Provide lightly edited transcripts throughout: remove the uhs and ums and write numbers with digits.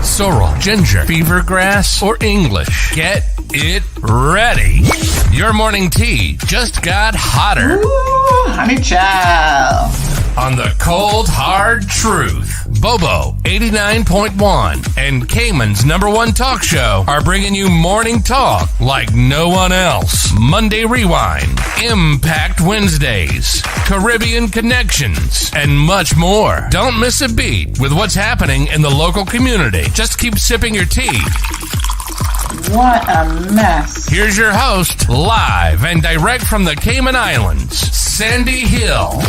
sorrel, ginger, beaver grass, or English. Get it ready. Your morning tea just got hotter. Ooh, honey child. On the cold, hard truth. Bobo 89.1 and Cayman's #1 talk show are bringing you morning talk like no one else. Monday Rewind, Impact Wednesdays, Caribbean Connections, and much more. Don't miss a beat with what's happening in the local community. Just keep sipping your tea. What a mess. Here's your host, live and direct from the Cayman Islands, Sandy Hill.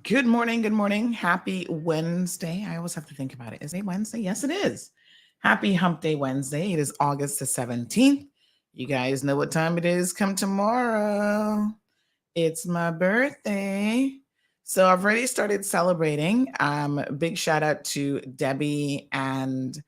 Good morning. Good morning. Happy Wednesday. I always have to think about it. Is it Wednesday? Yes, it is. Happy Hump Day Wednesday. It is August the 17th. You guys know what time it is. Come tomorrow. It's my birthday. So I've already started celebrating. Big shout out to Debbie and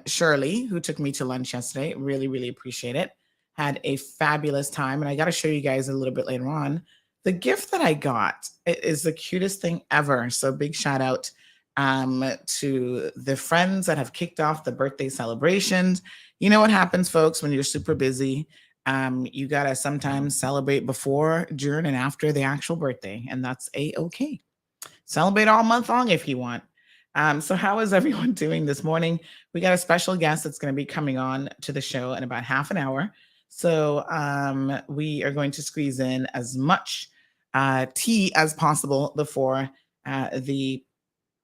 Shirley, who took me to lunch yesterday. Really, really appreciate it. Had a fabulous time. And I got to show you guys a little bit later on. The gift that I got is the cutest thing ever. So big shout out to the friends that have kicked off the birthday celebrations. You know what happens, folks, when you're super busy. You got to sometimes celebrate before, during, and after the actual birthday. And that's A-okay. Celebrate all month long if you want. So how is everyone doing this morning? We got a special guest that's going to be coming on to the show in about half an hour. So we are going to squeeze in as much tea as possible before the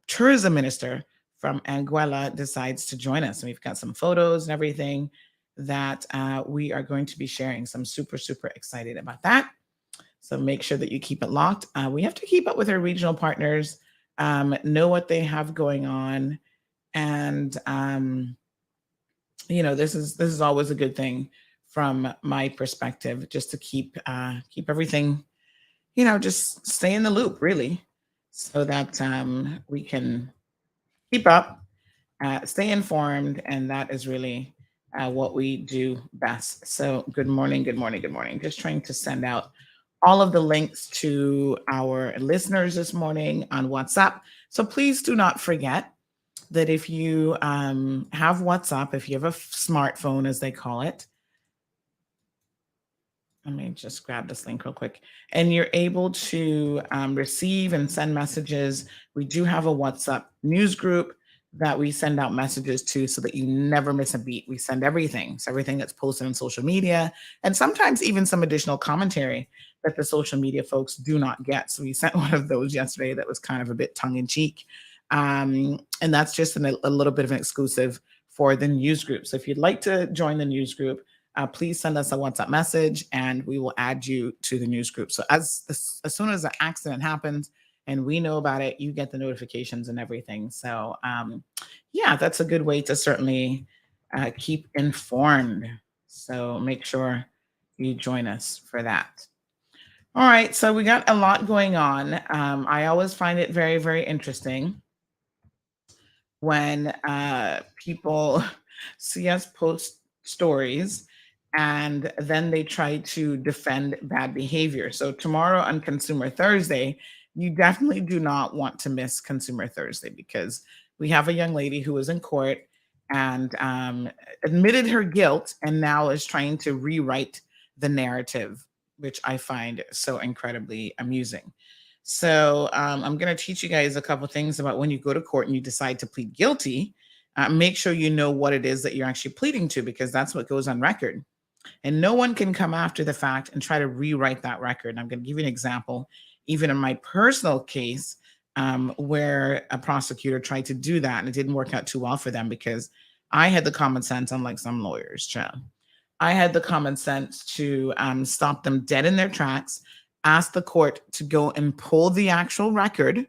tourism minister from Anguilla decides to join us. And we've got some photos and everything that we are going to be sharing. So I'm super, super excited about that. So make sure that you keep it locked. We have to keep up with our regional partners, know what they have going on. And, this is always a good thing from my perspective, just to keep everything, just stay in the loop, really, so that we can keep up, stay informed, and that is really what we do best. So good morning, good morning, good morning. Just trying to send out all of the links to our listeners this morning on WhatsApp. So please do not forget that if you have WhatsApp, if you have a smartphone, as they call it, let me just grab this link real quick. And you're able to receive and send messages. We do have a WhatsApp news group that we send out messages to so that you never miss a beat. We send everything. So everything that's posted on social media, and sometimes even some additional commentary that the social media folks do not get. So we sent one of those yesterday that was kind of a bit tongue in cheek. And that's just a little bit of an exclusive for the news group. So if you'd like to join the news group, please send us a WhatsApp message and we will add you to the news group. So as soon as an accident happens and we know about it, you get the notifications and everything. So that's a good way to certainly keep informed. So make sure you join us for that. All right, so we got a lot going on. I always find it very, very interesting when people see us post stories and then they try to defend bad behavior. So tomorrow on Consumer Thursday, you definitely do not want to miss Consumer Thursday, because we have a young lady who was in court and admitted her guilt and now is trying to rewrite the narrative, which I find so incredibly amusing. So I'm going to teach you guys a couple things about when you go to court and you decide to plead guilty. Make sure you know what it is that you're actually pleading to, because that's what goes on record. And no one can come after the fact and try to rewrite that record. And I'm going to give you an example, even in my personal case, where a prosecutor tried to do that and it didn't work out too well for them, because I had the common sense, unlike some lawyers, Chad. I had the common sense to stop them dead in their tracks, ask the court to go and pull the actual record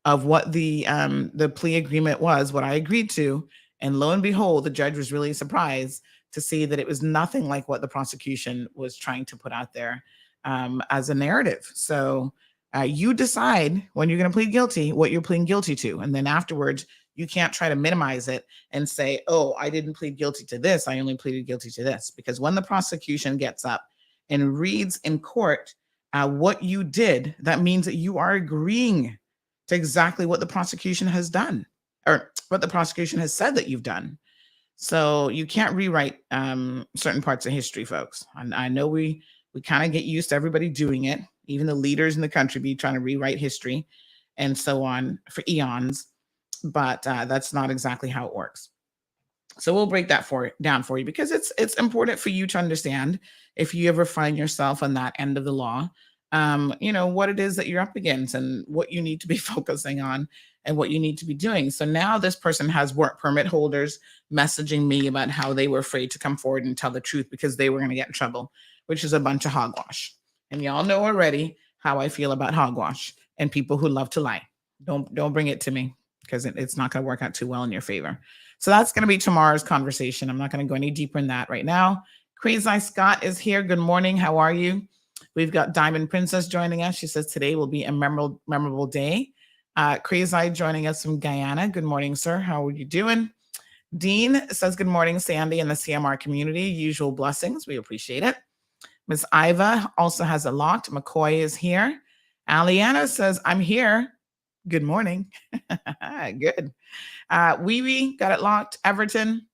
of what the plea agreement was, what I agreed to. And lo and behold, the judge was really surprised to see that it was nothing like what the prosecution was trying to put out there. as a narrative. So you decide when you're going to plead guilty what you're pleading guilty to. And then afterwards, you can't try to minimize it and say, oh, I didn't plead guilty to this. I only pleaded guilty to this. Because when the prosecution gets up and reads in court what you did, that means that you are agreeing to exactly what the prosecution has done or what the prosecution has said that you've done. So you can't rewrite certain parts of history, folks. And I know we kind of get used to everybody doing it. Even the leaders in the country be trying to rewrite history and so on for eons. But that's not exactly how it works. So we'll break that down for you because it's important for you to understand if you ever find yourself on that end of the law, what it is that you're up against and what you need to be focusing on and what you need to be doing. So now this person has work permit holders messaging me about how they were afraid to come forward and tell the truth because they were going to get in trouble, which is a bunch of hogwash. And y'all know already how I feel about hogwash and people who love to lie. Don't bring it to me because it's not going to work out too well in your favor. So that's going to be tomorrow's conversation. I'm not going to go any deeper in that right now. Crazy Scott is here. Good morning. How are you? We've got Diamond Princess joining us. She says today will be a memorable day. Crazy joining us from Guyana. Good morning, sir. How are you doing? Dean says, good morning, Sandy and the CMR community. Usual blessings. We appreciate it. Miss Iva also has it locked. McCoy is here. Aliana says, I'm here. Good morning. Good. Wee Wee got it locked. Everton,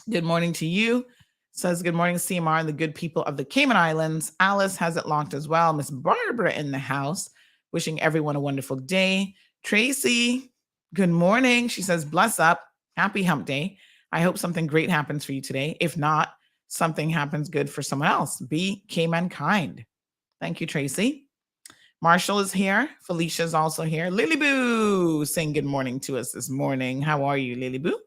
good morning to you. Says, good morning, CMR and the good people of the Cayman Islands. Alice has it locked as well. Miss Barbara in the house, wishing everyone a wonderful day. Tracy, good morning. She says, bless up. Happy hump day. I hope something great happens for you today. If not, something happens good for someone else. Be Cayman kind. Thank you, Tracy. Marshall is here. Felicia is also here. Lily Boo saying good morning to us this morning. How are you, Lily Boo?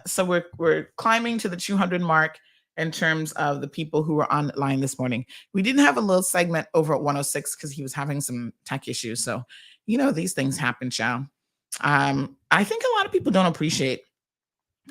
So we're climbing to the 200 mark in terms of the people who were online this morning. We didn't have a little segment over at 106 because he was having some tech issues. So, these things happen, child. I think a lot of people don't appreciate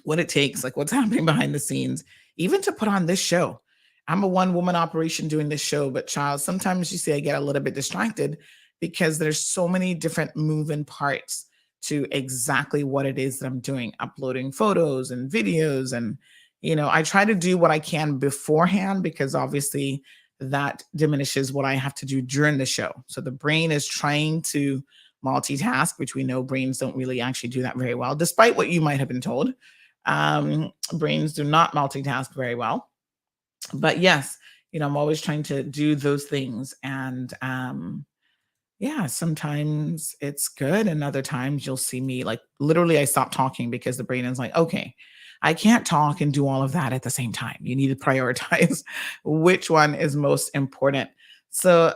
what it takes, like what's happening behind the scenes, even to put on this show. I'm a one-woman operation doing this show, but child, sometimes you see I get a little bit distracted because there's so many different moving parts to exactly what it is that I'm doing, uploading photos and videos. And, I try to do what I can beforehand because obviously that diminishes what I have to do during the show. So the brain is trying to multitask, which we know brains don't really actually do that very well, despite what you might have been told. Brains do not multitask very well. But yes, I'm always trying to do those things. And sometimes it's good. And other times you'll see me like literally I stop talking because the brain is like, okay, I can't talk and do all of that at the same time. You need to prioritize which one is most important. So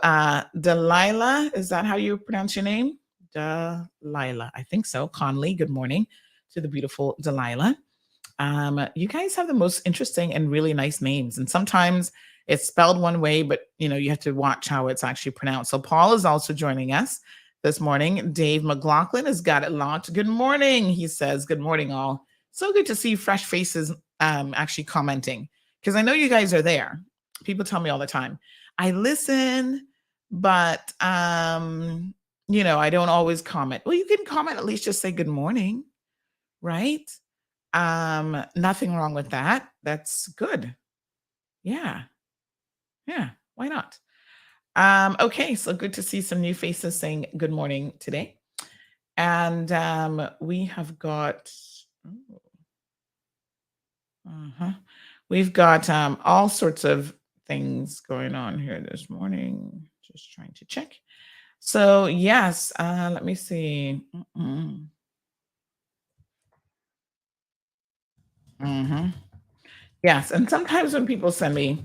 Delilah, is that how you pronounce your name? Delilah, I think so. Conley, good morning to the beautiful Delilah. You guys have the most interesting and really nice names. And sometimes it's spelled one way, but you have to watch how it's actually pronounced. So Paul is also joining us this morning. Dave McLaughlin has got it locked. Good morning. He says, good morning, all. So good to see fresh faces actually commenting because I know you guys are there. People tell me all the time, I listen, but I don't always comment. Well, you can comment, at least just say good morning, right? Nothing wrong with that. That's good. Yeah. Why not? Okay. So good to see some new faces saying good morning today. And we have got, we've got all sorts of things going on here this morning. Just trying to check. So yes, let me see. Yes, and sometimes when people send me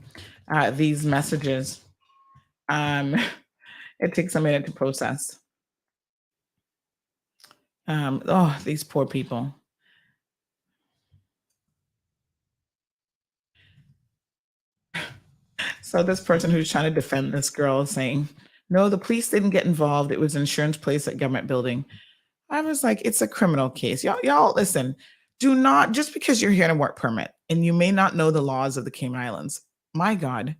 these messages, it takes a minute to process. These poor people. So this person who's trying to defend this girl is saying, no, the police didn't get involved. It was insurance place at government building. I was like, it's a criminal case. Y'all listen, do not, just because you're here on a work permit and you may not know the laws of the Cayman Islands, my God,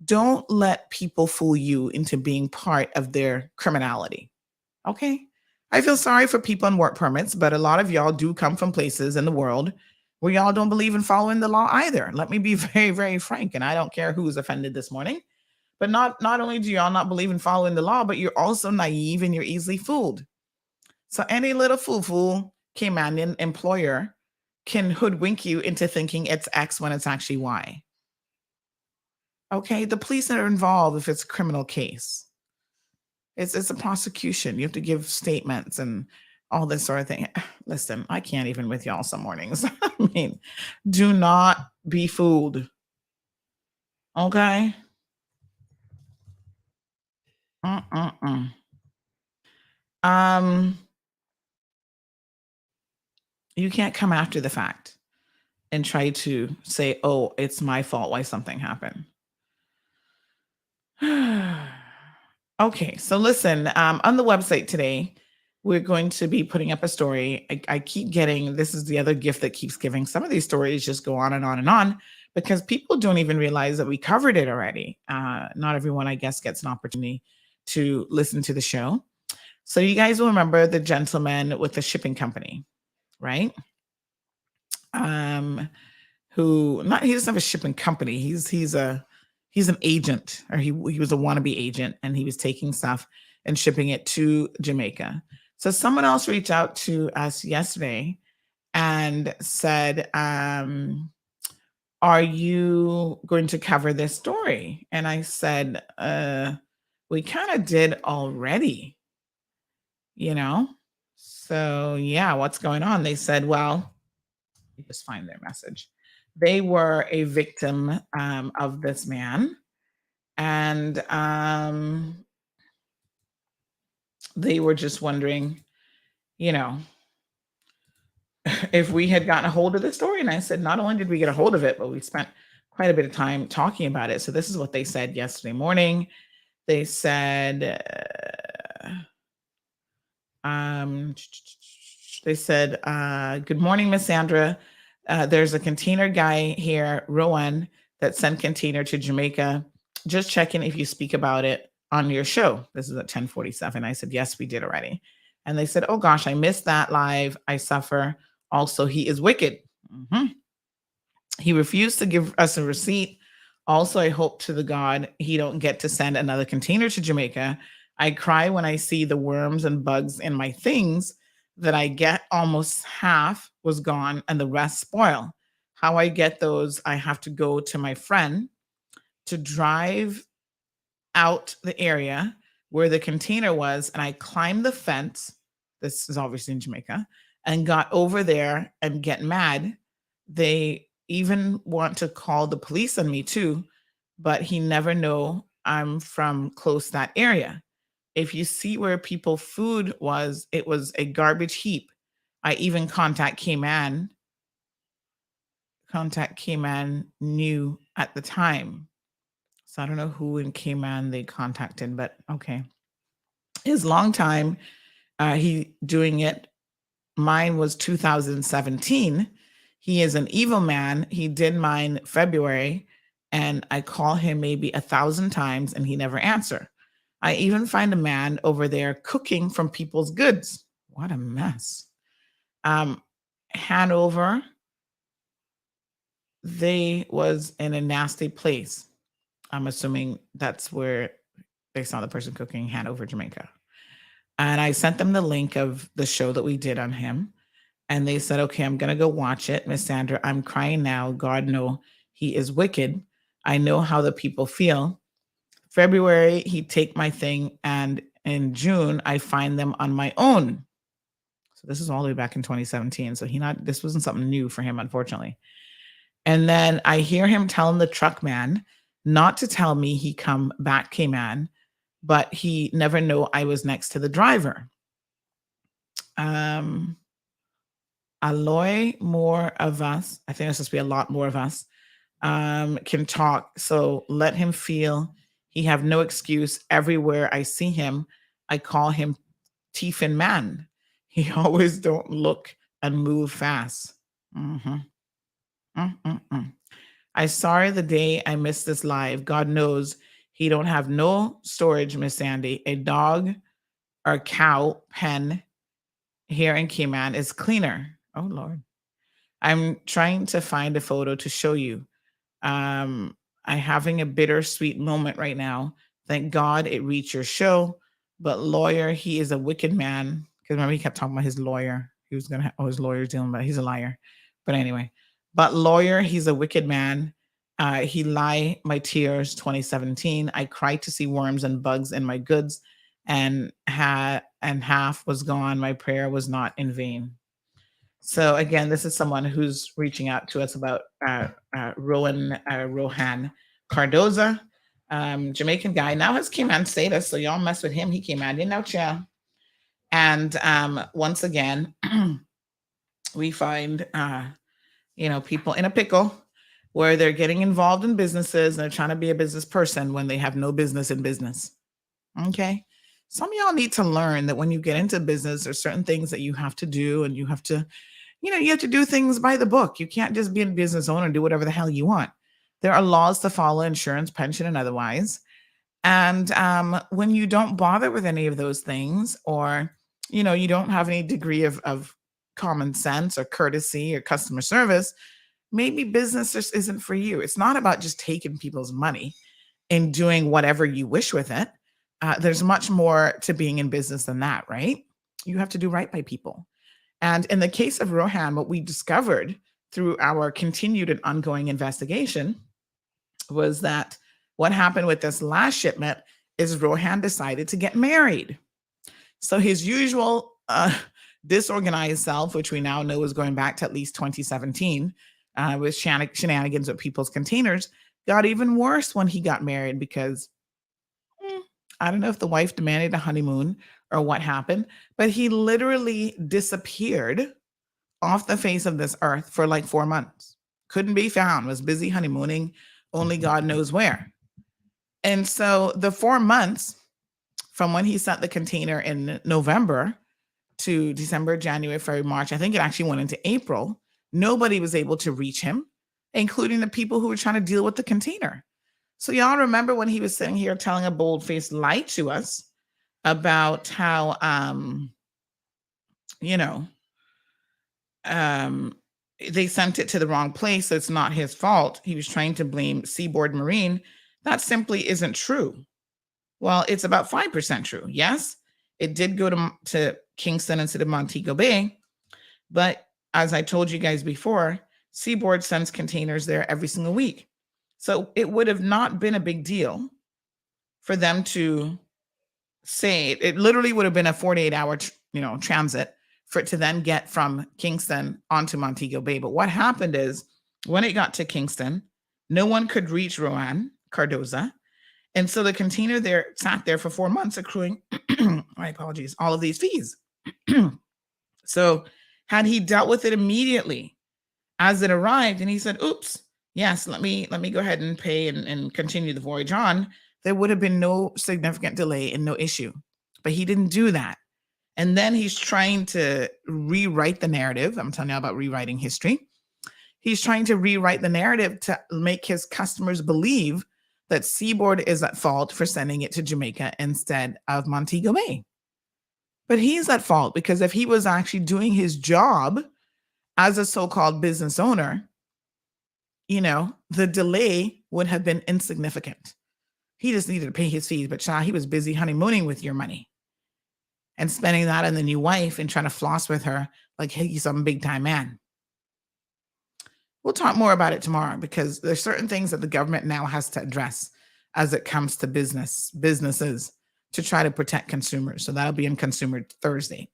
Don't let people fool you into being part of their criminality. Okay. I feel sorry for people on work permits, but a lot of y'all do come from places in the world where y'all don't believe in following the law either. Let me be very, very frank, and I don't care who's offended this morning. But not only do y'all not believe in following the law, but you're also naive and you're easily fooled. So any little fool Caymanian employer can hoodwink you into thinking it's X when it's actually Y. Okay, the police are involved if it's a criminal case. It's a prosecution. You have to give statements and all this sort of thing. Listen, I can't even with y'all some mornings. I mean, do not be fooled. Okay? Mm-mm-mm. Um, you can't come after the fact and try to say, "Oh, it's my fault why something happened." Okay, so listen, on the website today, we're going to be putting up a story. I keep getting this is the other gift that keeps giving. Some of these stories just go on and on and on because people don't even realize that we covered it already. Not everyone, I guess, gets an opportunity to listen to the show. So you guys will remember the gentleman with the shipping company, right? Um, who not he doesn't have a shipping company. He's an agent, or he was a wannabe agent, and he was taking stuff and shipping it to Jamaica. So someone else reached out to us yesterday and said, "Are you going to cover this story?" And I said, "We kind of did already, you know." So yeah, what's going on? They said, "Well." Me just find their message. They were a victim of this man, and they were just wondering, you know, if we had gotten a hold of the story. And I said, not only did we get a hold of it, but we spent quite a bit of time talking about it. So this is what they said yesterday morning. They said, um, they said, "Good morning, Miss Sandra. There's a container guy here, Rowan, that sent container to Jamaica. Just checking if you speak about it on your show." This is at 10:47. I said, "Yes, we did already." And they said, "Oh gosh, I missed that live. I suffer. Also, he is wicked. Mhm. He refused to give us a receipt. Also, I hope to the God he don't get to send another container to Jamaica. I cry when I see the worms and bugs in my things that I get. Almost half was gone and the rest spoil. How I get those, I have to go to my friend to drive out the area where the container was, and I climbed the fence. This is obviously in Jamaica, and got over there and get mad. They even want to call the police on me too, but he never know I'm from close that area. If you see where people food was, it was a garbage heap. I even contact Cayman knew at the time. So I don't know who in Cayman they contacted, but okay. His long time, he doing it. Mine was 2017. He is an evil man. He did mine February, and I call him maybe 1,000 times, and he never answer. I even find a man over there cooking from people's goods. What a mess. Um, Hanover, they was in a nasty place. I'm assuming that's where they saw the person cooking, Hanover, Jamaica. And I sent them the link of the show that we did on him. And they said, "Okay, I'm going to go watch it. Miss Sandra, I'm crying now. God, no, he is wicked. I know how the people feel. February, he take my thing. And in June, I find them on my own." So this is all the way back in 2017. So this wasn't something new for him, unfortunately. And then I hear him telling the truck man not to tell me he came in, but he never know I was next to the driver. Alloy more of us, I think there's supposed to be a lot more of us, can talk. So let him feel he have no excuse. Everywhere I see him, I call him Tiefin Man. He always don't look and move fast. Mhm. Mm-mm-mm. I sorry the day I missed this live. God knows he don't have no storage, Miss Sandy. A dog or cow pen here in Cayman is cleaner. Oh Lord. I'm trying to find a photo to show you. I'm having a bittersweet moment right now. Thank God it reached your show. But lawyer, he is a wicked man. Because remember, he kept talking about his lawyer. He was gonna his lawyer's dealing, but he's a liar. But anyway, but lawyer, he's a wicked man. He lie my tears. 2017. I cried to see worms and bugs in my goods, and half was gone. My prayer was not in vain. So again, this is someone who's reaching out to us about Rohan Cardoza, Jamaican guy. Now has Cayman status, so y'all mess with him. He came out, you know, chill. And once again, we find people in a pickle where they're getting involved in businesses and they're trying to be a business person when they have no business in business. Okay. Some of y'all need to learn that when you get into business, there's certain things that you have to do, and you have to do things by the book. You can't just be a business owner and do whatever the hell you want. There are laws to follow, insurance, pension, and otherwise. And when you don't bother with any of those things, or, you don't have any degree of common sense or courtesy or customer service, maybe business just isn't for you. It's not about just taking people's money and doing whatever you wish with it. There's much more to being in business than that, right? You have to do right by people. And in the case of Rohan, what we discovered through our continued and ongoing investigation was that what happened with this last shipment is Rohan decided to get married. So his usual disorganized self, which we now know is going back to at least 2017, with shenanigans with people's containers, got even worse when he got married because I don't know if the wife demanded a honeymoon or what happened, but he literally disappeared off the face of this earth for like 4 months. Couldn't be found, was busy honeymooning, only God knows where. And so the 4 months from when he sent the container in November to December, January, February, March, I think it actually went into April, nobody was able to reach him, including the people who were trying to deal with the container. So y'all remember when he was sitting here telling a bold-faced lie to us about how, they sent it to the wrong place, so it's not his fault. He was trying to blame Seaboard Marine. That simply isn't true. Well, it's about 5% true. Yes, it did go to Kingston instead of Montego Bay, but as I told you guys before, Seaboard sends containers there every single week. So it would have not been a big deal for them to say it literally would have been a 48-hour, transit for it to then get from Kingston onto Montego Bay. But what happened is when it got to Kingston, no one could reach Rohan Cardoza. And so the container there sat there for 4 months accruing, my apologies, all of these fees. So had he dealt with it immediately as it arrived and he said, oops, yes, let me go ahead and pay and continue the voyage on, there would have been no significant delay and no issue. But he didn't do that. And then he's trying to rewrite the narrative. I'm telling you about rewriting history. He's trying to rewrite the narrative to make his customers believe that Seaboard is at fault for sending it to Jamaica instead of Montego Bay. But he's at fault because if he was actually doing his job as a so-called business owner, the delay would have been insignificant. He just needed to pay his fees, but he was busy honeymooning with your money and spending that on the new wife and trying to floss with her like, hey, he's some big time man. We'll talk more about it tomorrow because there's certain things that the government now has to address as it comes to businesses to try to protect consumers. So that'll be in Consumer Thursday.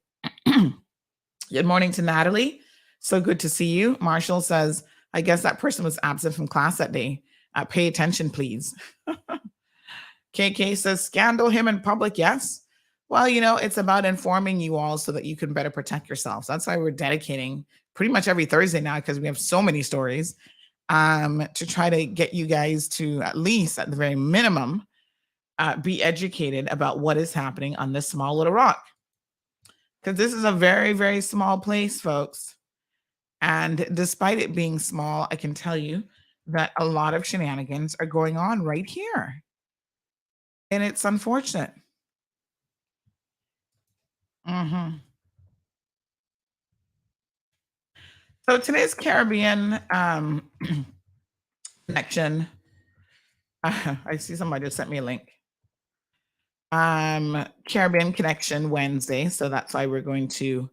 Good morning to Natalie. So good to see you. Marshall says, I guess that person was absent from class that day. Pay attention, please. KK says, scandal him in public. Yes. Well, it's about informing you all so that you can better protect yourselves. That's why we're dedicating pretty much every Thursday now, because we have so many stories, to try to get you guys to at least, at the very minimum, be educated about what is happening on this small little rock. Because this is a very, very small place, folks. And despite it being small, I can tell you that a lot of shenanigans are going on right here. And it's unfortunate. Mhm. So today's Caribbean connection. I see somebody just sent me a link. Caribbean Connection Wednesday. So that's why we're going to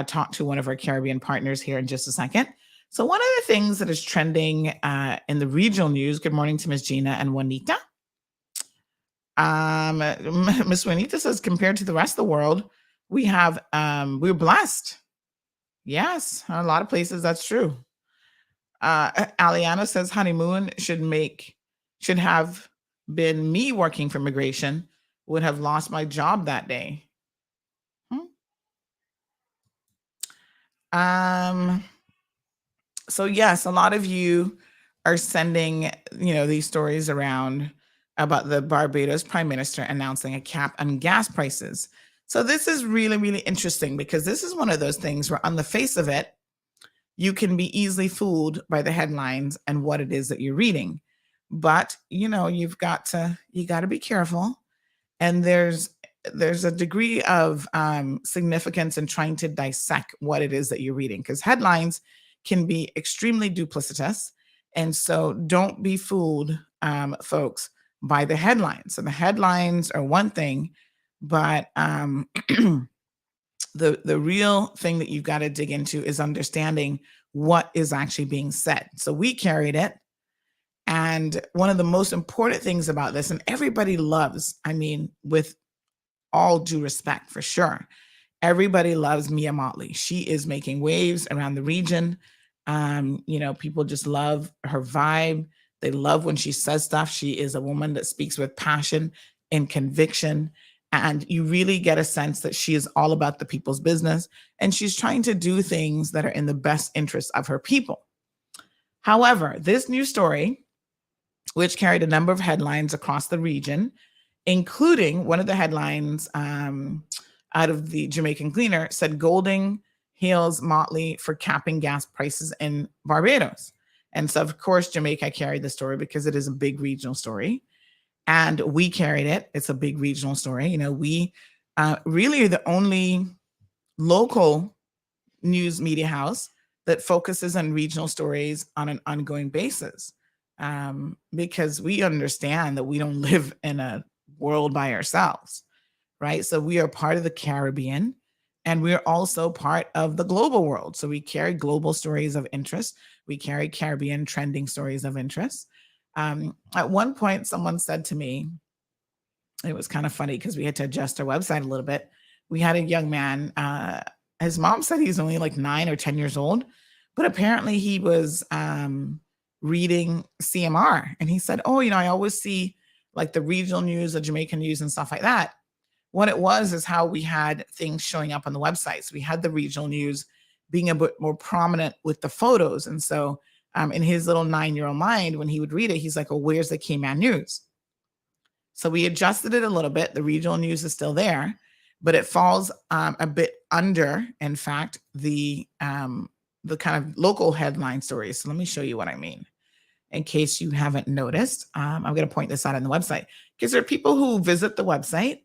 talk to one of our Caribbean partners here in just a second. So one of the things that is trending in the regional news. Good morning to Miss Gina and Juanita. Miss Juanita says, compared to the rest of the world, we're blessed. Yes, a lot of places that's true. Aliana says honeymoon should have been me working for immigration, would have lost my job that day. Um, so yes, a lot of you are sending, these stories around about the Barbados Prime Minister announcing a cap on gas prices. So this is really, really interesting because this is one of those things where on the face of it, you can be easily fooled by the headlines and what it is that you're reading. But, you got to be careful. And there's a degree of significance in trying to dissect what it is that you're reading, because headlines can be extremely duplicitous. And so don't be fooled, folks, by the headlines. So the headlines are one thing, but the real thing that you've got to dig into is understanding what is actually being said. So we carried it. And one of the most important things about this, and everybody loves, with all due respect, for sure, everybody loves Mia Motley. She is making waves around the region. People just love her vibe. They love when she says stuff. She is a woman that speaks with passion and conviction. And you really get a sense that she is all about the people's business. And she's trying to do things that are in the best interest of her people. However, this new story, which carried a number of headlines across the region, including one of the headlines out of the Jamaican Gleaner, said Golding hails Motley for capping gas prices in Barbados. And so, of course, Jamaica carried the story because it is a big regional story. And we carried it. It's a big regional story. We really are the only local news media house that focuses on regional stories on an ongoing basis, because we understand that we don't live in a world by ourselves, right? So we are part of the Caribbean, and we're also part of the global world. So we carry global stories of interest. We carry Caribbean trending stories of interest. At one point, someone said to me, it was kind of funny because we had to adjust our website a little bit. We had a young man, his mom said he's only like 9 or 10 years old, but apparently he was reading CMR. And he said, oh, I always see like the regional news, the Jamaican news and stuff like that. What it was is how we had things showing up on the website. So we had the regional news being a bit more prominent with the photos. And so in his little 9-year-old mind, when he would read it, he's like, oh, where's the Cayman news? So we adjusted it a little bit. The regional news is still there, but it falls a bit under, in fact, the kind of local headline stories. So let me show you what I mean, in case you haven't noticed. I'm going to point this out on the website, because there are people who visit the website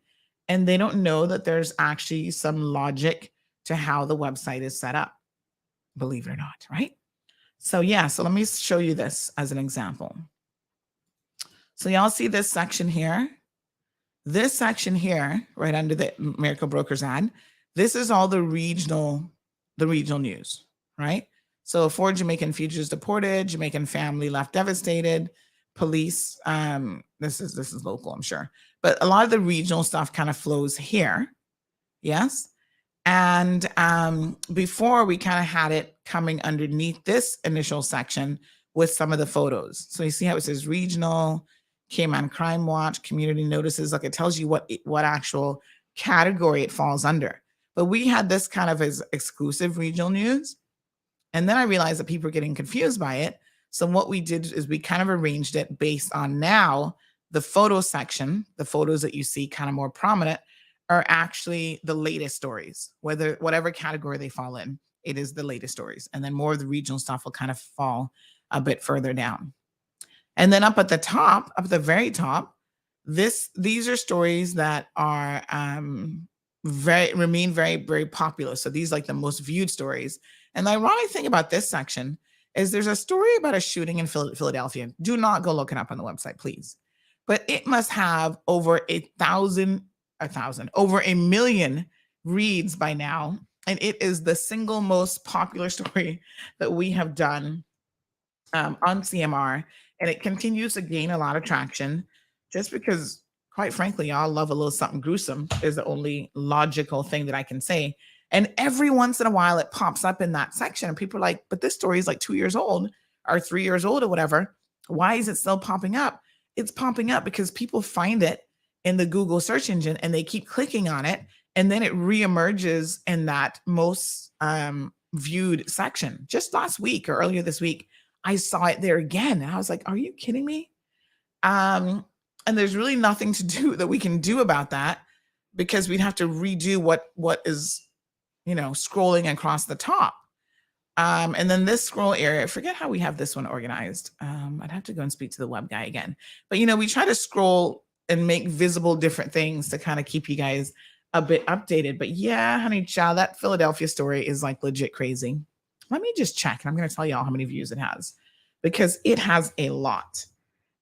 and they don't know that there's actually some logic to how the website is set up, believe it or not, right? So so let me show you this as an example. So y'all see this section here? This section here, right under the Miracle Brokers ad, this is all the regional news, right? So 4 Jamaican fugitives deported, Jamaican family left devastated, police, this is local, I'm sure. But a lot of the regional stuff kind of flows here. Yes. And before, we kind of had it coming underneath this initial section with some of the photos. So you see how it says regional, Cayman Crime Watch, community notices. Like, it tells you what actual category it falls under. But we had this kind of as exclusive regional news. And then I realized that people were getting confused by it. So what we did is we kind of arranged it based on now the photo section, the photos that you see kind of more prominent, are actually the latest stories, whatever category they fall in, it is the latest stories. And then more of the regional stuff will kind of fall a bit further down. And then up at the top, up at the very top, these are stories that are very popular. So these like the most viewed stories. And the ironic thing about this section is there's a story about a shooting in Philadelphia. Do not go look it up on the website, please. But it must have over over a million reads by now. And it is the single most popular story that we have done on CMR, and it continues to gain a lot of traction just because, quite frankly, y'all love a little something gruesome, is the only logical thing that I can say. And every once in a while, it pops up in that section, and people are like, but this story is like 2 years old or 3 years old or whatever. Why is it still popping up? It's popping up because people find it in the Google search engine and they keep clicking on it. And then it reemerges in that most viewed section. Just last week or earlier this week, I saw it there again. And I was like, are you kidding me? And there's really nothing to do that we can do about that because we'd have to redo what is, scrolling across the top. And then this scroll area, I forget how we have this one organized. I'd have to go and speak to the web guy again. But, we try to scroll and make visible different things to kind of keep you guys a bit updated. But yeah, honey child, that Philadelphia story is like legit crazy. Let me just check, and I'm going to tell y'all how many views it has because it has a lot.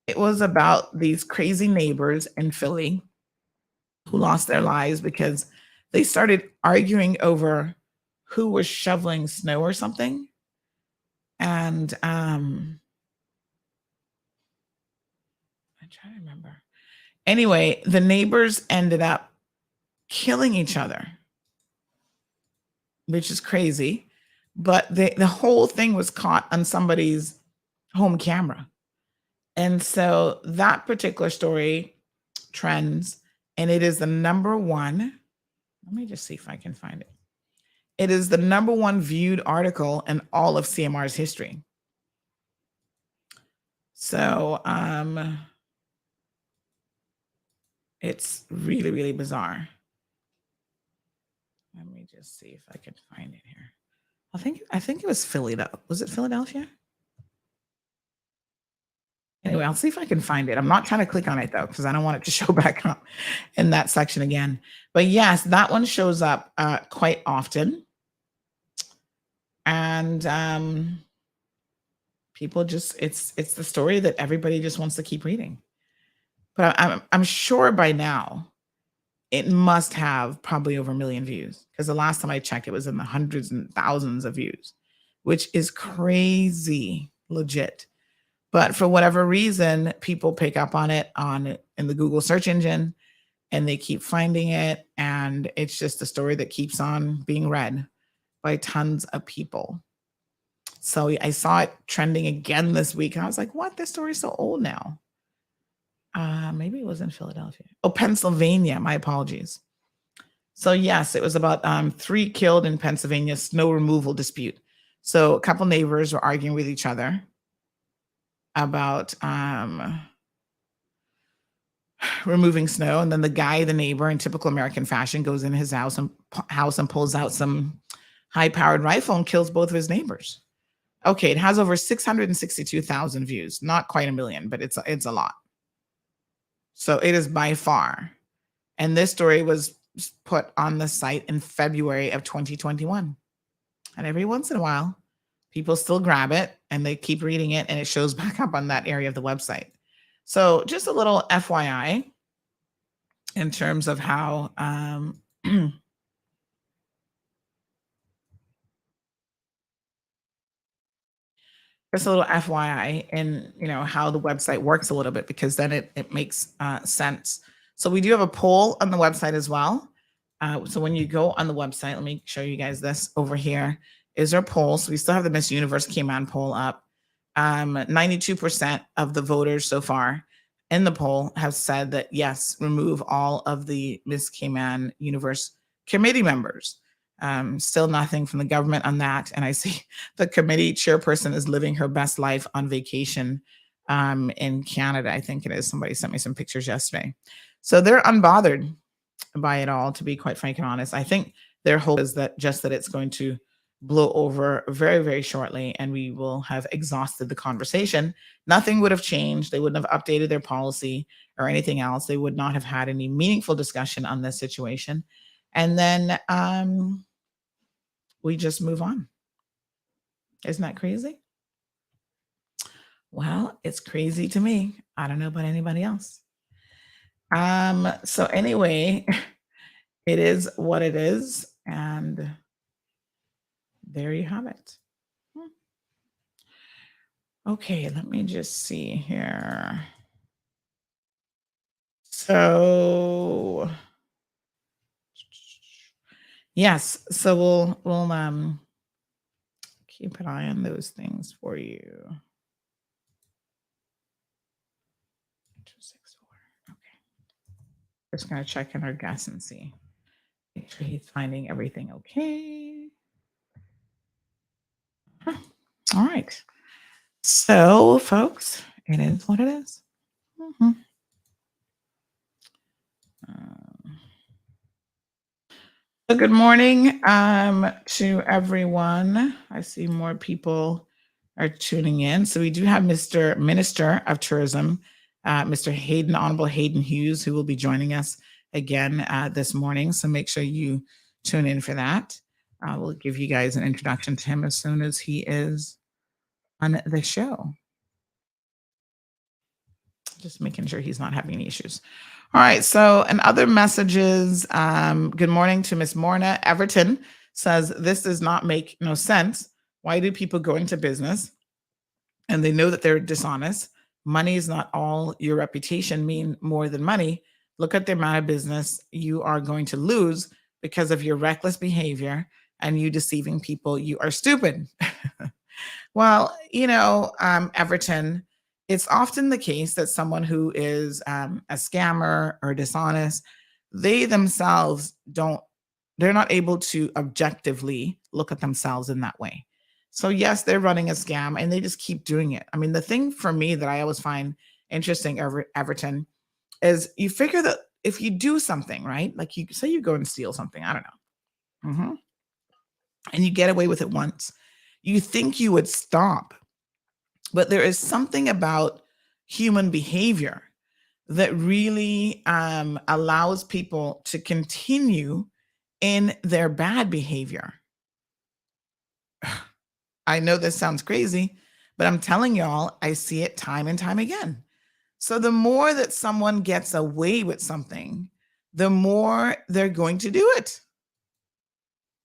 It was about these crazy neighbors in Philly who lost their lives because they started arguing over who was shoveling snow or something. And I'm trying to remember. Anyway, the neighbors ended up killing each other, which is crazy. But the whole thing was caught on somebody's home camera. And so that particular story trends, and it is the number one. Let me just see if I can find it. It is the number one viewed article in all of CMR's history. So it's really, really bizarre. Let me just see if I can find it here. I think it was Philly though. Was it Philadelphia? Anyway, I'll see if I can find it. I'm not trying to click on it though, because I don't want it to show back up in that section again. But yes, that one shows up quite often. And people just, it's the story that everybody just wants to keep reading. But I'm sure by now it must have probably over 1 million views, because the last time I checked, it was in the hundreds and thousands of views, which is crazy legit. But for whatever reason, people pick up on it in the Google search engine, and they keep finding it. And it's just a story that keeps on being read by tons of people. So I saw it trending again this week, and I was like, what? This story's so old now. Maybe it was in Philadelphia. Oh, Pennsylvania. My apologies. So yes, it was about 3 killed in Pennsylvania snow removal dispute. So a couple neighbors were arguing with each other about removing snow, and then the neighbor, in typical American fashion, goes in his house and pulls out some high-powered rifle and kills both of his neighbors. Okay, it has over 662,000 views. Not quite 1 million, but it's a lot. So it is by far. And this story was put on the site in February of 2021. And every once in a while, people still grab it and they keep reading it, and it shows back up on that area of the website. So just a little FYI in terms of how just a little FYI in how the website works a little bit, because then it makes sense. So we do have a poll on the website as well. So when you go on the website, let me show you guys this over here. Is our poll. So we still have the Miss Universe Cayman poll up. 92% of the voters so far in the poll have said that yes, remove all of the Miss Cayman Universe committee members. Still nothing from the government on that. And I see the committee chairperson is living her best life on vacation in Canada. I think it is. Somebody sent me some pictures yesterday. So they're unbothered by it all, to be quite frank and honest. I think their hope is that it's going to blow over very, very shortly, and we will have exhausted the conversation. Nothing would have changed. They wouldn't have updated their policy or anything else. They would not have had any meaningful discussion on this situation. And then we just move on. Isn't that crazy? Well, it's crazy to me. I don't know about anybody else. So anyway, it is what it is, and there you have it. Okay, let me just see here. So yes, so we'll keep an eye on those things for you. 264. Okay. Just gonna check in our guest and see. Make sure he's finding everything okay. Huh. All right. So, folks, it is what it is. Mm-hmm. So good morning to everyone. I see more people are tuning in. So we do have Mr. Minister of Tourism, Mr. Hayden, Honorable Hayden Hughes, who will be joining us again this morning. So make sure you tune in for that. We'll give you guys an introduction to him as soon as he is on the show. Just making sure he's not having any issues. All right. So, and other messages. Good morning to Miss Morna Everton. Says this does not make no sense. Why do people go into business and they know that they're dishonest? Money is not all. Your reputation mean more than money. Look at the amount of business you are going to lose because of your reckless behavior and you deceiving people. You are stupid. Well, Everton, it's often the case that someone who is a scammer or dishonest, they themselves they're not able to objectively look at themselves in that way. So yes, they're running a scam and they just keep doing it. I mean, the thing for me that I always find interesting, Everton, is you figure that if you do something, right? Like you say you go and steal something, I don't know. Mm-hmm. And you get away with it once, you think you would stop. But there is something about human behavior that really allows people to continue in their bad behavior. I know this sounds crazy, but I'm telling y'all, I see it time and time again. So the more that someone gets away with something, the more they're going to do it.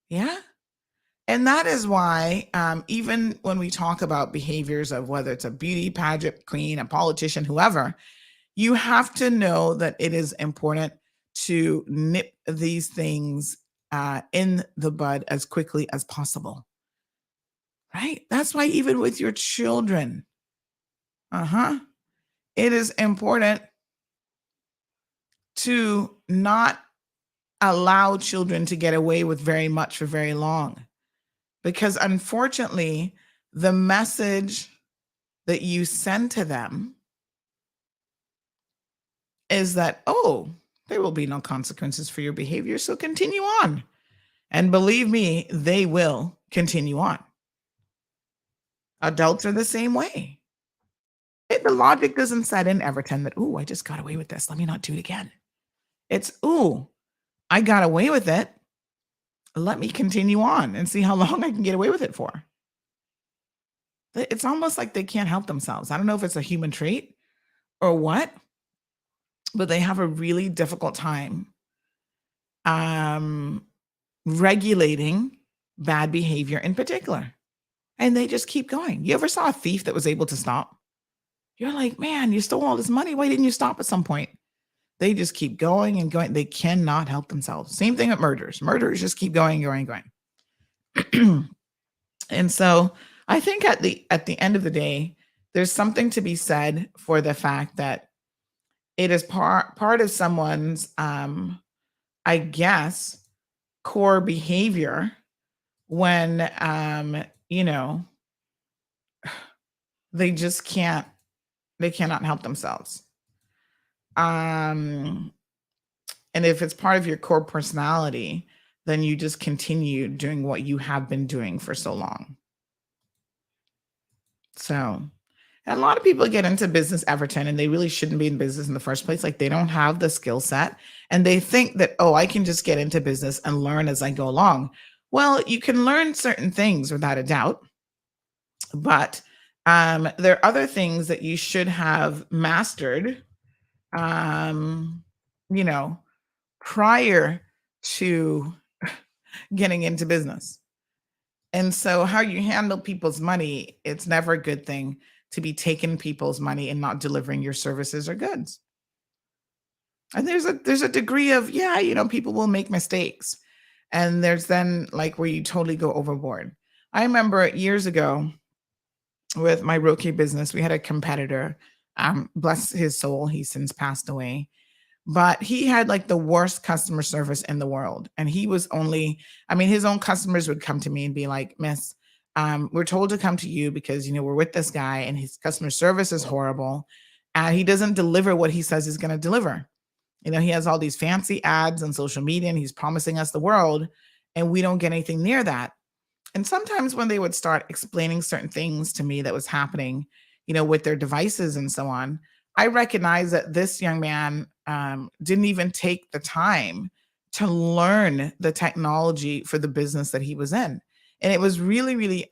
Yeah. And that is why, even when we talk about behaviors of whether it's a beauty pageant queen, a politician, whoever, you have to know that it is important to nip these things in the bud as quickly as possible. Right? That's why even with your children, it is important to not allow children to get away with very much for very long. Because unfortunately, the message that you send to them is that, oh, there will be no consequences for your behavior, so continue on. And believe me, they will continue on. Adults are the same way. The logic doesn't set in, Everton, that, oh, I just got away with this. Let me not do it again. It's, oh, I got away with it. Let me continue on and see how long I can get away with it for. It's almost like they can't help themselves. I don't know if it's a human trait or what, but they have a really difficult time regulating bad behavior in particular. And they just keep going. You ever saw a thief that was able to stop? You're like, man, you stole all this money. Why didn't you stop at some point? They just keep going and going. They cannot help themselves. Same thing with murderers. Murderers just keep going, going, going. And so I think at the end of the day, there's something to be said for the fact that it is part of someone's, I guess, core behavior when, they just they cannot help themselves. And if it's part of your core personality, then you just continue doing what you have been doing for so long. So a lot of people get into business, Everton, and they really shouldn't be in business in the first place. Like they don't have the skill set and they think that, oh, I can just get into business and learn as I go along. Well, you can learn certain things without a doubt, but there are other things that you should have mastered, um, you know, prior to getting into business. And so how you handle people's money, it's never a good thing to be taking people's money and not delivering your services or goods. And there's a degree of, yeah, people will make mistakes. And there's then like where you totally go overboard. I remember years ago with my Roki business, we had a competitor, bless his soul, he's since passed away. But he had like the worst customer service in the world. And he was only, I mean, his own customers would come to me and be like, Miss, we're told to come to you because, we're with this guy and his customer service is horrible. And he doesn't deliver what he says he's going to deliver. He has all these fancy ads on social media and he's promising us the world and we don't get anything near that. And sometimes when they would start explaining certain things to me that was happening, with their devices and so on, I recognized that this young man didn't even take the time to learn the technology for the business that he was in. And it was really, really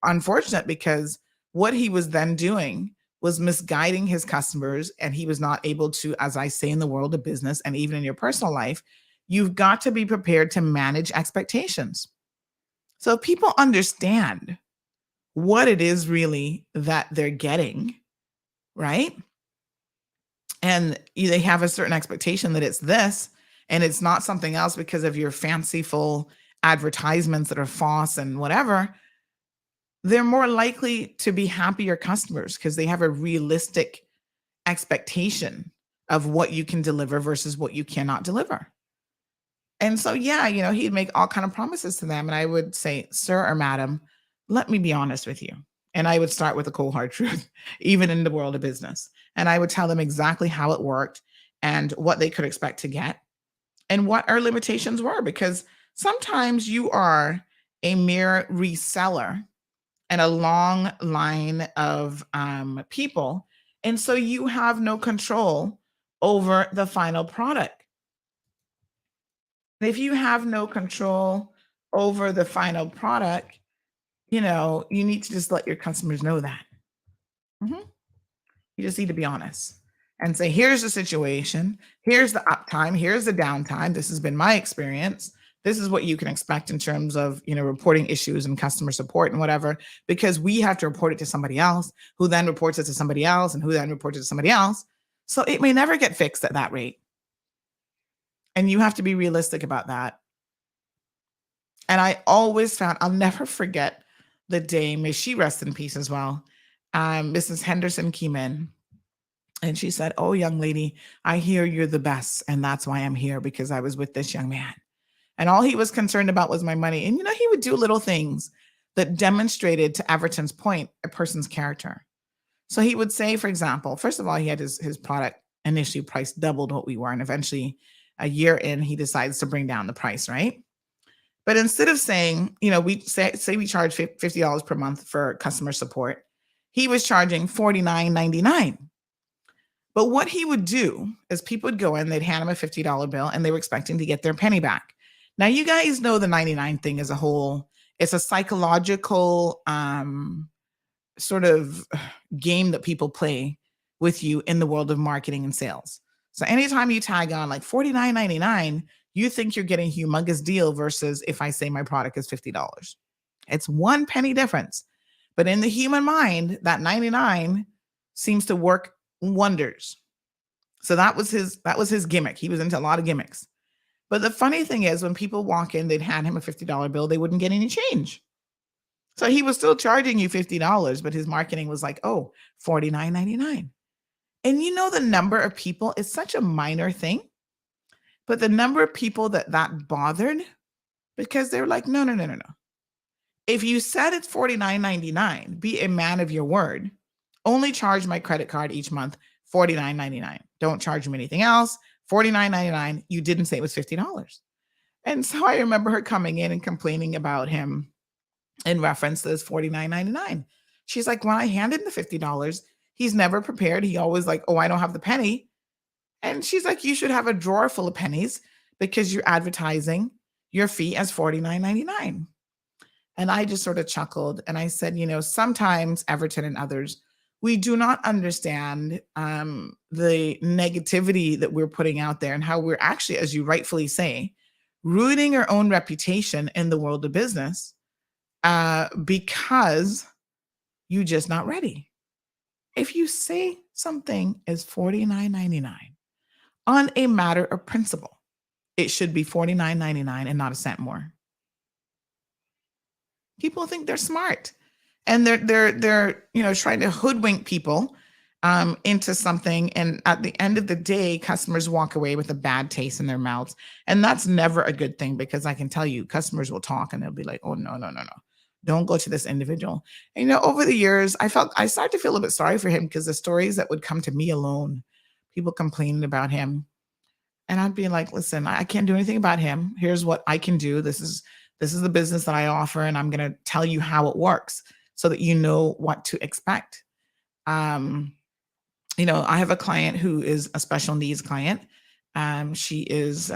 unfortunate because what he was then doing was misguiding his customers. And he was not able to, as I say, in the world of business and even in your personal life, you've got to be prepared to manage expectations. So if people understand what it is really that they're getting, right? And they have a certain expectation that it's this and it's not something else because of your fanciful advertisements that are false and whatever, they're more likely to be happier customers because they have a realistic expectation of what you can deliver versus what you cannot deliver. And so, yeah, he'd make all kind of promises to them. And I would say, sir or madam, let me be honest with you. And I would start with a cold hard truth, even in the world of business. And I would tell them exactly how it worked and what they could expect to get and what our limitations were, because sometimes you are a mere reseller and a long line of people. And so you have no control over the final product. If you have no control over the final product, you need to just let your customers know that. Mhm. You just need to be honest and say, here's the situation. Here's the uptime. Here's the downtime. This has been my experience. This is what you can expect in terms of, reporting issues and customer support and whatever, because we have to report it to somebody else who then reports it to somebody else and who then reports it to somebody else. So it may never get fixed at that rate. And you have to be realistic about that. And I always found, I'll never forget the day, may she rest in peace as well, Mrs. Henderson came in and she said, oh, young lady, I hear you're the best. And that's why I'm here, because I was with this young man. And all he was concerned about was my money. And, he would do little things that demonstrated, to Everton's point, a person's character. So he would say, for example, first of all, he had his product initially priced doubled what we were. And eventually a year in, he decides to bring down the price, right? But instead of saying, we say we charge $50 per month for customer support, he was charging $49.99. But what he would do is people would go in, they'd hand him a $50 bill, and they were expecting to get their penny back. Now, you guys know the 99 thing as a whole. It's a psychological sort of game that people play with you in the world of marketing and sales. So anytime you tag on like $49.99, you think you're getting a humongous deal versus if I say my product is $50. It's 1 penny difference. But in the human mind, that 99 seems to work wonders. So that was his gimmick. He was into a lot of gimmicks. But the funny thing is, when people walk in, they'd hand him a $50 bill, they wouldn't get any change. So he was still charging you $50, but his marketing was like, oh, $49.99. And the number of people, it's such a minor thing, but the number of people that bothered, because they're like, no. If you said it's $49.99, be a man of your word. Only charge my credit card each month $49.99. Don't charge me anything else. $49.99. You didn't say it was $50. And so I remember her coming in and complaining about him in reference to this $49.99. She's like, when I hand him the $50, he's never prepared. He always like, oh, I don't have the penny. And she's like, you should have a drawer full of pennies because you're advertising your fee as $49.99. And I just sort of chuckled and I said, sometimes Everton and others, we do not understand the negativity that we're putting out there and how we're actually, as you rightfully say, ruining our own reputation in the world of business because you're just not ready. If you say something is $49.99 on a matter of principle, it should be $49.99 and not a cent more. People think they're smart, and they're trying to hoodwink people into something. And at the end of the day, customers walk away with a bad taste in their mouths, and that's never a good thing because I can tell you, customers will talk and they'll be like, "Oh no, no, no, no, don't go to this individual." And, over the years, I started to feel a little bit sorry for him because the stories that would come to me alone, people complaining about him, and I'd be like, "Listen, I can't do anything about him. Here's what I can do. This is the business that I offer, and I'm going to tell you how it works so that you know what to expect." I have a client who is a special needs client. She is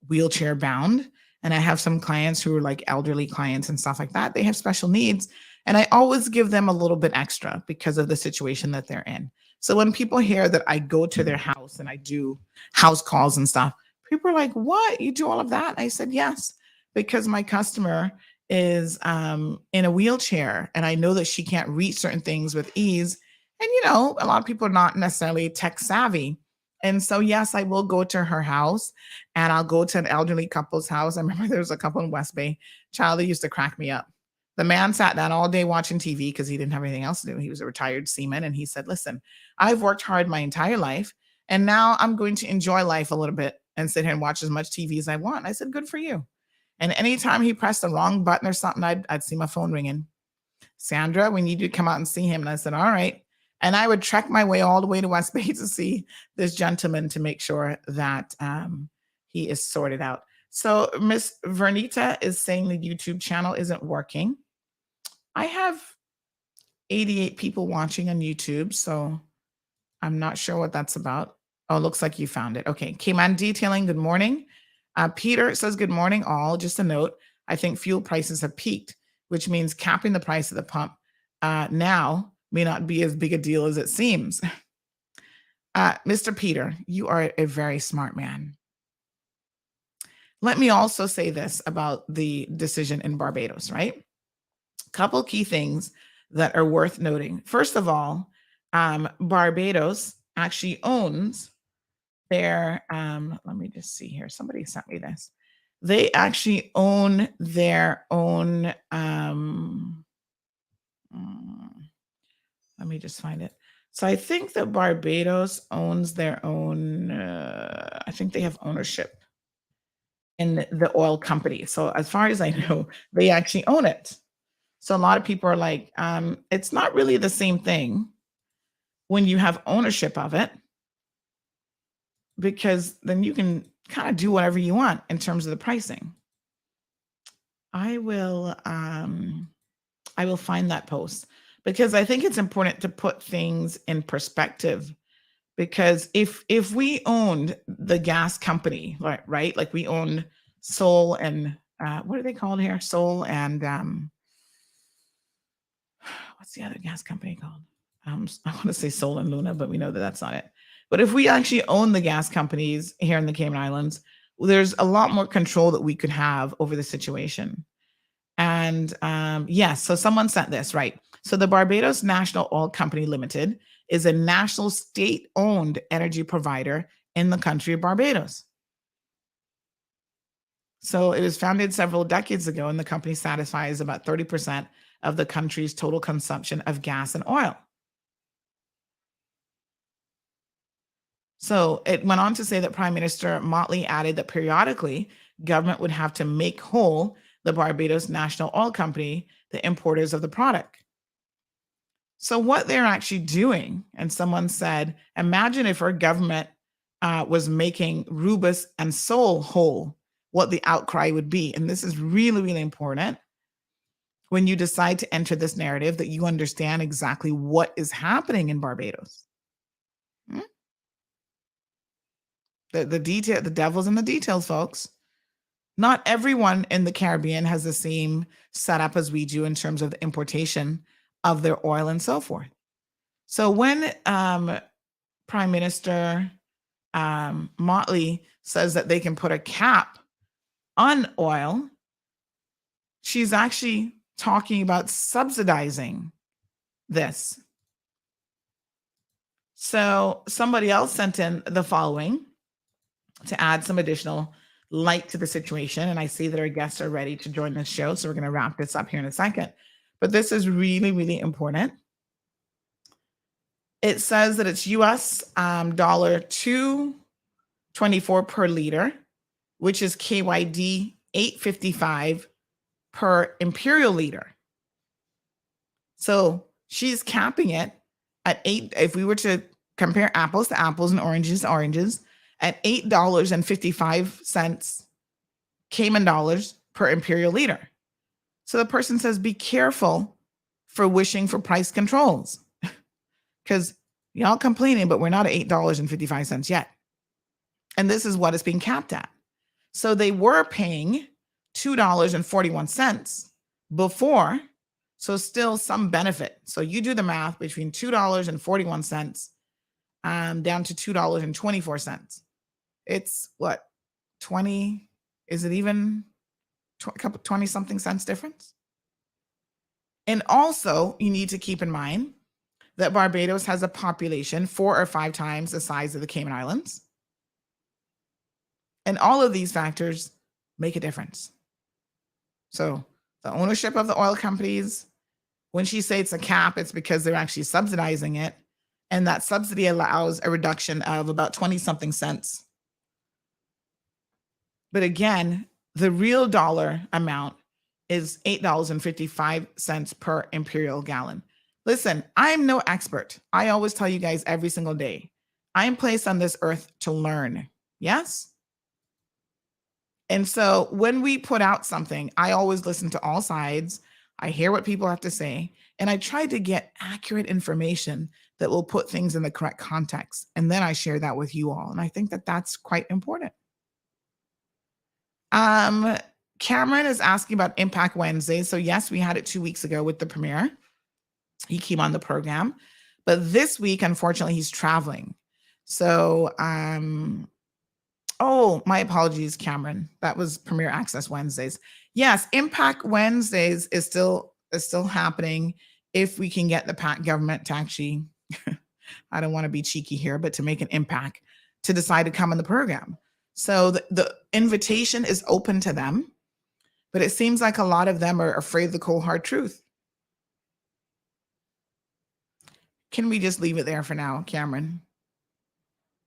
wheelchair bound, and I have some clients who are like elderly clients and stuff like that. They have special needs, and I always give them a little bit extra because of the situation that they're in. So when people hear that I go to their house and I do house calls and stuff, people are like, "What? You do all of that?" I said, "Yes, because my customer is in a wheelchair and I know that she can't reach certain things with ease. And, a lot of people are not necessarily tech savvy. And so, yes, I will go to her house and I'll go to an elderly couple's house. I remember there was a couple in West Bay. Child, that used to crack me up. The man sat down all day watching TV because he didn't have anything else to do. He was a retired seaman. And he said, "Listen, I've worked hard my entire life. And now I'm going to enjoy life a little bit and sit here and watch as much TV as I want." I said, "Good for you." And anytime he pressed the wrong button or something, I'd see my phone ringing. "Sandra, we need you to come out and see him." And I said, "All right." And I would trek my way all the way to West Bay to see this gentleman to make sure that he is sorted out. So Miss Vernita is saying the YouTube channel isn't working. I have 88 people watching on YouTube, so I'm not sure what that's about. Oh, looks like you found it. Okay. Cayman Detailing, good morning. Peter says, "Good morning, all. Just a note, I think fuel prices have peaked, which means capping the price of the pump now may not be as big a deal as it seems." Mr. Peter, you are a very smart man. Let me also say this about the decision in Barbados, right? Couple key things that are worth noting. First of all, Barbados actually owns their, let me just see here. Somebody sent me this. They actually own their own, let me just find it. So I think that Barbados owns their own, I think they have ownership in the oil company. So as far as I know, they actually own it. So a lot of people are like, it's not really the same thing when you have ownership of it, because then you can kind of do whatever you want in terms of the pricing. I will find that post because I think it's important to put things in perspective. Because if we owned the gas company, right, like we own Sol and what are they called here? Sol and what's the other gas company called? I want to say Sol and Luna, but we know that that's not it. But if we actually own the gas companies here in the Cayman Islands, there's a lot more control that we could have over the situation. And yes, so someone sent this, right? So the Barbados National Oil Company Limited is a national state-owned energy provider in the country of Barbados. So it was founded several decades ago, and the company satisfies about 30% of the country's total consumption of gas and oil. So it went on to say that Prime Minister Motley added that periodically government would have to make whole the Barbados National Oil Company, the importers of the product. So what they're actually doing, and someone said, imagine if our government was making Rubus and Sol whole what the outcry would be. And this is really, really important when you decide to enter this narrative, that you understand exactly what is happening in Barbados. The devil's in the details, folks. Not everyone in the Caribbean has the same setup as we do in terms of the importation of their oil and so forth. So when Prime Minister Motley says that they can put a cap on oil, she's actually talking about subsidizing this. So somebody else sent in the following to add some additional light to the situation. And I see that our guests are ready to join the show. So we're going to wrap this up here in a second. But this is really, really important. It says that it's US $2.24 per liter, which is KYD $8.55 per imperial liter. So she's capping it at $8. If we were to compare apples to apples and oranges to oranges, at $8.55 Cayman dollars per imperial liter. So the person says, be careful for wishing for price controls, because y'all complaining, but we're not at $8.55 yet. And this is what it's being capped at. So they were paying $2.41 before, so still some benefit. So you do the math between $2.41 down to $2.24. It's what, 20? Is it even 20 something cents difference? And also, you need to keep in mind that Barbados has a population 4 or 5 times the size of the Cayman Islands. And all of these factors make a difference. So the ownership of the oil companies, when she says it's a cap, it's because they're actually subsidizing it. And that subsidy allows a reduction of about 20 something cents. But again, the real dollar amount is $8.55 per imperial gallon. Listen, I'm no expert. I always tell you guys every single day, I am placed on this earth to learn. Yes? And so when we put out something, I always listen to all sides. I hear what people have to say, and I try to get accurate information that will put things in the correct context. And then I share that with you all. And I think that that's quite important. Cameron is asking about Impact Wednesday. So yes, we had it 2 weeks ago with the premier. He came on the program, but this week, unfortunately, he's traveling. So, oh, my apologies, Cameron. That was Premier Access Wednesdays. Yes, Impact Wednesdays is still happening if we can get the PAC government to actually, I don't want to be cheeky here, but to make an impact, to decide to come in the program. So the invitation is open to them, but it seems like a lot of them are afraid of the cold, hard truth. Can we just leave it there for now, Cameron?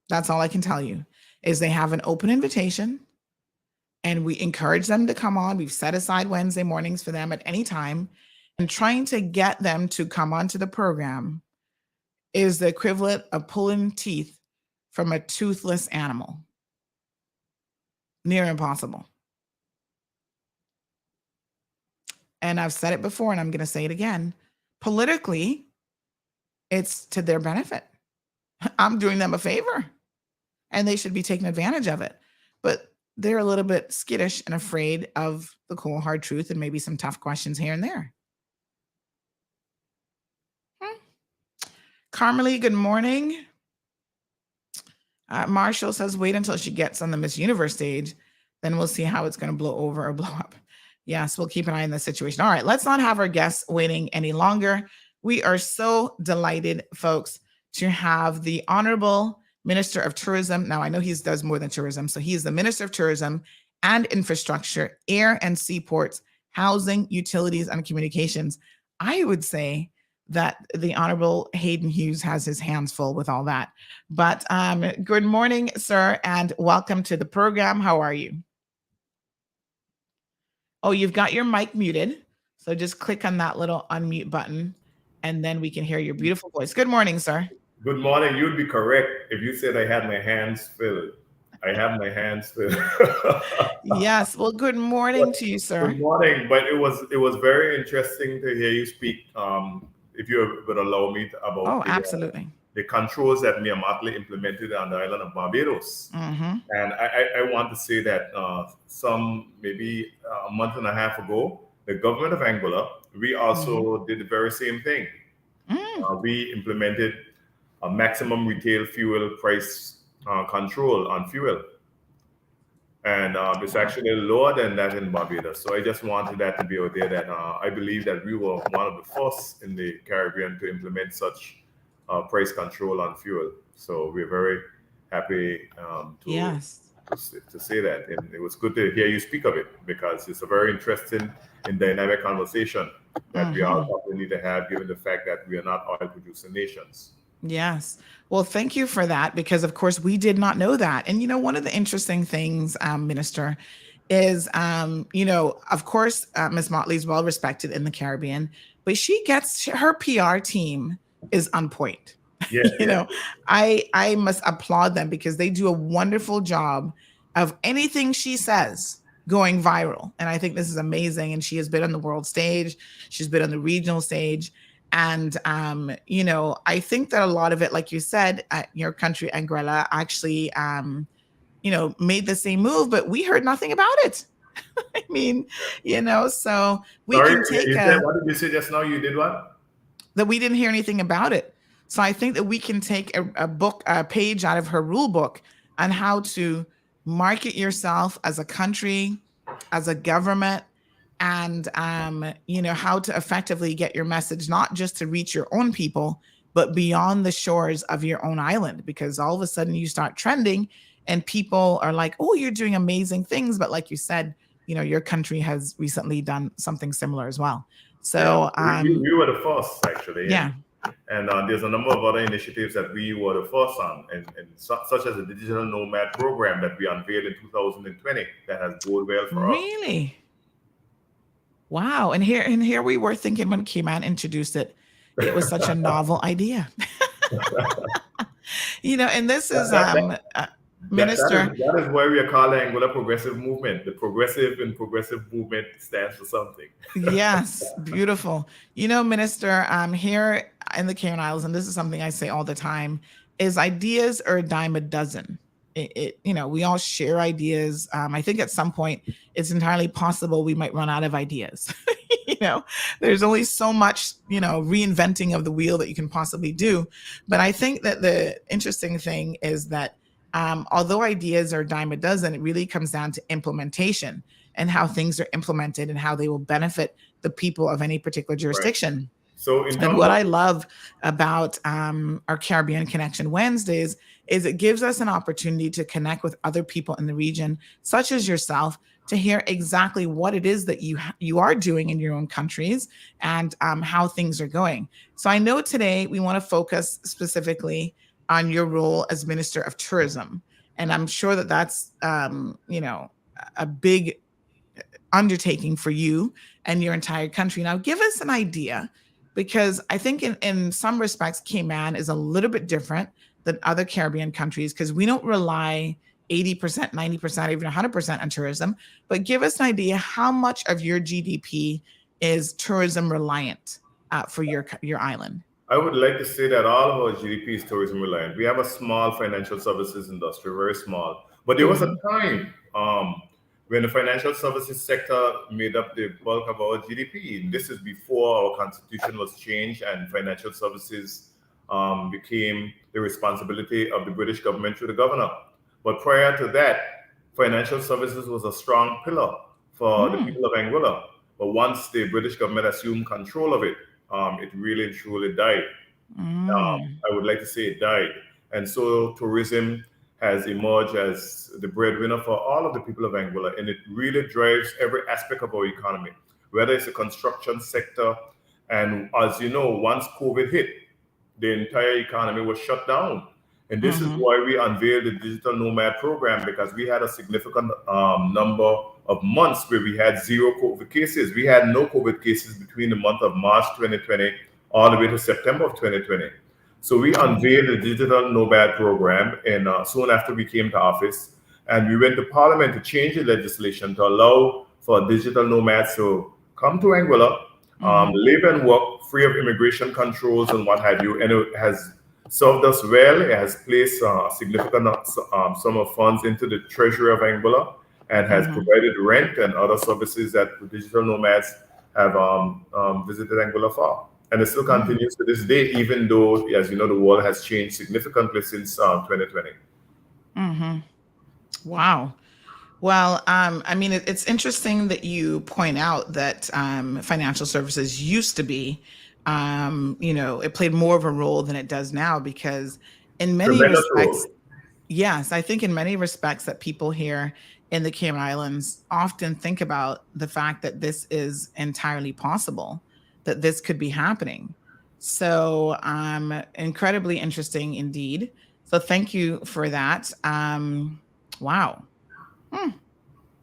That's all I can tell you, is they have an open invitation and we encourage them to come on. We've set aside Wednesday mornings for them at any time, and trying to get them to come onto the program is the equivalent of pulling teeth from a toothless animal. Near impossible. And I've said it before, and I'm going to say it again. Politically, it's to their benefit. I'm doing them a favor, and they should be taking advantage of it. But they're a little bit skittish and afraid of the cold, hard truth and maybe some tough questions here and there. Carmelie, good morning. Marshall says, wait until she gets on the Miss Universe stage. Then we'll see how it's going to blow over or blow up. Yes, we'll keep an eye on the situation. All right, let's not have our guests waiting any longer. We are so delighted, folks, to have the Honorable Minister of Tourism. Now, I know he does more than tourism. So he is the Minister of Tourism and Infrastructure, Air and Seaports, Housing, Utilities, and Communications. I would say that the Honorable Hayden Hughes has his hands full with all that. But good morning, sir, and welcome to the program. How are you? Oh, you've got your mic muted. So just click on that little unmute button, and then we can hear your beautiful voice. Good morning, sir. Good morning. You'd be correct if you said I had my hands filled. I have my hands full. Yes. Well, good morning to you, Good sir. morning. But it was very interesting to hear you speak. If you would allow me about Oh, absolutely. the controls that Myanmar implemented on the island of Barbados. Mm-hmm. And I want to say that some maybe a month and a half ago, the government of Angola, we Mm-hmm. also did the very same thing. Mm. We implemented a maximum retail fuel price control on fuel. And it's Wow. actually lower than that in Barbados. So I just wanted that to be out there that I believe that we were one of the first in the Caribbean to implement such price control on fuel. So we're very happy Yes. to say that. And it was good to hear you speak of it because it's a very interesting and dynamic conversation that we all Mm-hmm. probably need to have given the fact that we are not oil producing nations. Yes. Well, thank you for that because, of course, we did not know that. And, one of the interesting things, Minister, is, of course, Miss Motley is well respected in the Caribbean, but her PR team is on point. Yeah, you yeah. know, I must applaud them because they do a wonderful job of anything she says going viral. And I think this is amazing. And she has been on the world stage, she's been on the regional stage. And I think that a lot of it, like you said, your country, Anguilla, actually made the same move, but we heard nothing about it. I mean, so we Sorry, can take you said, what did you say just now? You did what? that we didn't hear anything about it. So I think that we can take a page out of her rule book on how to market yourself as a country, as a government, and how to effectively get your message, not just to reach your own people, but beyond the shores of your own island. Because all of a sudden you start trending and people are like, oh, you're doing amazing things. But like you said, your country has recently done something similar as well. Yeah, So we were the first actually, yeah. and there's a number of other initiatives that we were the first on, and such as the digital nomad program that we unveiled in 2020 that has gone well for us. Really? Wow. And here we were thinking when Keyman introduced it, it was such a novel idea. And this is That, that, Minister. that is why we are calling Angola Progressive Movement. The progressive and progressive movement stands for something. Yes, beautiful. Minister, here in the Cayman Islands, and this is something I say all the time, is ideas are a dime a dozen. We all share ideas. I think at some point it's entirely possible we might run out of ideas. There's only so much, reinventing of the wheel that you can possibly do. But I think that the interesting thing is that although ideas are a dime a dozen, it really comes down to implementation and how things are implemented and how they will benefit the people of any particular jurisdiction. Right. So and what I love about our Caribbean Connection Wednesdays is it gives us an opportunity to connect with other people in the region, such as yourself, to hear exactly what it is that you are doing in your own countries and how things are going. So I know today we want to focus specifically on your role as Minister of Tourism. And I'm sure that that's, a big undertaking for you and your entire country. Now, give us an idea, because I think in some respects, Cayman is a little bit different than other Caribbean countries because we don't rely 80%, 90%, even 100% on tourism. But give us an idea how much of your GDP is tourism reliant for your island. I would like to say that all of our GDP is tourism reliant. We have a small financial services industry, very small. But there was a time when the financial services sector made up the bulk of our GDP. This is before our constitution was changed and financial services became the responsibility of the British government through the governor. But prior to that, financial services was a strong pillar for the people of Anguilla. But once the British government assumed control of it, it really and truly died. I would like to say it died. And so tourism has emerged as the breadwinner for all of the people of Anguilla, and it really drives every aspect of our economy, whether it's the construction sector. And as you know, once COVID hit, the entire economy was shut down. And this is why we unveiled the digital nomad program, because we had a significant number of months where we had zero COVID cases. We had no COVID cases between the month of March 2020 all the way to September of 2020. So we unveiled the digital nomad program, and soon after we came to office, And we went to Parliament to change the legislation to allow for digital nomads to come to Anguilla, live and work free of immigration controls and what have you. And it has served us well. It has placed a significant sum of funds into the treasury of Anguilla and has provided rent and other services that digital nomads have visited Anguilla for. And it still continues to this day, even though, as you know, the world has changed significantly since 2020. Wow. Well, I mean, it's interesting that you point out that financial services used to be, it played more of a role than it does now, because in many Tremendous respects, role. yes, I think in many respects that people here in the Cayman Islands often think about the fact that this is entirely possible, that this could be happening. So, incredibly interesting indeed. So, thank you for that. Wow.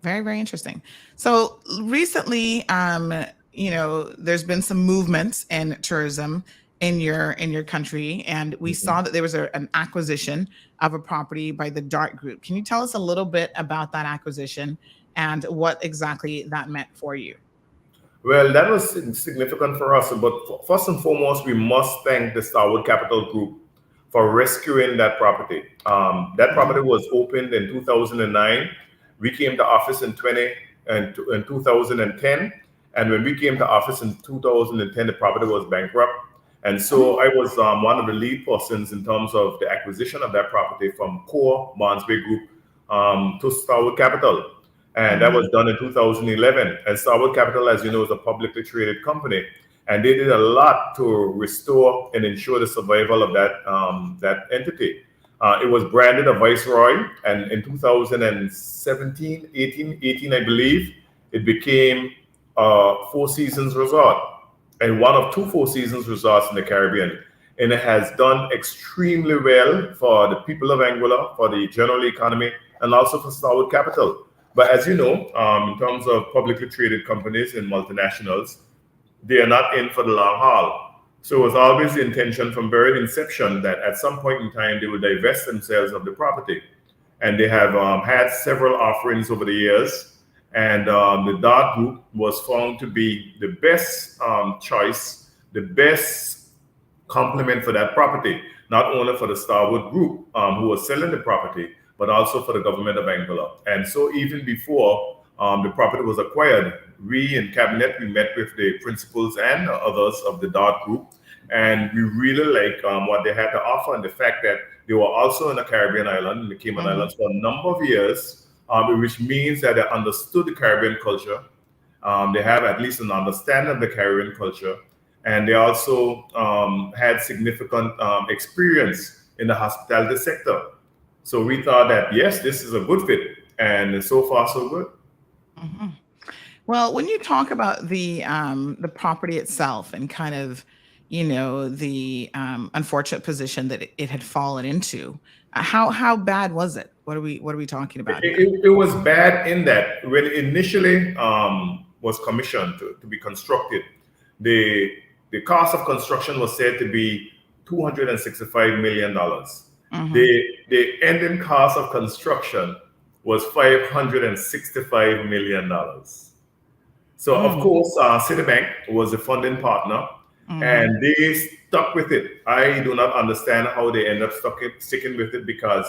Very, very interesting. So recently, there's been some movements in tourism in your country, and we saw that there was an acquisition of a property by the Dart Group. Can you tell us a little bit about that acquisition and what exactly that meant for you? Well, that was significant for us. But first and foremost, we must thank the Starwood Capital Group for rescuing that property. That property was opened in 2009. We came to office in 2010. And when we came to office in 2010, the property was bankrupt. And so I was one of the lead persons in terms of the acquisition of that property from Core Barnsby Group to Starwood Capital. And that was done in 2011. And Starwood Capital, as you know, is a publicly traded company. And they did a lot to restore and ensure the survival of that entity. It was branded a Viceroy, and in 2017, 18, I believe, it became a Four Seasons resort, and one of two Four Seasons resorts in the Caribbean. And it has done extremely well for the people of Anguilla, for the general economy, and also for Starwood Capital. But as you know, in terms of publicly traded companies and multinationals, they are not in for the long haul. So it was always the intention from very inception that at some point in time they would divest themselves of the property. And they have had several offerings over the years. And the Dart Group was found to be the best choice, the best complement for that property, not only for the Starwood Group who was selling the property, but also for the government of Anguilla. And so even before the property was acquired, we in Cabinet, we met with the principals and others of the Dart Group, and we really like what they had to offer, and the fact that they were also in the Caribbean island, in the Cayman Islands, for a number of years, which means that they understood the Caribbean culture. They have at least an understanding of the Caribbean culture, and they also had significant experience in the hospitality sector. So we thought that, yes, this is a good fit, and so far so good. Well, when you talk about the property itself and kind of, the unfortunate position that it had fallen into, how bad was it? What are we talking about here? It was bad in that when it initially was commissioned to be constructed, the cost of construction was said to be $265 million. The ending cost of construction was $565 million. So of course, Citibank was the funding partner, and they stuck with it. I do not understand how they end up sticking with it, because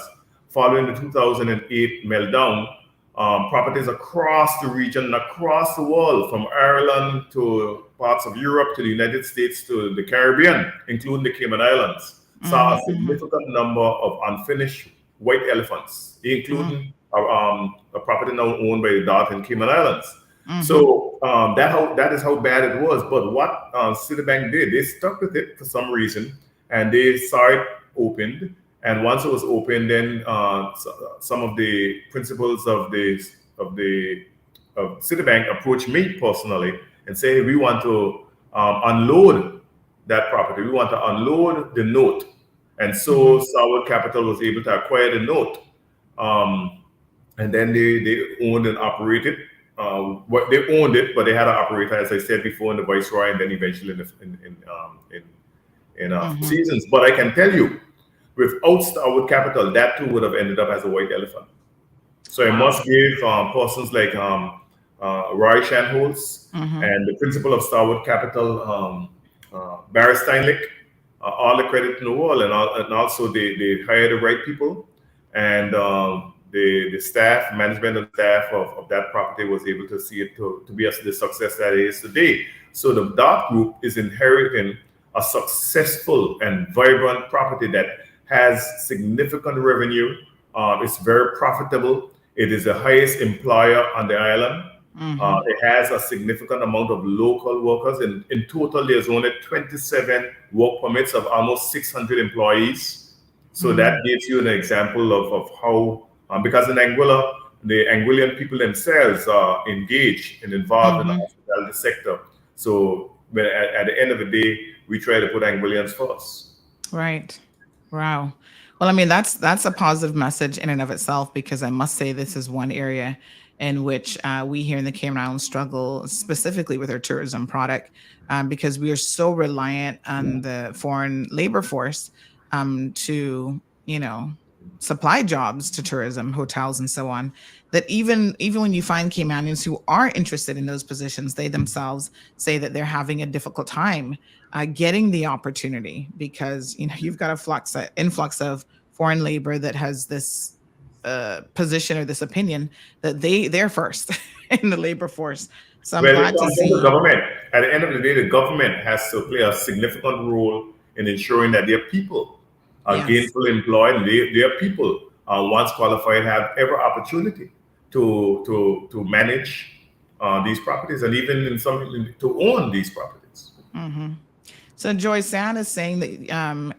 following the 2008 meltdown, properties across the region and across the world, from Ireland to parts of Europe to the United States to the Caribbean, including the Cayman Islands, saw a significant number of unfinished white elephants, including a property now owned by the Dart and Cayman Islands. So that is how bad it was. But what Citibank did, they stuck with it for some reason, and they saw it opened. And once it was opened, then some of the principals of Citibank approached me personally and say, hey, we want to unload that property. We want to unload the note. And so Starwood Capital was able to acquire the note. And then they owned and operated. They owned it, but they had an operator, as I said before, in the Viceroy, and then eventually in Four Seasons. But I can tell you, without Starwood Capital, that too would have ended up as a white elephant. So I must give persons like Roy Shanholz Mm-hmm. and the principal of Starwood Capital, Barry Steinlich, all the credit in the world, and also they hire the right people, and the staff, management and staff of that property was able to see it to be the success that it is today. So the Dart Group is inheriting a successful and vibrant property that has significant revenue. It's very profitable. It is the highest employer on the island. Mm-hmm. It has a significant amount of local workers. In total, there's only 27 work permits of almost 600 employees. So that gives you an example of how, because in Anguilla, the Anguillan people themselves are engaged and involved in the hospitality sector. So at the end of the day, we try to put Anguillians first. Right. Wow. Well, I mean, that's a positive message in and of itself, because I must say this is one area in which we here in the Cayman Islands struggle specifically with our tourism product, because we are so reliant on the foreign labor force to, supply jobs to tourism, hotels, and so on, that even when you find Caymanians who are interested in those positions, they themselves say that they're having a difficult time getting the opportunity, because you've got influx of foreign labor that has this position or this opinion that they're first in the labor force. So I'm Well, it glad to comes from see. the government. At the end of the day, the government has to play a significant role in ensuring that their people are Yes. gainfully employed, and their people, once qualified, have every opportunity to manage these properties, and even in some to own these properties. Mm-hmm. So Joy Sand is saying that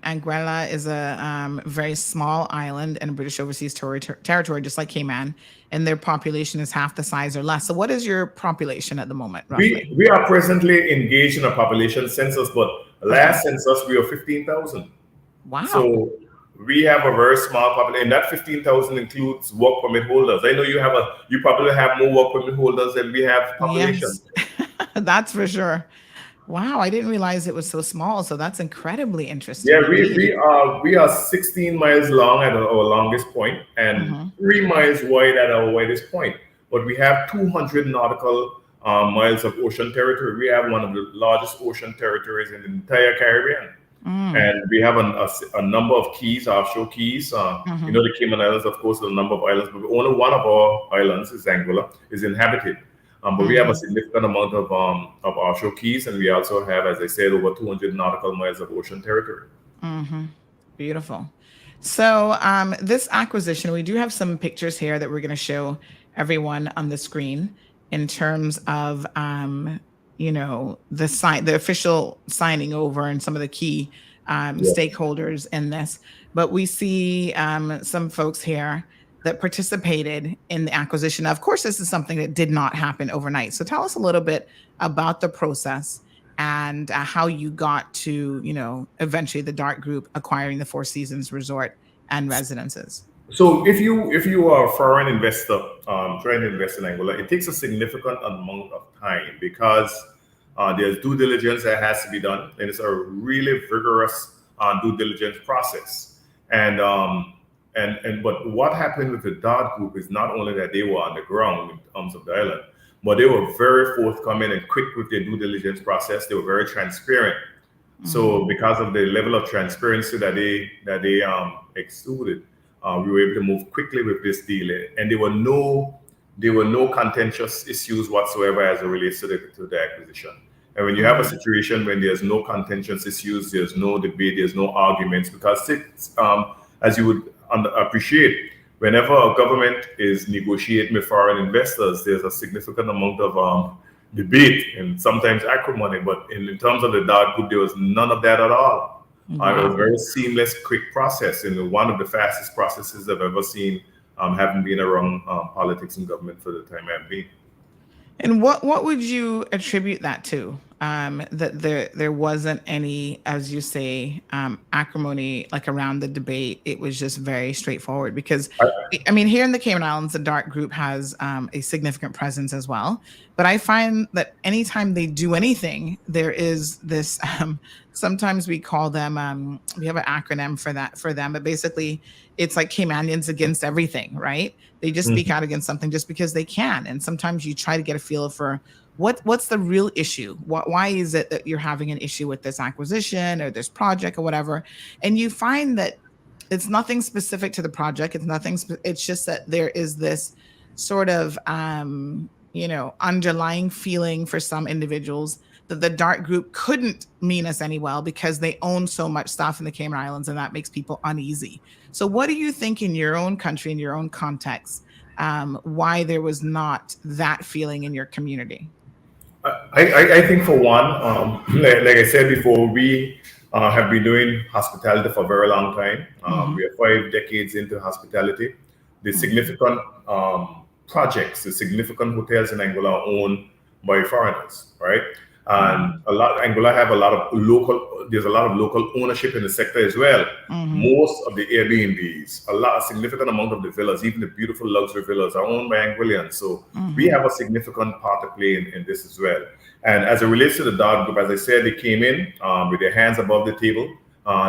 Anguilla is a very small island in a British overseas territory, just like Cayman, and their population is half the size or less. So what is your population at the moment, roughly? We are presently engaged in a population census, but last census we were 15,000. Wow. So we have a very small population, and that 15,000 includes work permit holders. I know you probably have more work permit holders than we have population. Yes, that's for sure. Wow, I didn't realize it was so small. So that's incredibly interesting Yeah, indeed. we are 16 miles long at our longest point and Mm-hmm. 3 miles wide at our widest point. But we have 200 nautical miles of ocean territory. We have one of the largest ocean territories in the entire Caribbean. Mm. And we have a number of keys, offshore keys. Mm-hmm. The Cayman Islands, of course, a number of islands, but only one of our islands is Anguilla, is inhabited. But we have a Mm-hmm. significant amount of offshore keys, and we also have, as I said, over 200 nautical miles of ocean territory. Mm-hmm. Beautiful. So this acquisition, we do have some pictures here that we're going to show everyone on the screen in terms of the official signing over and some of the key Yeah. stakeholders in this. But we see some folks here that participated in the acquisition. Of course, this is something that did not happen overnight. So tell us a little bit about the process and how you got to, eventually the Dart Group acquiring the Four Seasons Resort and residences. So if you are a foreign investor trying to invest in Angola, it takes a significant amount of time because there's due diligence that has to be done, and it's a really vigorous due diligence process. But what happened with the Dart Group is not only that they were on the ground in terms of the island, but they were very forthcoming and quick with their due diligence process. They were very transparent. So because of the level of transparency that they exuded, we were able to move quickly with this deal, and there were no contentious issues whatsoever as it relates to the acquisition. And when you have a situation when there's no contentious issues, there's no debate, there's no arguments, because as you would appreciate, whenever a government is negotiating with foreign investors, there's a significant amount of debate and sometimes acrimony. But in terms of the Dart Group, there was none of that at all. It was a Wow. very seamless, quick process, and one of the fastest processes I've ever seen, having been around politics and government for the time I've been. And what would you attribute that to? that there wasn't any, as you say, acrimony like around the debate. It was just very straightforward because, I mean, here in the Cayman Islands, the DART group has a significant presence as well. But I find that anytime they do anything, there is this. Sometimes we call them. We have an acronym for that for them, but basically, it's like Caymanians against everything, right? They just speak out against something just because they can, and sometimes you try to get a feel for what's the real issue. Why is it that you're having an issue with this acquisition or this project or whatever? And you find that it's nothing specific to the project. It's nothing. It's just that there is this sort of underlying feeling for some individuals that the DART group couldn't mean us any well because they own so much stuff in the Cayman Islands, and that makes people uneasy. So what do you think in your own country, in your own context, why there was not that feeling in your community? I think for one, like I said before, we have been doing hospitality for a very long time. We are 5 decades into hospitality. The significant projects, the significant hotels in Anguilla are owned by foreigners, right? And Anguilla have there's a lot of local ownership in the sector as well. Most of the Airbnbs, a significant amount of the villas, even the beautiful luxury villas, are owned by Anguillians. So we have a significant part to play in this as well. And as it relates to the DART group, as I said, they came in with their hands above the table.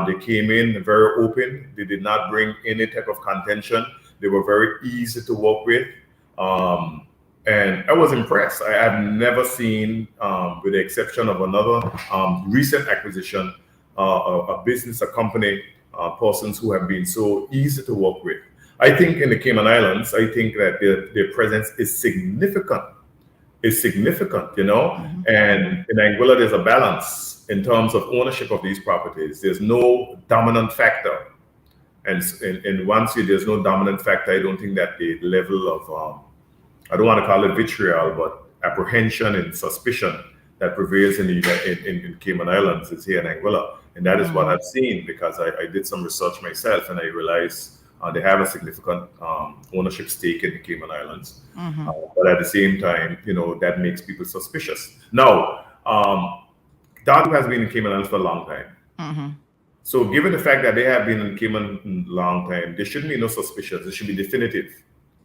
They came in very open. They did not bring any type of contention. They were very easy to work with. And I was impressed. I have never seen, with the exception of another recent acquisition, a business, a company, persons who have been so easy to work with. I think in the Cayman Islands, I think that their presence is significant. It's significant, And in Anguilla, there's a balance in terms of ownership of these properties. There's no dominant factor. And once there's no dominant factor, I don't think that the level of I don't want to call it vitriol, but apprehension and suspicion that prevails in Cayman Islands is here in Anguilla. And that is what I've seen because I did some research myself and I realized they have a significant ownership stake in the Cayman Islands. But at the same time, that makes people suspicious. Now, DART has been in Cayman Islands for a long time. So given the fact that they have been in Cayman a long time, there shouldn't be no suspicions. It should be definitive.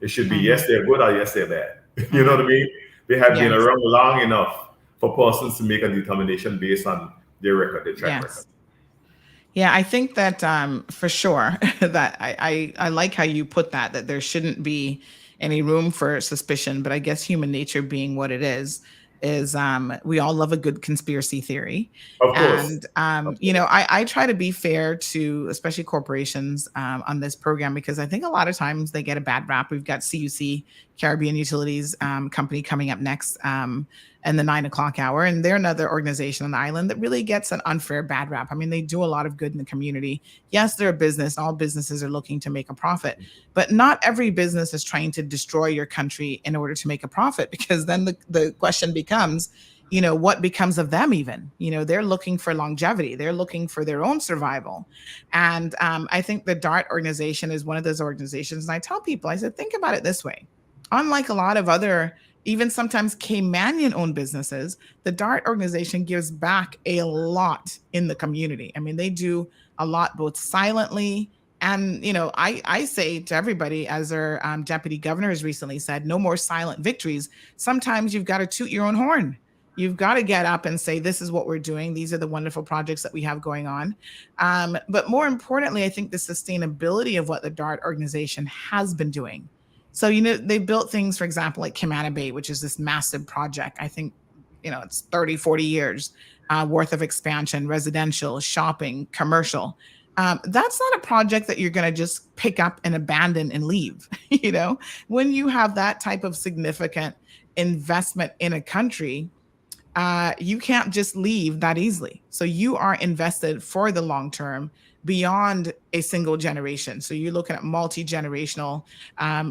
It should be yes, they're good or yes, they're bad. You know what I mean? They have been around long enough for persons to make a determination based on their record, their track record. Yeah, I think that for sure that I like how you put that there shouldn't be any room for suspicion. But I guess human nature being what it is we all love a good conspiracy theory. Of course. And, I try to be fair to especially corporations on this program because I think a lot of times they get a bad rap. We've got CUC, Caribbean Utilities Company, coming up next in the 9 o'clock hour. And they're another organization on the island that really gets an unfair bad rap. I mean, they do a lot of good in the community. Yes, they're a business. All businesses are looking to make a profit. But not every business is trying to destroy your country in order to make a profit, because then the question becomes, what becomes of them even? They're looking for longevity. They're looking for their own survival. And I think the DART organization is one of those organizations. And I tell people, I said, think about it this way. Unlike a lot of other, even sometimes Caymanian-owned businesses, the DART organization gives back a lot in the community. I mean, they do a lot both silently and, I say to everybody, as our deputy governor has recently said, no more silent victories. Sometimes you've got to toot your own horn. You've got to get up and say, this is what we're doing. These are the wonderful projects that we have going on. But more importantly, I think the sustainability of what the DART organization has been doing. So, they built things, for example, like Camana Bay, which is this massive project. I think, it's 30, 40 years worth of expansion, residential, shopping, commercial. That's not a project that you're going to just pick up and abandon and leave. When you have that type of significant investment in a country, you can't just leave that easily. So you are invested for the long term beyond a single generation. So you're looking at multi-generational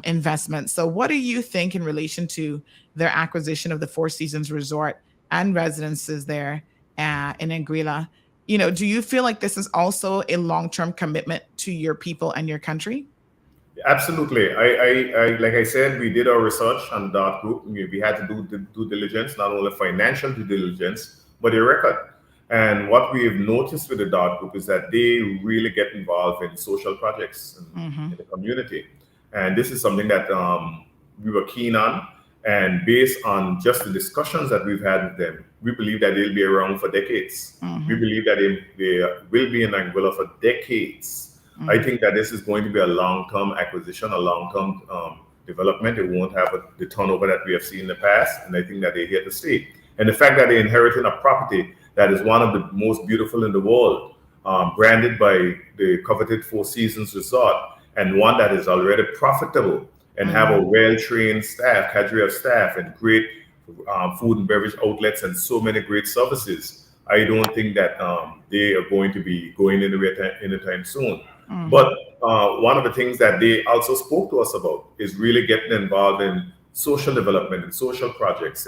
investments. So what do you think in relation to their acquisition of the Four Seasons Resort and residences there in Anguilla? Do you feel like this is also a long-term commitment to your people and your country? Absolutely. I like I said, we did our research on DART group. We had to do due diligence, not only financial due diligence, but a record. And what we've noticed with the Dart Group is that they really get involved in social projects in the community. And this is something that we were keen on. And based on just the discussions that we've had with them, we believe that they'll be around for decades. We believe that they will be in Anguilla for decades. I think that this is going to be a long-term acquisition, a long-term development. It won't have the turnover that we have seen in the past. And I think that they're here to stay. And the fact that they're inheriting a property that is one of the most beautiful in the world, branded by the coveted Four Seasons Resort, and one that is already profitable and have a well-trained staff, cadre of staff, and great food and beverage outlets and so many great services. I don't think that they are going to be going anywhere anytime soon. But one of the things that they also spoke to us about is really getting involved in social development and social projects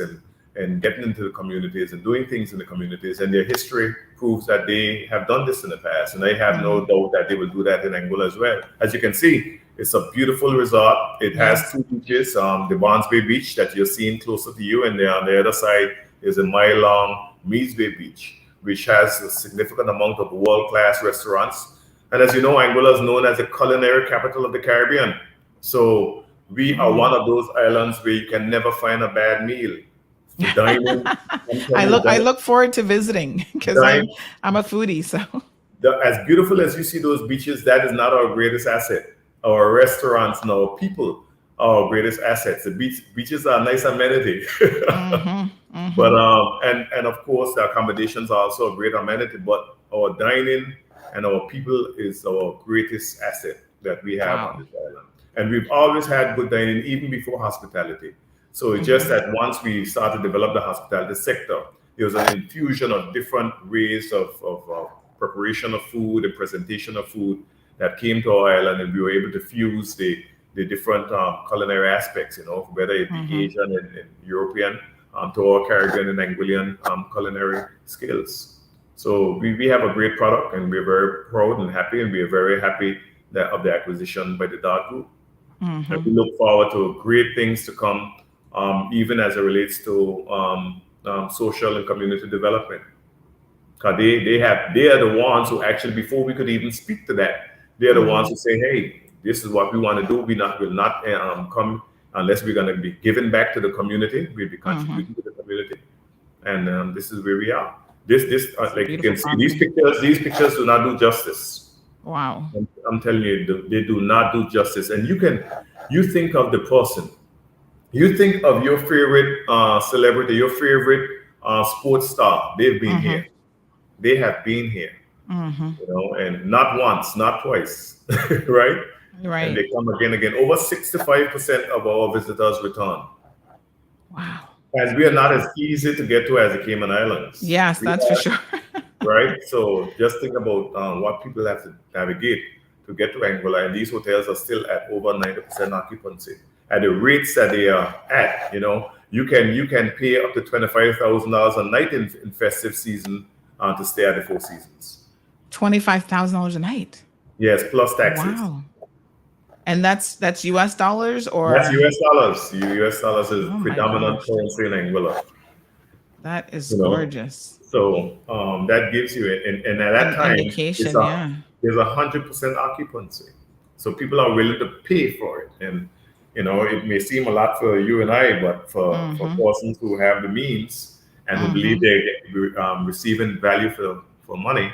and getting into the communities and doing things in the communities. And their history proves that they have done this in the past. And I have no doubt that they will do that in Anguilla as well. As you can see, it's a beautiful resort. It has two beaches, the Barnes Bay Beach that you're seeing closer to you. And then on the other side is a mile-long Meads Bay Beach, which has a significant amount of world-class restaurants. And as you know, Anguilla is known as the culinary capital of the Caribbean. So we are one of those islands where you can never find a bad meal. I look forward to visiting because I'm a foodie. So as beautiful as you see those beaches, that is not our greatest asset. Our restaurants and our people are our greatest assets. The beaches are a nice amenity, but and of course the accommodations are also a great amenity. But our dining and our people is our greatest asset that we have on this island. And we've always had good dining even before hospitality. So it's just that once we started to develop the hospitality sector, there was an infusion of different ways of preparation of food and presentation of food that came to our island, and we were able to fuse the different culinary aspects, whether it be Asian and European, to our Caribbean and Anguillan culinary skills. So we have a great product, and we're very proud and happy, and we are very happy of the acquisition by the Dart Group. And we look forward to great things to come, even as it relates to social and community development. Because they are the ones who actually, before we could even speak to that, they're the ones who say, hey, this is what we want to do. We will not come unless we're going to be giving back to the community. We'll be contributing to the community. And this is where we are. This like you can see, these pictures do not do justice. Wow. I'm telling you, they do not do justice. And you think of the person. You think of your favorite celebrity, your favorite sports star. They've been here. They have been here. And not once, not twice, right? Right. And they come again. Over 65% of our visitors return. Wow. And we are not as easy to get to as the Cayman Islands. Yes, that's for sure. Right? So just think about what people have to navigate to get to Anguilla. And these hotels are still at over 90% occupancy. At the rates that they are at, you can pay up to $25,000 a night in festive season to stay at the Four Seasons. $25,000 a night. Yes, plus taxes. Wow. And that's US dollars, or that's US dollars. US dollars is predominant currency in Anguilla. That is gorgeous. So that gives you and at that time indication, there's 100% occupancy. So people are willing to pay for it. And it may seem a lot for you and I, but for persons who have the means and who believe they're receiving value for money,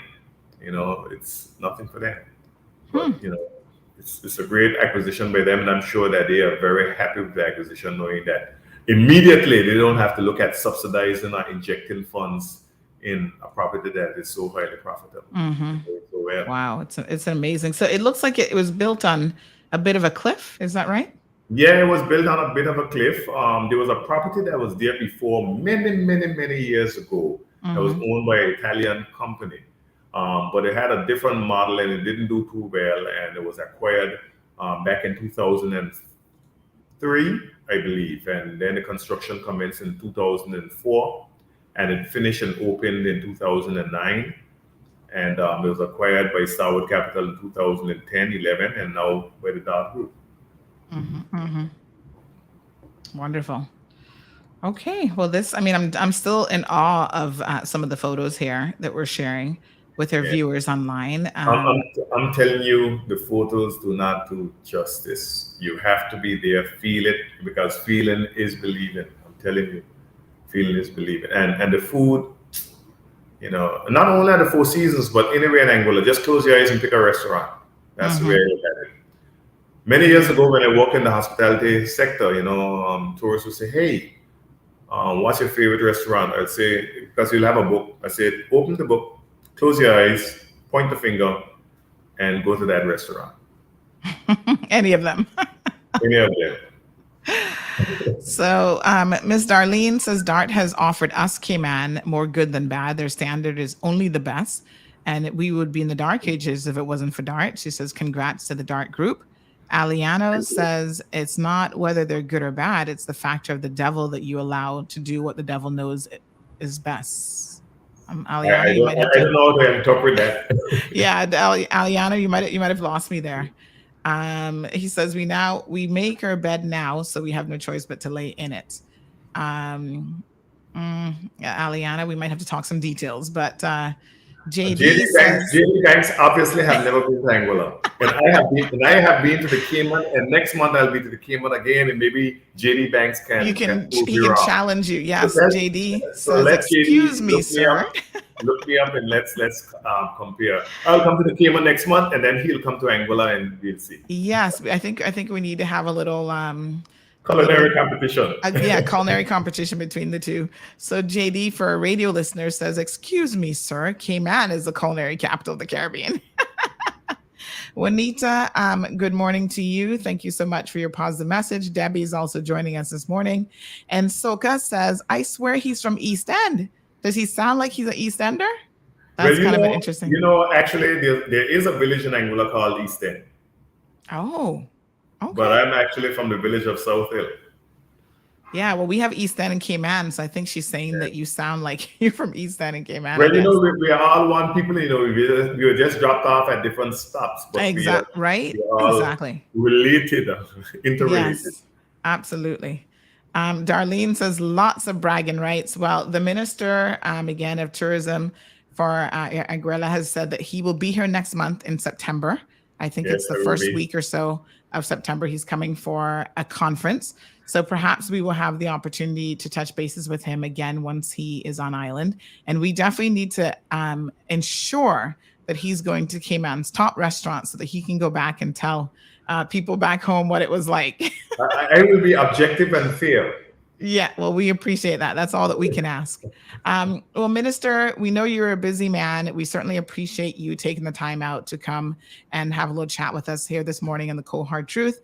it's nothing for them. But it's a great acquisition by them, and I'm sure that they are very happy with the acquisition, knowing that immediately they don't have to look at subsidizing or injecting funds in a property that is so highly profitable. Wow, it's amazing. So it looks like it was built on a bit of a cliff. Is that right? Yeah, it was built on a bit of a cliff. There was a property that was there before many years ago that was owned by an Italian company. But it had a different model and it didn't do too well. And it was acquired back in 2003, I believe. And then the construction commenced in 2004. And it finished and opened in 2009. And it was acquired by Starwood Capital in 2010, 11, and now by the Dart Group. Wonderful. Okay. Well, I'm still in awe of some of the photos here that we're sharing with our Yeah. viewers online. I'm, I'm, I'm telling you, the photos do not do justice. You have to be there, feel it, because feeling is believing. I'm telling you, feeling is believing. And the food, not only at the Four Seasons, but anywhere in Angola, just close your eyes and pick a restaurant. That's the way I Mhm. look at it. Many years ago, when I worked in the hospitality sector, tourists would say, "Hey, what's your favorite restaurant?" I'd say, because you'll have a book. I said, open the book, close your eyes, point the finger, and go to that restaurant. Any of them. Any of them. So, Miss Darlene says Dart has offered us Cayman more good than bad. Their standard is only the best, and we would be in the dark ages if it wasn't for Dart. She says, "Congrats to the Dart group." Aliano says it's not whether they're good or bad; it's the factor of the devil that you allow to do what the devil knows is best. I Aliana, you don't might have I to. don't know how to interpret that. Yeah, Aliana, you might have lost me there. He says we make our bed now, so we have no choice but to lay in it. Um, yeah, Aliana, we might have to talk some details, but JD JD Banks, says JD Banks obviously have never been to Angola. And I have been to the Cayman, and next month I'll be to the Cayman again, and maybe JD Banks can prove he me can wrong. challenge you. So Yes, let JD so says, let "Excuse JD me, sir." look me up, and let's compare. I'll come to the Cayman next month, and then he'll come to Angola, and we'll see. Yes, I think we need to have a Culinary little competition. yeah, culinary competition between the two. So JD, for a radio listener, says, "Excuse me, sir, Cayman is the culinary capital of the Caribbean." Juanita, good morning to you. Thank you so much for your positive message. Debbie is also joining us this morning. And Soka says, "I swear he's from East End. Does he sound like he's an East Ender?" Well, That's kind of an interesting. actually, there is a village in Angola called East End, Oh, but okay. I'm actually from the village of South Hill. Yeah, well, we have East End and Cayman, so I think she's saying that you sound like you're from East End and Cayman, I Well, guess. we are all one people. We were just dropped off at different stops, but Right? we are all Exactly. related, interrelated. Yes, absolutely. Darlene says lots of bragging rights. Well, the minister, again, of tourism for Anguilla has said that he will be here next month in September. I think Yes, it's the I will first be. week or so of September. He's coming for a conference. So perhaps we will have the opportunity to touch bases with him again once he is on island. And we definitely need to ensure that he's going to Cayman's top restaurant so that he can go back and tell people back home what it was like. I will be objective and fair. Yeah, well, we appreciate that. That's all that we can ask. Well, Minister, we know you're a busy man. We certainly appreciate you taking the time out to come and have a little chat with us here this morning on the Cold Hard Truth.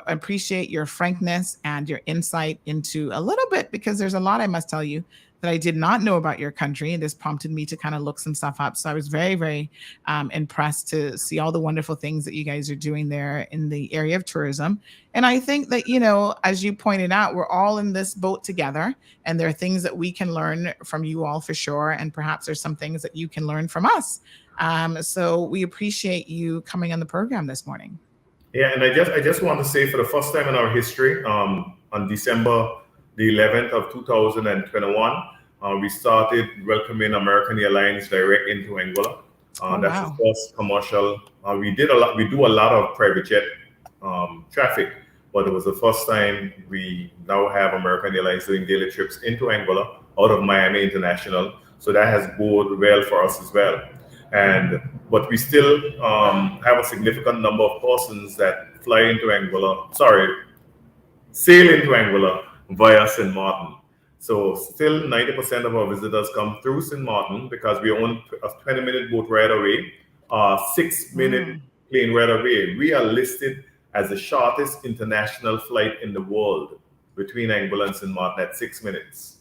Appreciate your frankness and your insight into a little bit, because there's a lot, I must tell you, that I did not know about your country, and this prompted me to kind of look some stuff up. So I was very, very impressed to see all the wonderful things that you guys are doing there in the area of tourism. And I think that, as you pointed out, we're all in this boat together, and there are things that we can learn from you all for sure. And perhaps there's some things that you can learn from us. So we appreciate you coming on the program this morning. Yeah, and I just want to say, for the first time in our history, on December the 11th of 2021, we started welcoming American Airlines direct into Angola. Oh, That's the wow. first commercial. We do a lot of private jet traffic, but it was the first time we now have American Airlines doing daily trips into Angola out of Miami International. So that has boded well for us as well. But we still have a significant number of persons that fly into Angola. Sorry, sail into Angola via St. Martin. So still 90% of our visitors come through St. Martin, because we are on a 20-minute boat ride away, 6-minute plane ride away. We are listed as the shortest international flight in the world between Angola and St. Martin at 6 minutes.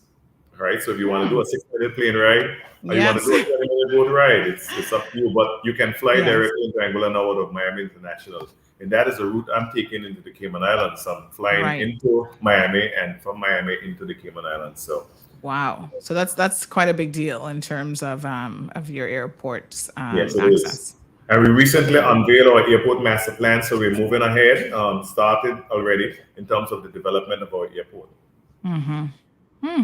All right. So if you want to do a 6-minute plane ride, or you want to Yes. do a 20-minute boat ride, it's up to you. But you can fly Yes. directly into Angola now out of Miami International. And that is the route I'm taking into the Cayman Islands. I'm flying Right. into Miami, and from Miami into the Cayman Islands. So Wow. So that's quite a big deal in terms of your airport's yes, it access. is. And we recently unveiled our airport master plan, so we're moving ahead. Started already in terms of the development of our airport. Mm-hmm. Hmm.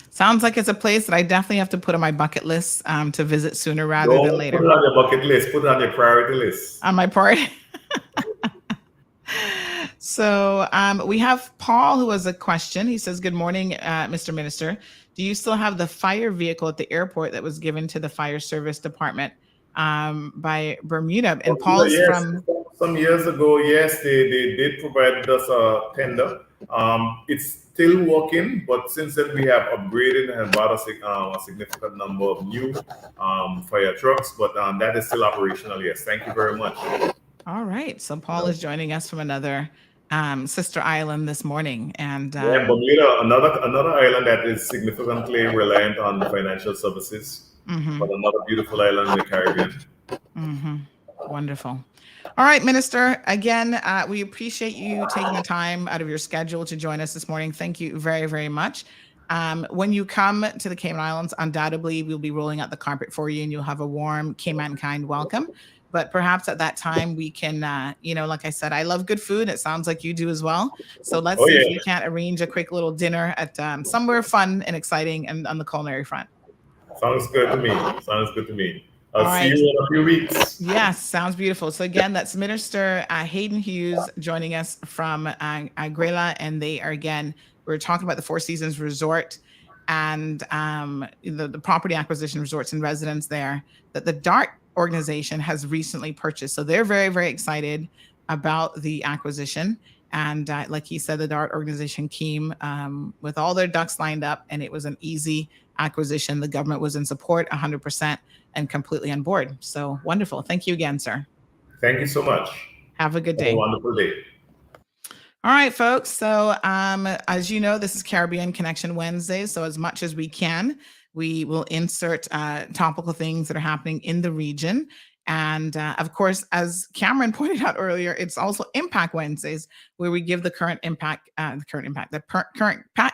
Sounds like it's a place that I definitely have to put on my bucket list to visit sooner rather than Don't put it later. on your bucket list. Put it on your priority list. On my part. So we have Paul who has a question. He says, "Good morning, Mr. Minister. Do you still have the fire vehicle at the airport that was given to the fire service department by Bermuda?" And Paul's Yes, from. some years ago, yes, they did provide us a tender. It's still working, but since then we have upgraded and bought a significant number of new fire trucks, but that is still operational. Yes, thank you very much. All right. So Paul is joining us from another sister island this morning. And Yeah, Bermuda, another island that is significantly reliant on the financial services, but another beautiful island in the Caribbean. Wonderful. All right, Minister. Again, we appreciate you taking the time out of your schedule to join us this morning. Thank you very, very much. When you come to the Cayman Islands, undoubtedly we'll be rolling out the carpet for you, and you'll have a warm Cayman kind welcome. But perhaps at that time we can, like I said, I love good food. It sounds like you do as well. So let's see if we can't arrange a quick little dinner at somewhere fun and exciting and on the culinary front. Sounds good to me. Sounds good to me. I'll All see right. you in a few weeks. Yes, sounds beautiful. So again, that's Minister Hayden Hughes joining us from Anguilla, and they are we're talking about the Four Seasons Resort and the property acquisition resorts and residents there that the DART organization has recently purchased. So they're very, very excited about the acquisition. And like he said, the DART organization came with all their ducks lined up, and it was an easy acquisition. The government was in support 100% and completely on board. So wonderful. Thank you again, sir. Thank you so much. Have a good day. Have a wonderful day. All right, folks. So as you know, this is Caribbean Connection Wednesday. So as much as we can, we will insert topical things that are happening in the region. And of course, as Cameron pointed out earlier, it's also Impact Wednesdays, where we give the current PAT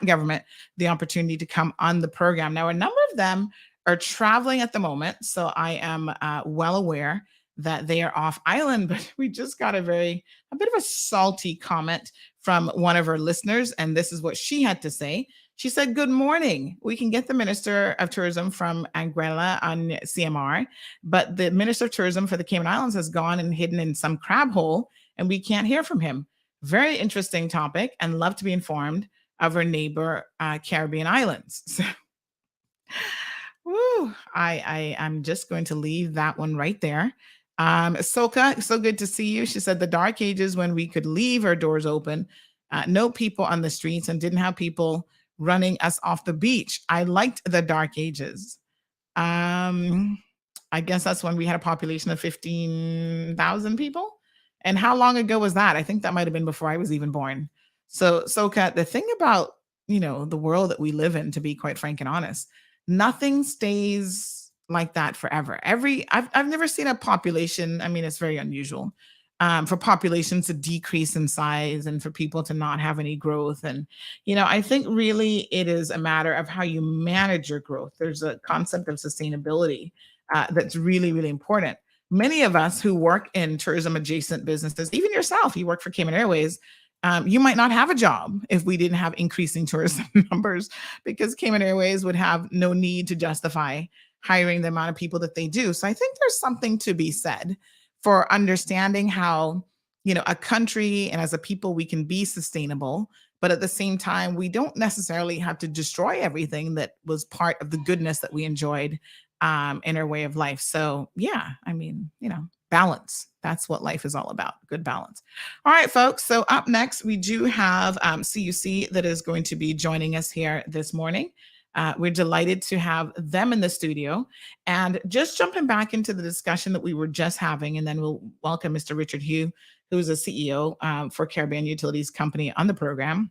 government the opportunity to come on the program. Now, a number of them are traveling at the moment, so I am well aware that they are off island. But we just got a bit of a salty comment from one of our listeners, and this is what she had to say. She said, "Good morning. We can get the Minister of Tourism from Anguilla on CMR, but the Minister of Tourism for the Cayman Islands has gone and hidden in some crab hole, and we can't hear from him. Very interesting topic, and love to be informed of our neighbor Caribbean islands." So, woo, I'm just going to leave that one right there. Soka, so good to see you. She said the dark ages when we could leave our doors open, no people on the streets, and didn't have people running us off the beach. I liked the dark ages. I guess that's when we had a population of 15,000 people. And how long ago was that? I think that might have been before I was even born. So, Soka, the thing about, the world that we live in, to be quite frank and honest, nothing stays like that forever. I've never seen a population. I mean, it's very unusual for populations to decrease in size and for people to not have any growth. And, I think really it is a matter of how you manage your growth. There's a concept of sustainability that's really, really important. Many of us who work in tourism adjacent businesses, even yourself, you work for Cayman Airways, you might not have a job if we didn't have increasing tourism numbers, because Cayman Airways would have no need to justify hiring the amount of people that they do. So I think there's something to be said for understanding how, a country and as a people, we can be sustainable, but at the same time, we don't necessarily have to destroy everything that was part of the goodness that we enjoyed in our way of life. So yeah, I mean, balance. That's what life is all about. Good balance. All right, folks. So up next, we do have CUC that is going to be joining us here this morning. We're delighted to have them in the studio. And just jumping back into the discussion that we were just having, and then we'll welcome Mr. Richard Hugh, who's a CEO for Caribbean Utilities Company on the program.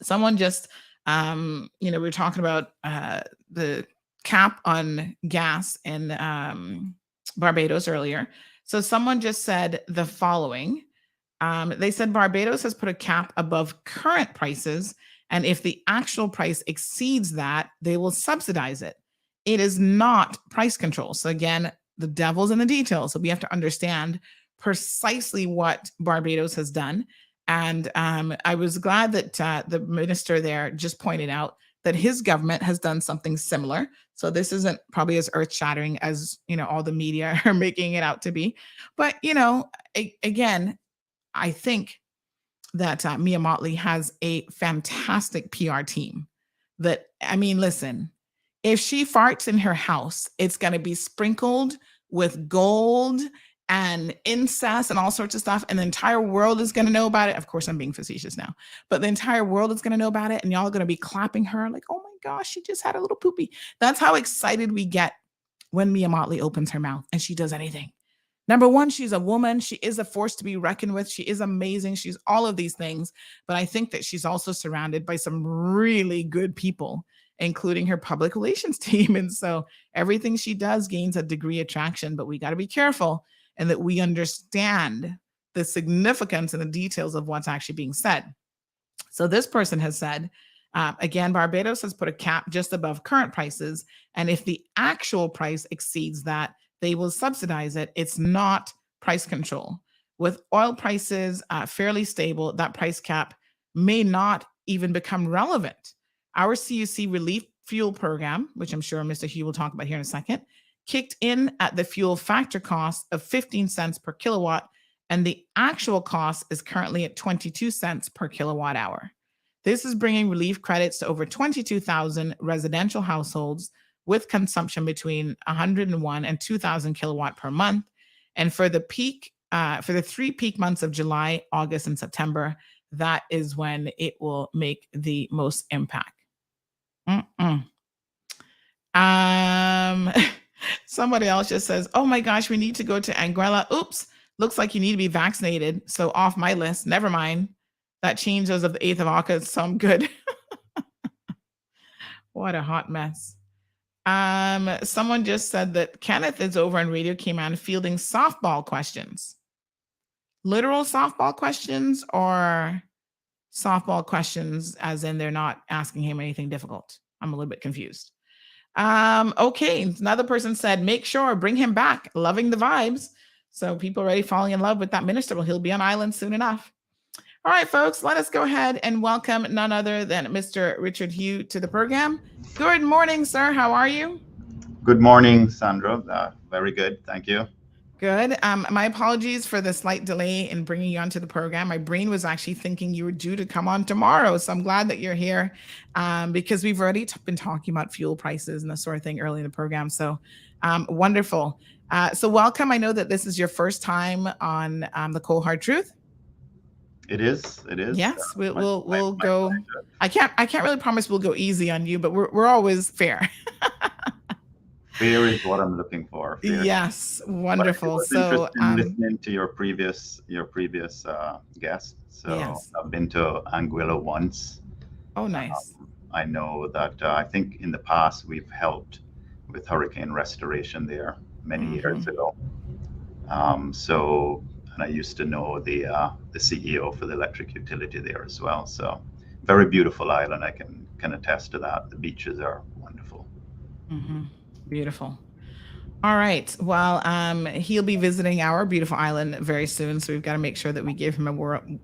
Someone just, we were talking about the cap on gas in Barbados earlier. So someone just said the following. They said Barbados has put a cap above current prices, and if the actual price exceeds that, they will subsidize it. It is not price control. So again, the devil's in the details. So we have to understand precisely what Barbados has done. And I was glad that the minister there just pointed out that his government has done something similar. So this isn't probably as earth-shattering as all the media are making it out to be. But again, I think that Mia Motley has a fantastic PR team. That, I mean, listen, if she farts in her house, it's going to be sprinkled with gold and incest and all sorts of stuff, and the entire world is going to know about it. Of course, I'm being facetious now, but the entire world is going to know about it, and y'all are going to be clapping her like, oh my gosh, she just had a little poopy. That's how excited we get when Mia Motley opens her mouth and she does anything. Number one, she's a woman. She is a force to be reckoned with. She is amazing. She's all of these things. But I think that she's also surrounded by some really good people, including her public relations team. And so everything she does gains a degree of traction, but we got to be careful and that we understand the significance and the details of what's actually being said. So this person has said, again, Barbados has put a cap just above current prices. And if the actual price exceeds that, they will subsidize it. It's not price control. With oil prices fairly stable, that price cap may not even become relevant. Our CUC relief fuel program, which I'm sure Mr. Hugh will talk about here in a second, kicked in at the fuel factor cost of 15 cents per kilowatt, and the actual cost is currently at 22 cents per kilowatt hour. This is bringing relief credits to over 22,000 residential households with consumption between 101 and 2,000 kilowatt per month. And for the 3 peak months of July, August, and September, that is when it will make the most impact. Somebody else just says, oh my gosh, we need to go to Anguilla. Oops, looks like you need to be vaccinated. So off my list, never mind. That changes of the 8th of August, so I'm good. What a hot mess. Someone just said that Kenneth is over on Radio Cayman fielding softball questions. Literal softball questions or softball questions as in they're not asking him anything difficult? I'm a little bit confused. Okay, another person said, make sure, bring him back. Loving the vibes. So people already falling in love with that minister. Well, he'll be on island soon enough. All right, folks, let us go ahead and welcome none other than Mr. Richard Hugh to the program. Good morning, sir. How are you? Good morning, Sandra. Very good. Thank you. Good. My apologies for the slight delay in bringing you onto the program. My brain was actually thinking you were due to come on tomorrow. So I'm glad that you're here because we've already been talking about fuel prices and that sort of thing early in the program. So wonderful. So welcome. I know that this is your first time on the Cold Hard Truth. It is. Yes, we'll go. I can't really promise we'll go easy on you, but we're always fair. Fair is what I'm looking for. Fair. Yes, wonderful. So listening to your previous guest. So yes. I've been to Anguilla once. Oh, nice. I know that I think in the past we've helped with hurricane restoration there many years ago. And I used to know the CEO for the electric utility there as well. So very beautiful island. I can attest to that. The beaches are wonderful. Beautiful. All right. Well, he'll be visiting our beautiful island very soon. So we've got to make sure that we give him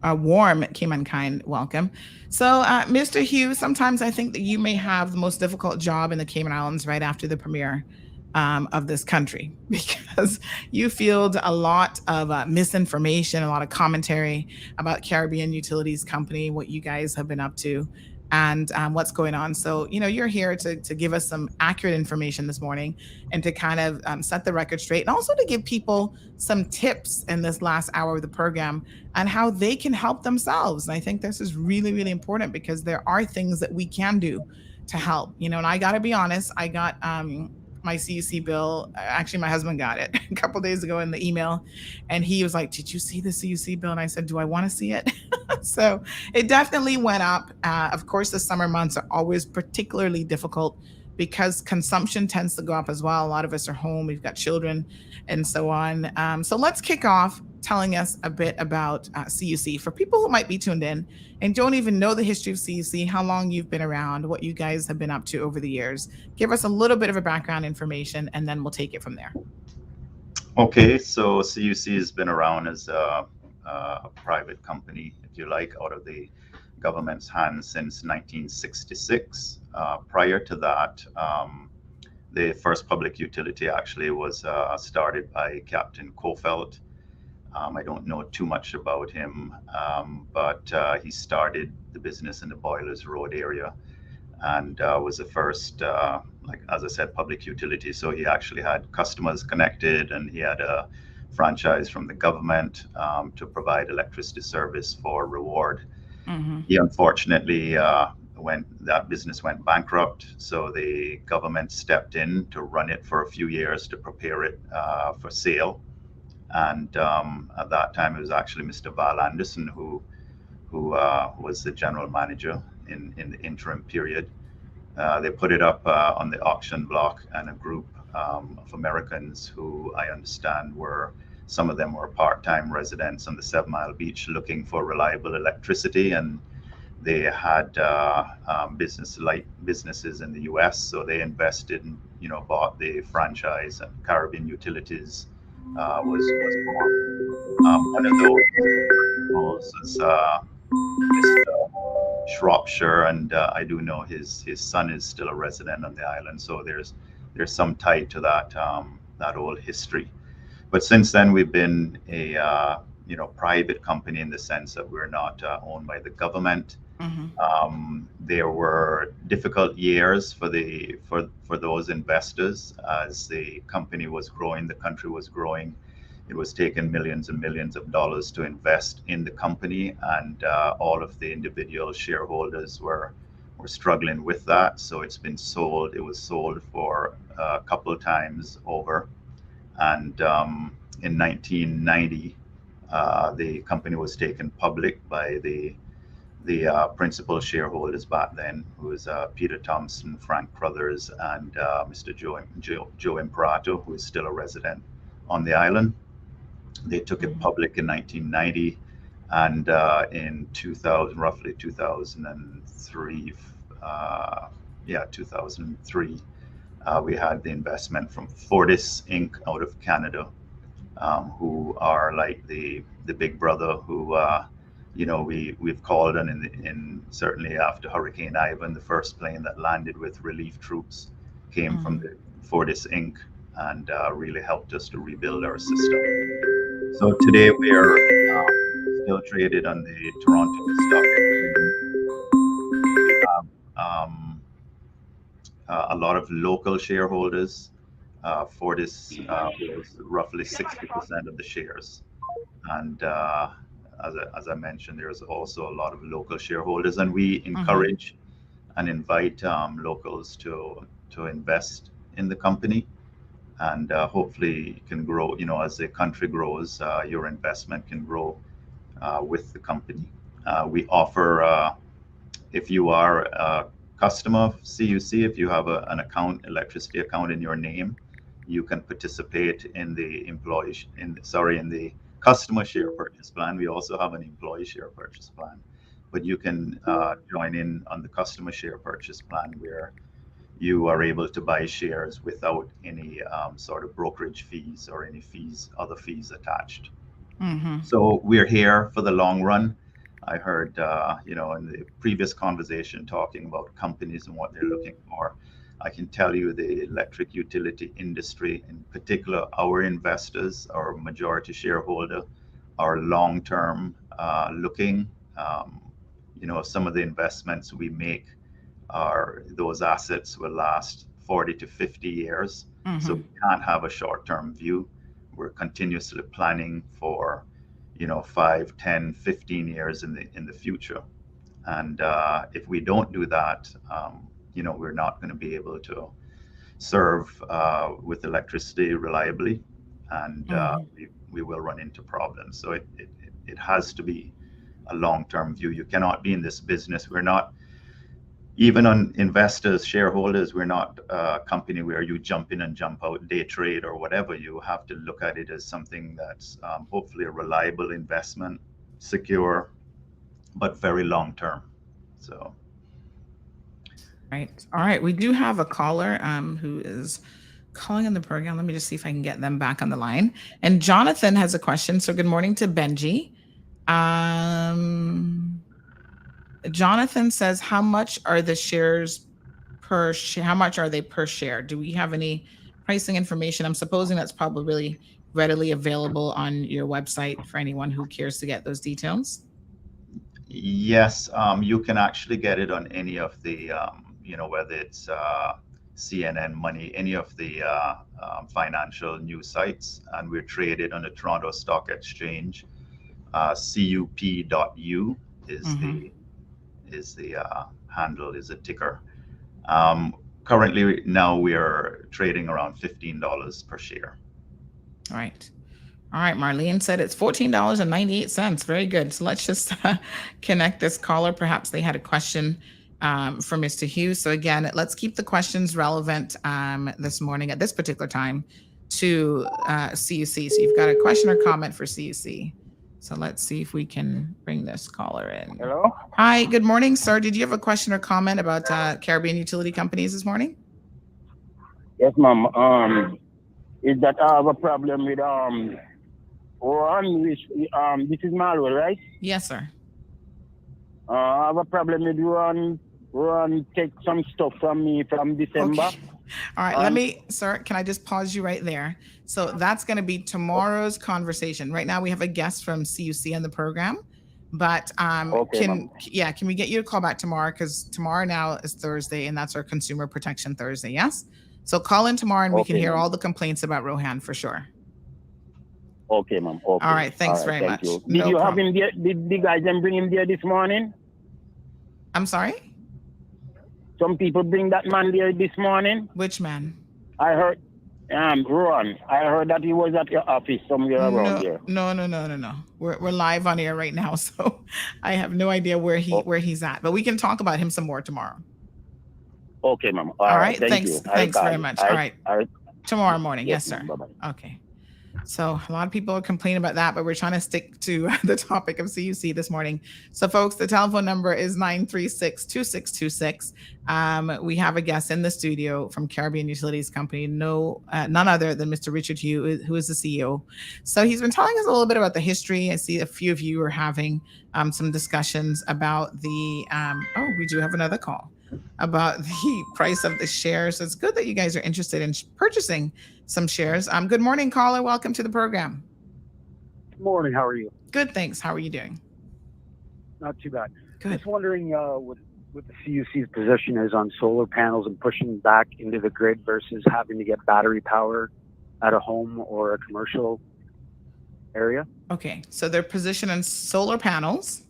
a warm Cayman-kind welcome. So Mr. Hugh, sometimes I think that you may have the most difficult job in the Cayman Islands right after the premiere of this country, because you field a lot of misinformation, a lot of commentary about Caribbean Utilities Company, what you guys have been up to, and what's going on. So, you're here to give us some accurate information this morning and to kind of set the record straight, and also to give people some tips in this last hour of the program on how they can help themselves. And I think this is really, really important because there are things that we can do to help, and I got to be honest, I got my CUC bill. Actually, my husband got it a couple of days ago in the email, and he was like, did you see the CUC bill? And I said, do I want to see it? So it definitely went up. Of course, the summer months are always particularly difficult because consumption tends to go up as well. A lot of us are home, we've got children and so on. So let's kick off telling us a bit about CUC. For people who might be tuned in and don't even know the history of CUC, how long you've been around, what you guys have been up to over the years. Give us a little bit of a background information, and then we'll take it from there. Okay, so CUC has been around as a private company, if you like, out of the government's hands since 1966. Prior to that, the first public utility actually was started by Captain Kofelt. I don't know too much about him, but he started the business in the Boilers Road area and was the first, like as I said, public utility. So he actually had customers connected, and he had a franchise from the government to provide electricity service for reward. He unfortunately when that business went bankrupt, so the government stepped in to run it for a few years to prepare it for sale. And at that time, it was actually Mr. Val Anderson who was the general manager in the interim period. They put it up on the auction block, and a group of Americans who I understand some of them were part-time residents on the 7 Mile Beach looking for reliable electricity, and they had businesses in the U.S., so they invested and bought the franchise, and Caribbean Utilities was born. One of those was Mr. Shropshire, and I do know his son is still a resident on the island, so there's some tie to that old history. But since then, we've been a private company in the sense that we're not owned by the government. There were difficult years for those investors as the company was growing, the country was growing. It was taking millions and millions of dollars to invest in the company, and all of the individual shareholders were struggling with that. So it's been sold. It was sold for a couple of times over, and in 1990, the company was taken public by the principal shareholders back then, who was Peter Thompson, Frank Crothers, and Mr. Joe Imperato, who is still a resident on the island. They took it public in 1990, and in 2000, roughly 2003, 2003, we had the investment from Fortis Inc. out of Canada, who are like the big brother who we've called on in certainly after Hurricane Ivan. The first plane that landed with relief troops came from the Fortis Inc. and really helped us to rebuild our system. So today we are still traded on the Toronto Stock Exchange. A lot of local shareholders. Fortis was roughly 60% of the shares, and as I mentioned, there's also a lot of local shareholders, and we encourage and invite locals to invest in the company, and hopefully it can grow. As the country grows, your investment can grow with the company. We offer, if you are a customer of CUC, if you have an electricity account in your name, you can participate in the customer share purchase plan. We also have an employee share purchase plan, but you can join in on the customer share purchase plan, where you are able to buy shares without any sort of brokerage fees or any other fees attached. So we're here for the long run. I heard, in the previous conversation talking about companies and what they're looking for. I can tell you the electric utility industry, in particular, our investors, our majority shareholder, are long-term looking. Some of the investments we make those assets will last 40 to 50 years. So we can't have a short-term view. We're continuously planning for 5, 10, 15 years in the future. And if we don't do that, we're not going to be able to serve with electricity reliably, and we will run into problems. So it has to be a long-term view. You cannot be in this business. We're not, even on investors, shareholders, we're not a company where you jump in and jump out, day trade or whatever. You have to look at it as something that's hopefully a reliable investment, secure, but very long-term. So. Right. All right. We do have a caller who is calling on the program. Let me just see if I can get them back on the line. And Jonathan has a question. So good morning to Benji. Jonathan says, how much are the shares per share? How much are they per share? Do we have any pricing information? I'm supposing that's probably readily available on your website for anyone who cares to get those details. Yes, you can actually get it on any of the, whether it's CNN Money, any of the financial news sites, and we're traded on the Toronto Stock Exchange. CUP.U is the handle, is a ticker. Currently, now we are trading around $15 per share. All right. All right. Marlene said it's $14.98. Very good. So let's just connect this caller. Perhaps they had a question for Mr. Hughes. So again, let's keep the questions relevant this morning at this particular time to CUC. So you've got a question or comment for CUC. So let's see if we can bring this caller in. Hello. Hi. Good morning, sir. Did you have a question or comment about Caribbean utility companies this morning? Yes, ma'am. Is that I have a problem with Ron, which this is Marwell, right? Yes, sir. I have a problem with Ron. Ron take some stuff from me from December. Okay. All right, sir, can I just pause you right there? So that's going to be tomorrow's conversation. Right now we have a guest from CUC on the program, but can we get you to call back tomorrow? Because tomorrow now is Thursday, and that's our Consumer Protection Thursday. Yes. So call in tomorrow, and we can hear all the complaints about Rohan for sure. Okay, ma'am. Okay. All right. Thanks very much. You. Did you have him there? Did the guys then bring him there this morning? I'm sorry? Some people bring that man there this morning. Which man? I heard Ron. I heard that he was at your office somewhere around here. No. We're live on air right now, so I have no idea where he's at. But we can talk about him some more tomorrow. Okay, ma'am. All right. Thanks Very much. All right. Tomorrow morning. Yes, sir. Bye-bye. Okay. So a lot of people are complaining about that, but we're trying to stick to the topic of CUC this morning. So folks, the telephone number is 936-2626. We have a guest in the studio from Caribbean Utilities Company, none other than Mr. Richard Hughes, who is the CEO. So he's been telling us a little bit about the history. I see a few of you are having some discussions about the, we do have another call, about the price of the shares. So it's good that you guys are interested in purchasing some shares. Good morning, caller. Welcome to the program. Good morning. How are you? Good, thanks. How are you doing? Not too bad. Good. Just wondering what the CUC's position is on solar panels and pushing back into the grid versus having to get battery power at a home or a commercial area. Okay, so their position on solar panels.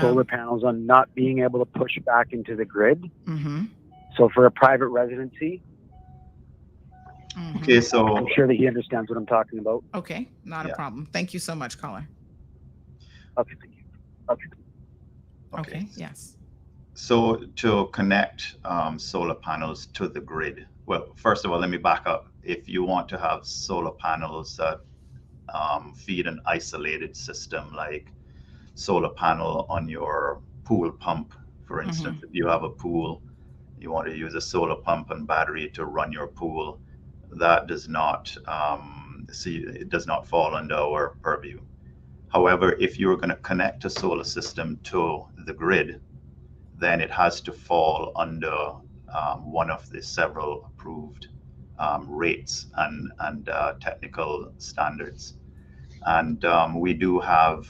Solar panels, on not being able to push back into the grid. Mm-hmm. So for a private residency. Mm-hmm. Okay, so I'm sure that he understands what I'm talking about. Okay, not a problem. Thank you so much, caller. Okay, thank you. Okay, yes. So to connect solar panels to the grid, well, first of all, let me back up. If you want to have solar panels that feed an isolated system, like solar panel on your pool pump, for instance, if you have a pool, you want to use a solar pump and battery to run your pool, that does not it does not fall under our purview. However, if you're going to connect a solar system to the grid, then it has to fall under one of the several approved rates and technical standards. And we do have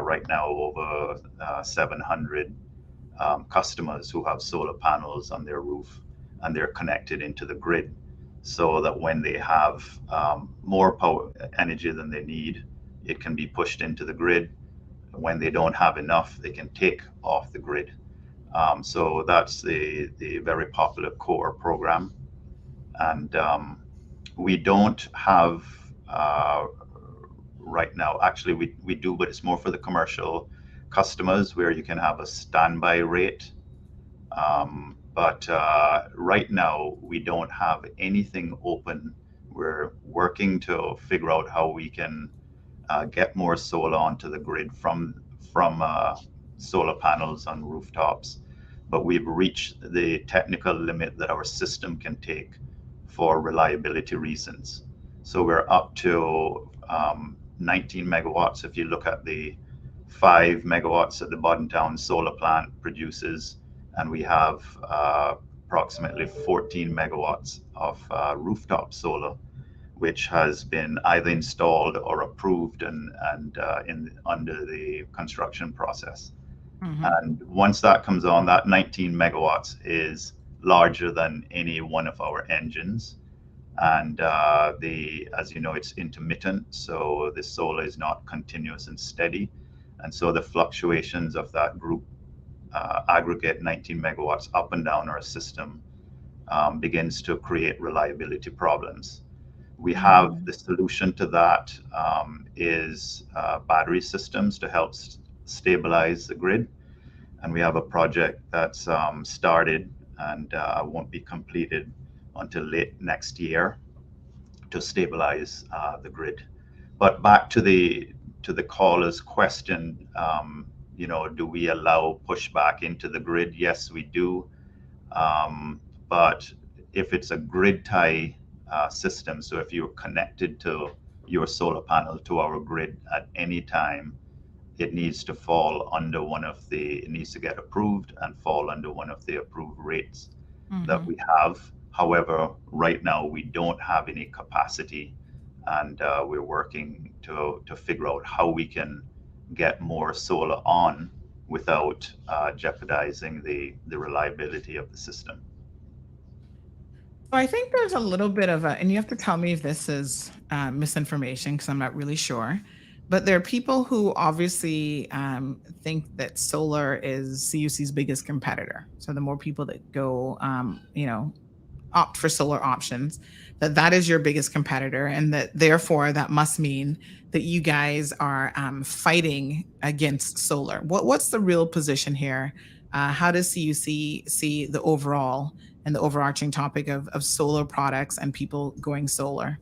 right now over 700 customers who have solar panels on their roof, and they're connected into the grid, so that when they have more power energy than they need, it can be pushed into the grid. When they don't have enough, they can take off the grid. So that's the very popular core program. And we don't have right now, actually we do, but it's more for the commercial customers where you can have a standby rate. But right now we don't have anything open. We're working to figure out how we can get more solar onto the grid from solar panels on rooftops. But we've reached the technical limit that our system can take for reliability reasons. So we're up to 19 megawatts. If you look at the 5 megawatts that the Boddentown solar plant produces, and we have approximately 14 megawatts of rooftop solar, which has been either installed or approved and under the construction process. Mm-hmm. And once that comes on, that 19 megawatts is larger than any one of our engines. And as you know, it's intermittent, so the solar is not continuous and steady. And so the fluctuations of that group aggregate 19 megawatts up and down our system begins to create reliability problems. We have the solution to that is battery systems to help stabilize the grid. And we have a project that's started and won't be completed until late next year to stabilize the grid. But back to the caller's question, do we allow pushback into the grid? Yes, we do. But if it's a grid tie system, so if you're connected to your solar panel to our grid at any time, it needs to fall under it needs to get approved and fall under one of the approved rates that we have. However, right now we don't have any capacity, and we're working to figure out how we can get more solar on without jeopardizing the reliability of the system. So I think there's a little bit of and you have to tell me if this is misinformation because I'm not really sure, but there are people who obviously think that solar is CUC's biggest competitor. So the more people that go, opt for solar options, that is your biggest competitor, and that therefore that must mean that you guys are fighting against solar. What's the real position here? How does CUC see the overall and the overarching topic of solar products and people going solar?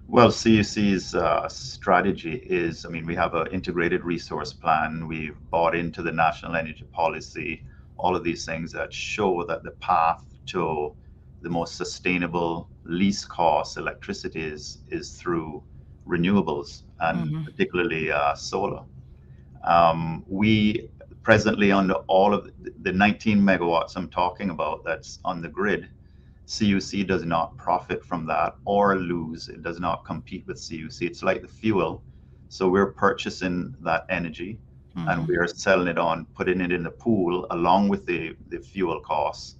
Well, CUC's strategy is, we have an integrated resource plan. We've bought into the national energy policy, all of these things that show that the path to the most sustainable, least cost electricity is through renewables, and particularly solar. We presently, under all of the 19 megawatts I'm talking about that's on the grid, CUC does not profit from that or lose. It does not compete with CUC. It's like the fuel. So we're purchasing that energy and we are selling it on, putting it in the pool along with the fuel costs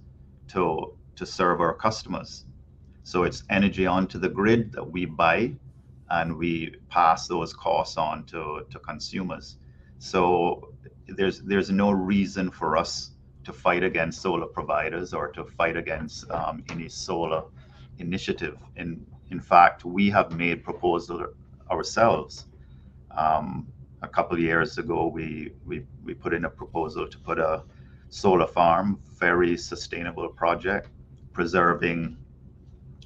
to serve our customers. So it's energy onto the grid that we buy, and we pass those costs on to consumers. So there's no reason for us to fight against solar providers or to fight against any solar initiative. In fact, we have made proposal ourselves. A couple of years ago, we put in a proposal to put a solar farm, very sustainable project, preserving,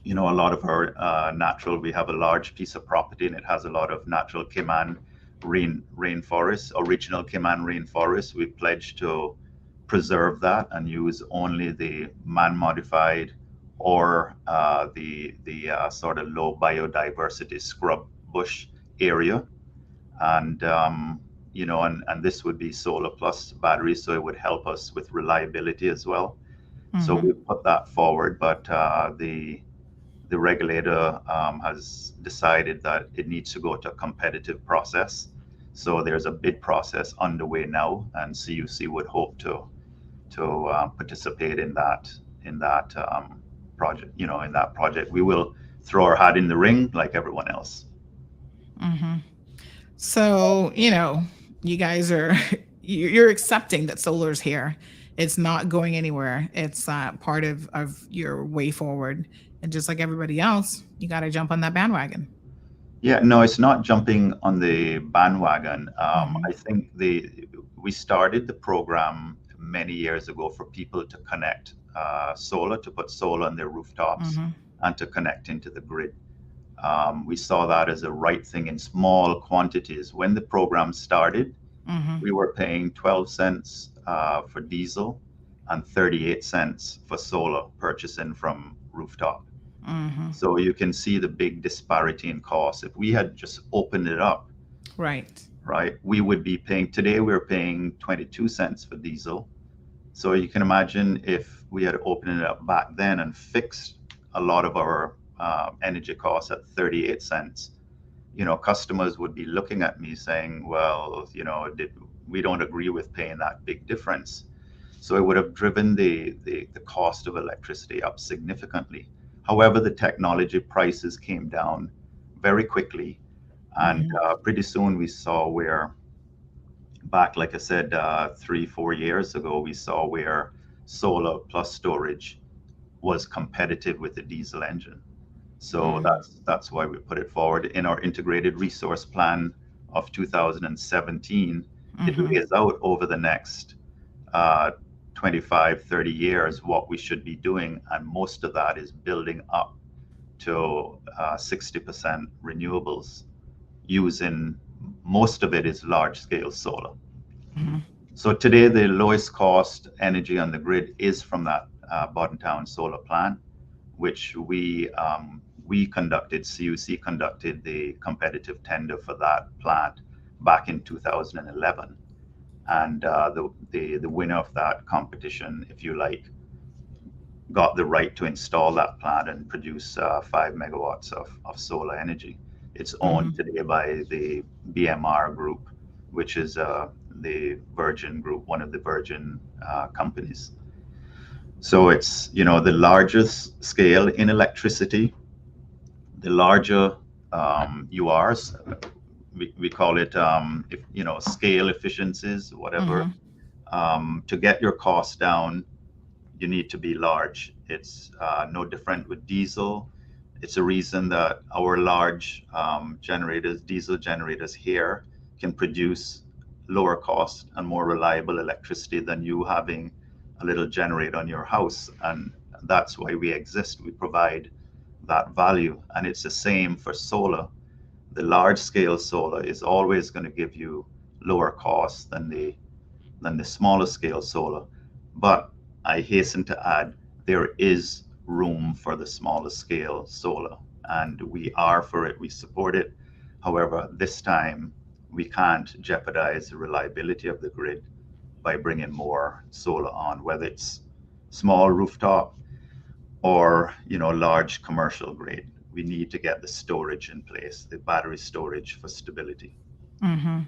a lot of our natural. We have a large piece of property and it has a lot of natural Cayman rainforest, original Cayman rainforest. We pledged to preserve that and use only the man-modified or the sort of low biodiversity scrub bush area, and and this would be solar plus battery, so it would help us with reliability as well. So we put that forward, but the regulator has decided that it needs to go to a competitive process. So there's a bid process underway now, and CUC would hope to participate in that project. In that project, we will throw our hat in the ring like everyone else. So you guys are you're accepting that solar's here. It's not going anywhere. It's part of your way forward. And just like everybody else, you got to jump on that bandwagon. Yeah, no, it's not jumping on the bandwagon. I think we started the program many years ago for people to connect solar, to put solar on their rooftops and to connect into the grid. We saw that as a right thing in small quantities. When the program started, we were paying 12 cents for diesel and 38 cents for solar purchasing from rooftop. So you can see the big disparity in cost. If we had just opened it up, Right. right, we would be paying, today we're paying 22 cents for diesel. So you can imagine if we had opened it up back then and fixed a lot of our energy costs at 38 cents, customers would be looking at me saying, well, we don't agree with paying that big difference. So it would have driven the cost of electricity up significantly. However, the technology prices came down very quickly. And pretty soon we saw where, back, like I said, 3-4 years ago, we saw where solar plus storage was competitive with the diesel engine. So that's why we put it forward in our integrated resource plan of 2017. It lays out over the next 25, 30 years what we should be doing. And most of that is building up to 60% renewables, using, most of it is large scale solar. So today the lowest cost energy on the grid is from that Boddentown solar plant, which we conducted, CUC conducted the competitive tender for that plant back in 2011. And the winner of that competition, if you like, got the right to install that plant and produce 5 megawatts of solar energy. It's owned today by the BMR Group, which is the Virgin Group, one of the Virgin companies. So it's, the largest scale in electricity, the larger you are, we call it, scale efficiencies, whatever. To get your costs down, you need to be large. It's no different with diesel. It's a reason that our large diesel generators here can produce lower cost and more reliable electricity than you having a little generator on your house. And that's why we exist. We provide that value. And it's the same for solar. The large scale solar is always going to give you lower costs than the smaller scale solar. But I hasten to add, there is room for the smaller scale solar, and we are for it. We support it. However, this time we can't jeopardize the reliability of the grid by bringing more solar on, whether it's small rooftop or large commercial grade. We need to get the storage in place, the battery storage for stability. And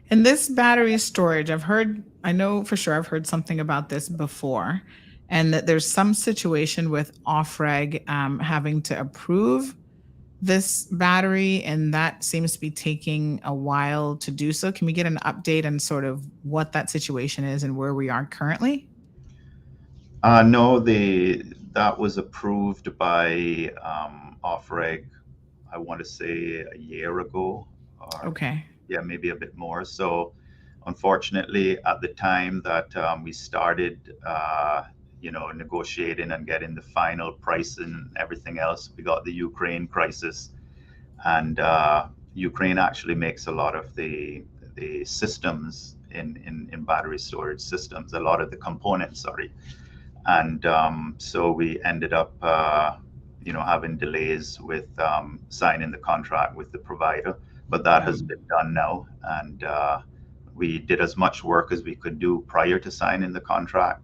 this battery storage, I know for sure I've heard something about this before, and that there's some situation with OFREG having to approve this battery, and that seems to be taking a while to do so. Can we get an update on sort of what that situation is and where we are currently? No, that was approved by OFREG, I want to say a year ago. Okay. Yeah, maybe a bit more. So unfortunately, at the time that we started, negotiating and getting the final price and everything else, we got the Ukraine crisis. And Ukraine actually makes a lot of the systems in battery storage systems, a lot of the components, sorry. And so we ended up, having delays with signing the contract with the provider. But that has been done now, and we did as much work as we could do prior to signing the contract,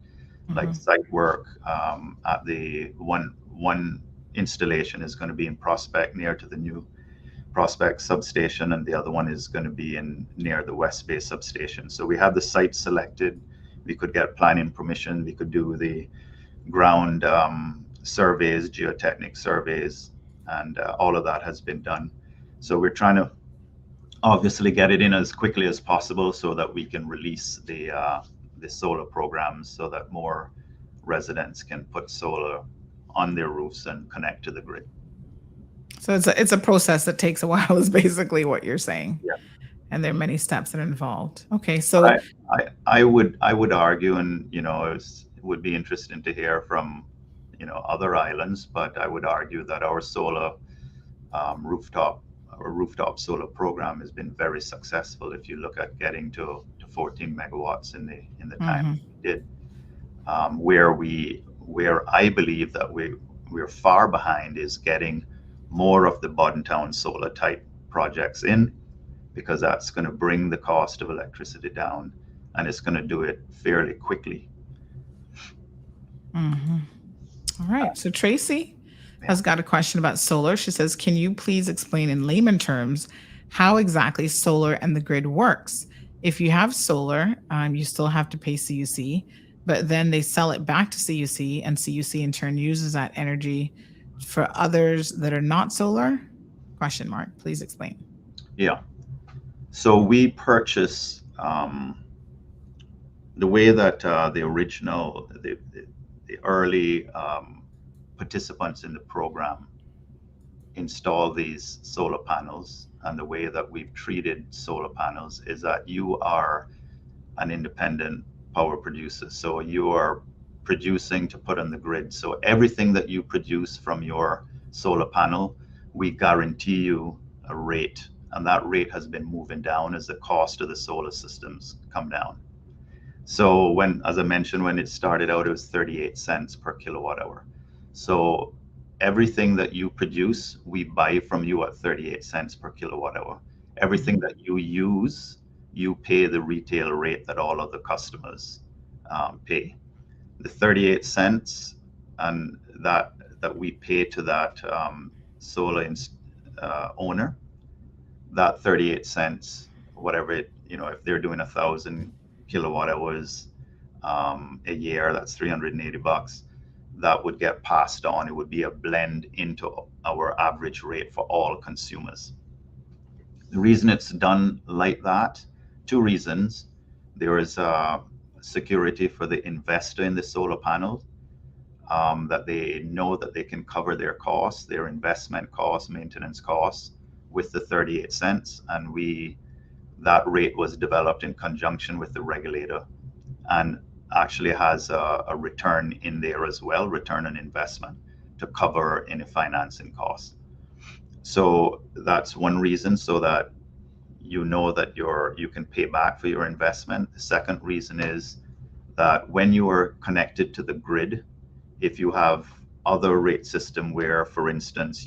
like site work. At the one installation is going to be in Prospect, near to the new Prospect substation, and the other one is going to be near the West Bay substation. So we had the site selected. We could get planning permission. We could do the ground surveys, geotechnic surveys, and all of that has been done. So we're trying to obviously get it in as quickly as possible so that we can release the solar programs so that more residents can put solar on their roofs and connect to the grid. So it's a process that takes a while, is basically what you're saying. Yeah. And there are many steps that are involved. Okay, so I would argue, and it would be interesting to hear from other islands, but I would argue that our solar rooftop solar program has been very successful. If you look at getting to 14 megawatts in the time we did, where I believe that we're far behind is getting more of the button town solar type projects in, because that's going to bring the cost of electricity down, and it's going to do it fairly quickly. Mm-hmm. All right. So Tracy has got a question about solar. She says, can you please explain in layman terms how exactly solar and the grid works? If you have solar, you still have to pay CUC, but then they sell it back to CUC, and CUC in turn uses that energy for others that are not solar? Question mark. Please explain. Yeah. So we purchase the way that the original, the early participants in the program install these solar panels, and the way that we've treated solar panels is that you are an independent power producer. So you are producing to put on the grid. So everything that you produce from your solar panel, we guarantee you a rate, and that rate has been moving down as the cost of the solar systems come down. So when, as I mentioned, when it started out, it was 38 cents per kilowatt hour. So everything that you produce, we buy from you at 38 cents per kilowatt hour. Everything that you use, you pay the retail rate that all other customers pay. The 38 cents and that we pay to that solar owner, that 38 cents, whatever it, if they're doing 1,000 kilowatt hours a year, that's $380. That would get passed on. It would be a blend into our average rate for all consumers. The reason it's done like that, two reasons. There is security for the investor in the solar panel, that they know that they can cover their costs, their investment costs, maintenance costs with the 38 cents. And that rate was developed in conjunction with the regulator, and actually has a return in there as well, return on investment, to cover any financing costs. So that's one reason, so that you know that you can pay back for your investment. The second reason is that when you are connected to the grid, if you have other rate system where, for instance,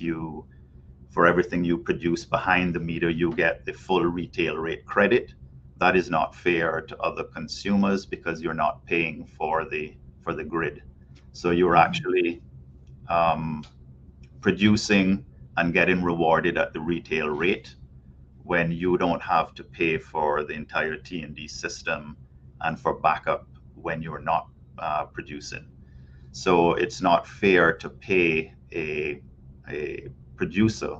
for everything you produce behind the meter, you get the full retail rate credit, that is not fair to other consumers, because you're not paying for the grid. So you're actually producing and getting rewarded at the retail rate, when you don't have to pay for the entire T&D system and for backup when you're not producing. So it's not fair to pay a producer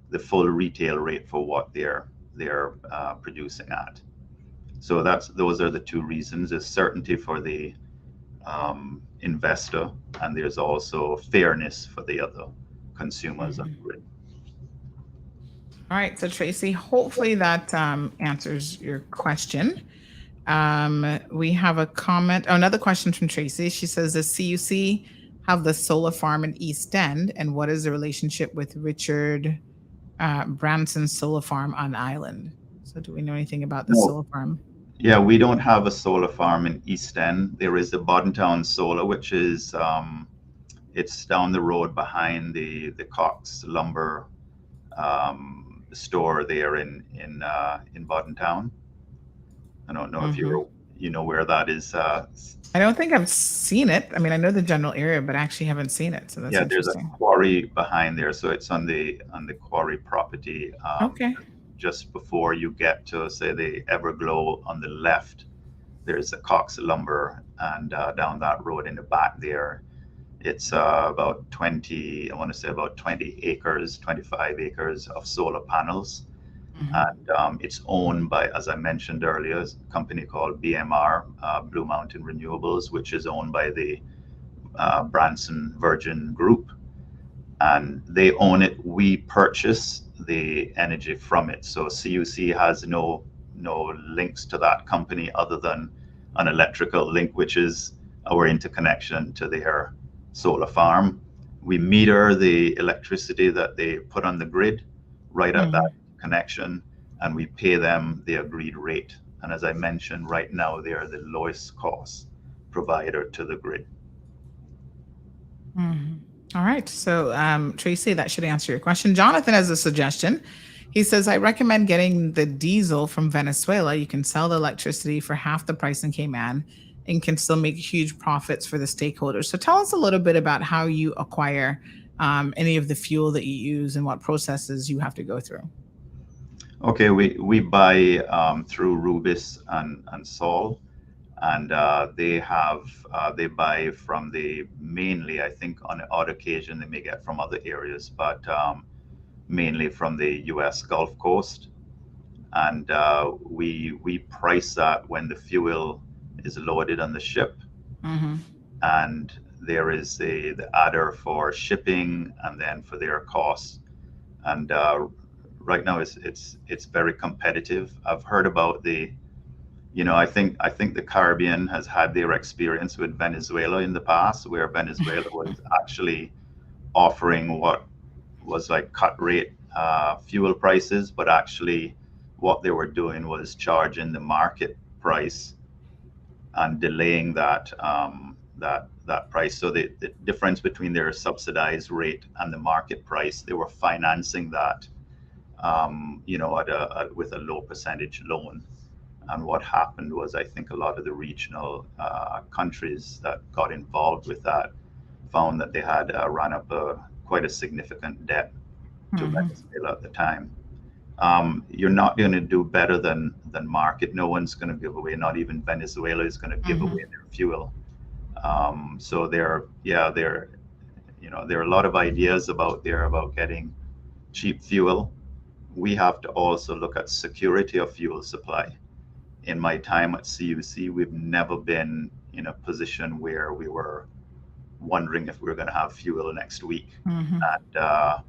the full retail rate for what they're producing at. So those are the two reasons. There's certainty for the investor, and there's also fairness for the other consumers on the grid. All right, so Tracy, hopefully that answers your question. We have a comment, another question from Tracy. She says, does CUC have the solar farm in East End, and what is the relationship with Richard Branson's solar farm on Island? So do we know anything about the solar farm? Yeah, we don't have a solar farm in East End. There is the Boddentown Solar, which is it's down the road behind the Cox Lumber store there in Boddentown. I don't know if you know where that is. I don't think I've seen it. I mean, I know the general area, but I actually haven't seen it. So that's interesting. There's a quarry behind there, so it's on the quarry property. Okay. Just before you get to, say, the Everglow on the left, there's a Cox Lumber, and down that road in the back there, it's about 20 acres, 25 acres of solar panels. And it's owned by, as I mentioned earlier, a company called BMR, Blue Mountain Renewables, which is owned by the Branson Virgin Group. And they own it. We purchase the energy from it. So CUC has no links to that company other than an electrical link, which is our interconnection to their solar farm. We meter the electricity that they put on the grid right at that connection, and we pay them the agreed rate. And as I mentioned, right now they are the lowest cost provider to the grid. All right. So, Tracy, that should answer your question. Jonathan has a suggestion. He says, I recommend getting the diesel from Venezuela. You can sell the electricity for half the price in Cayman and can still make huge profits for the stakeholders. So, tell us a little bit about how you acquire any of the fuel that you use and what processes you have to go through. Okay, we buy through Rubis and Sol, and they buy from the mainly, I think on the odd occasion they may get from other areas, but mainly from the U.S. Gulf Coast, and we price that when the fuel is loaded on the ship, Mm-hmm. and there is the adder for shipping and then for their costs, and right now it's very competitive. I've heard about I think the Caribbean has had their experience with Venezuela in the past, where Venezuela was actually offering what was like cut rate fuel prices, but actually what they were doing was charging the market price and delaying that price. So the difference between their subsidized rate and the market price, they were financing that with a low percentage loan. And what happened was, I think a lot of the regional countries that got involved with that found that they had run up quite a significant debt to Mm-hmm. Venezuela at the time. You're not going to do better than market. No one's going to give away. Not even Venezuela is going to give Mm-hmm. away their fuel. So there are a lot of ideas about getting cheap fuel. We have to also look at security of fuel supply. In my time at CUC, we've never been in a position where we were wondering if we were going to have fuel next week. Mm-hmm. And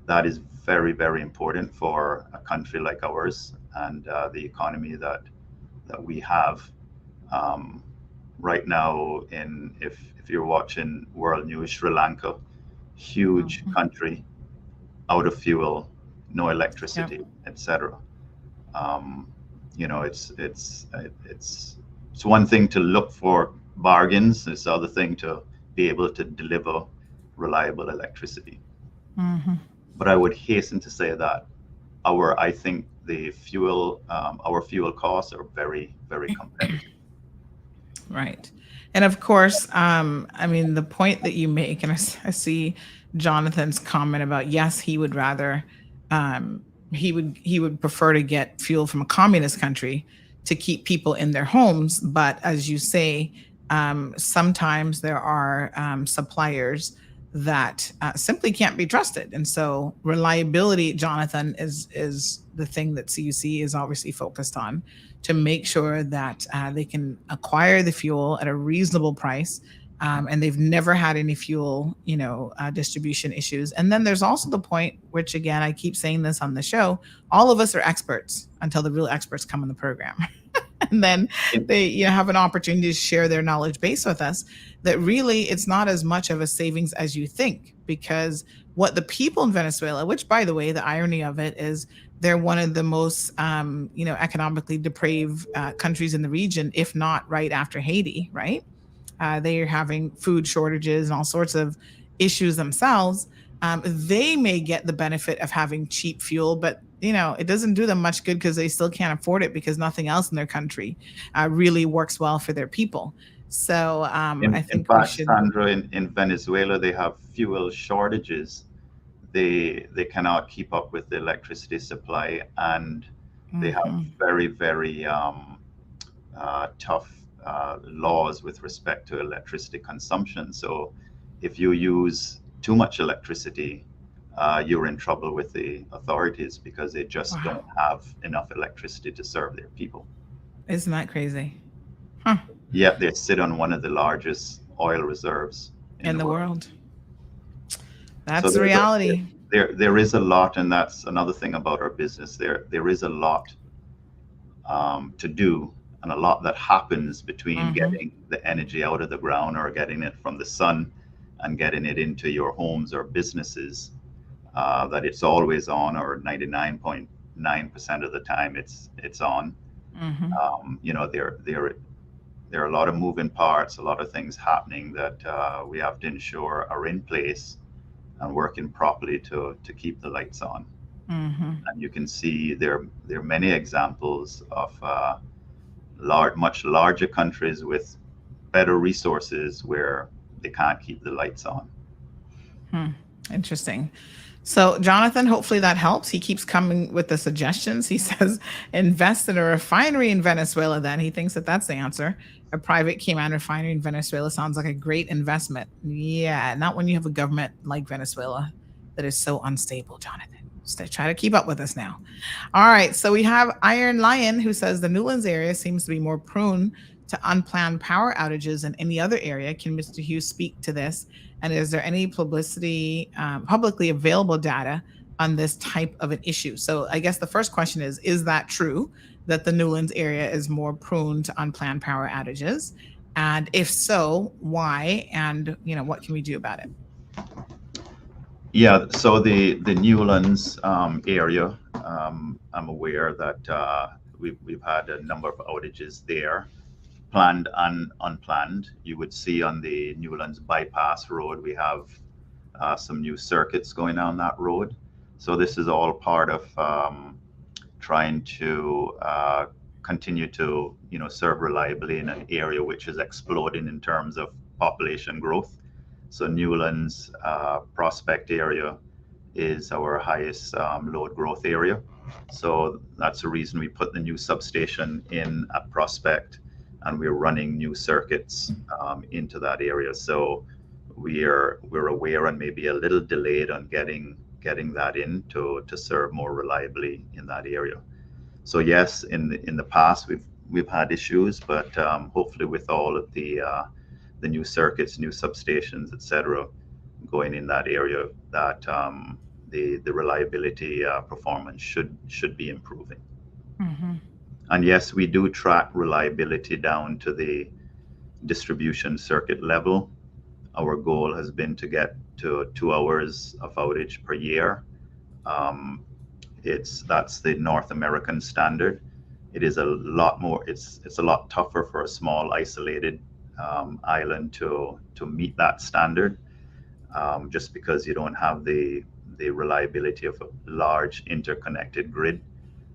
that is very, very important for a country like ours and the economy that we have. Right now, if you're watching world news, Sri Lanka, huge Mm-hmm. country, out of fuel, no electricity, Yep. etc. It's one thing to look for bargains. It's the other thing to be able to deliver reliable electricity. Mm-hmm. But I would hasten to say that I think our fuel costs are very, very competitive. Right. And of course, I mean, the point that you make, and I see Jonathan's comment about, yes, he would rather, he would prefer to get fuel from a communist country to keep people in their homes. But as you say, sometimes there are suppliers that simply can't be trusted. And so reliability, Jonathan, is the thing that CUC is obviously focused on, to make sure that they can acquire the fuel at a reasonable price. And they've never had any fuel, distribution issues. And then there's also the point, which again, I keep saying this on the show, all of us are experts until the real experts come in the program. And then they have an opportunity to share their knowledge base with us, that really it's not as much of a savings as you think, because what the people in Venezuela, which by the way, the irony of it is they're one of the most economically depraved countries in the region, if not right after Haiti, right? They are having food shortages and all sorts of issues themselves. They may get the benefit of having cheap fuel, but it doesn't do them much good because they still can't afford it, because nothing else in their country really works well for their people. So I think in fact, we should. Sandra, in Venezuela, they have fuel shortages. They cannot keep up with the electricity supply, and they have very, very tough laws with respect to electricity consumption. So if you use too much electricity, you're in trouble with the authorities, because they just don't have enough electricity to serve their people. Isn't that crazy? Huh. Yet they sit on one of the largest oil reserves in the world. That's So the reality. There is a lot, and that's another thing about our business. There is a lot to do, and a lot that happens between getting the energy out of the ground or getting it from the sun and getting it into your homes or businesses, that it's always on, or 99.9% of the time it's on. There are a lot of moving parts, a lot of things happening that we have to ensure are in place and working properly to keep the lights on. And you can see there are many examples of much larger countries with better resources where they can't keep the lights on. Interesting. So, Jonathan, hopefully that helps. He keeps coming with the suggestions. He says, invest in a refinery in Venezuela. Then he thinks that that's the answer. A private Cayman refinery in Venezuela sounds like a great investment. Yeah, not when you have a government like Venezuela that is so unstable, Jonathan. So try to keep up with us now. All right. So we have Iron Lion, who says the Newlands area seems to be more prone to unplanned power outages than any other area. Can Mr. Hughes speak to this? And is there any publicly available data on this type of an issue? So I guess the first question is that true that the Newlands area is more prone to unplanned power outages? And if so, why? And, what can we do about it? Yeah, so the Newlands area, I'm aware that we've had a number of outages there, planned and unplanned. You would see on the Newlands bypass road, we have some new circuits going on that road. So this is all part of trying to continue to serve reliably in an area which is exploding in terms of population growth. So Newlands Prospect area is our highest load growth area. So that's the reason we put the new substation in at Prospect, and we're running new circuits into that area. So we're aware and maybe a little delayed on getting that in to serve more reliably in that area. So yes, in the past we've had issues, but hopefully with all of the new circuits, new substations, etc., going in that area, that the reliability performance should be improving. And yes, we do track reliability down to the distribution circuit level. Our goal has been to get to 2 hours of outage per year. That's the North American standard. It is a lot more. It's a lot tougher for a small isolated island to meet that standard, just because you don't have the reliability of a large interconnected grid.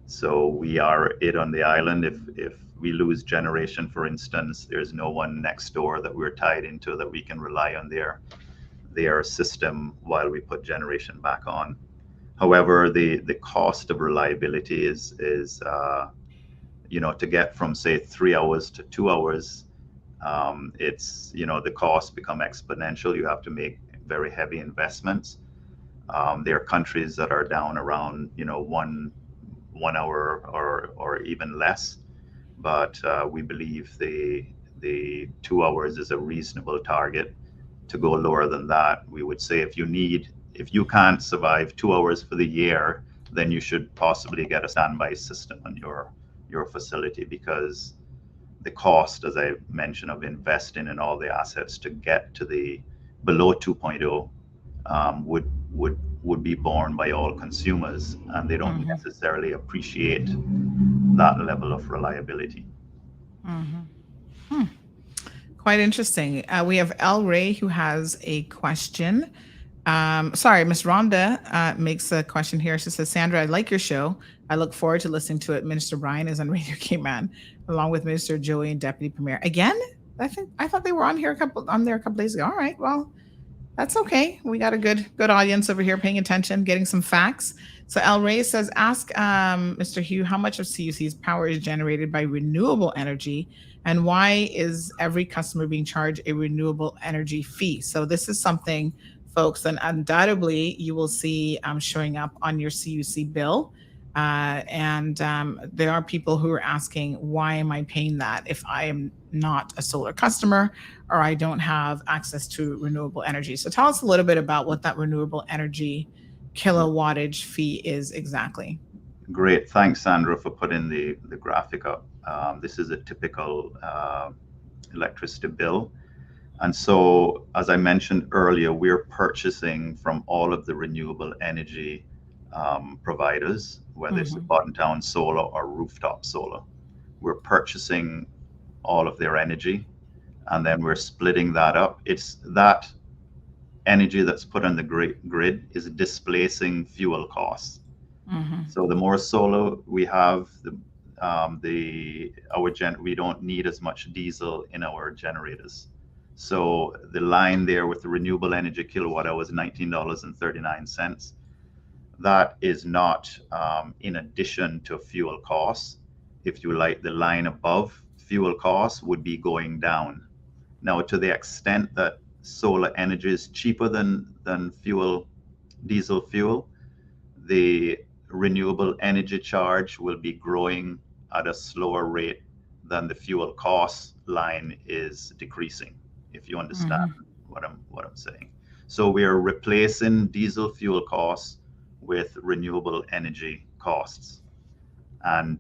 So we are it on the island. If we lose generation, for instance, there's no one next door that we're tied into that we can rely on their system while we put generation back on. However, the cost of reliability is to get from say 3 hours to 2 hours, it's the costs become exponential. You have to make very heavy investments. There are countries that are down around 1 hour or even less, but we believe the 2 hours is a reasonable target. To go lower than that, we would say if you can't survive 2 hours for the year, then you should possibly get a standby system on your facility, because the cost, as I mentioned, of investing in all the assets to get to the below 2.0 would be borne by all consumers, and they don't necessarily appreciate that level of reliability. Quite interesting. We have El Ray who has a question. Miss Rhonda makes a question here. She says, Sandra, I like your show. I look forward to listening to it. Minister Brian is on Radio Cayman, along with Minister Joey and Deputy Premier. Again? I thought they were on there a couple days ago. All right, well, that's okay. We got a good audience over here paying attention, getting some facts. So El Ray says, ask Mr. Hugh how much of CUC's power is generated by renewable energy, and why is every customer being charged a renewable energy fee? So this is something, folks, and undoubtedly you will see showing up on your CUC bill. And there are people who are asking, why am I paying that if I am not a solar customer or I don't have access to renewable energy? So tell us a little bit about what that renewable energy kilowattage fee is exactly. Great. Thanks, Sandra, for putting the graphic up. This is a typical electricity bill. And so, as I mentioned earlier, we're purchasing from all of the renewable energy providers, whether it's bottom-town solar or rooftop solar. We're purchasing all of their energy, and then we're splitting that up. It's that energy that's put on the grid is displacing fuel costs. So the more solar we have, we don't need as much diesel in our generators. So the line there with the renewable energy kilowatt hour is $19.39. That is not in addition to fuel costs. If you like, the line above fuel costs would be going down. Now, to the extent that solar energy is cheaper than diesel fuel, the renewable energy charge will be growing at a slower rate than the fuel cost line is decreasing, if you understand what I'm saying. So we are replacing diesel fuel costs with renewable energy costs. And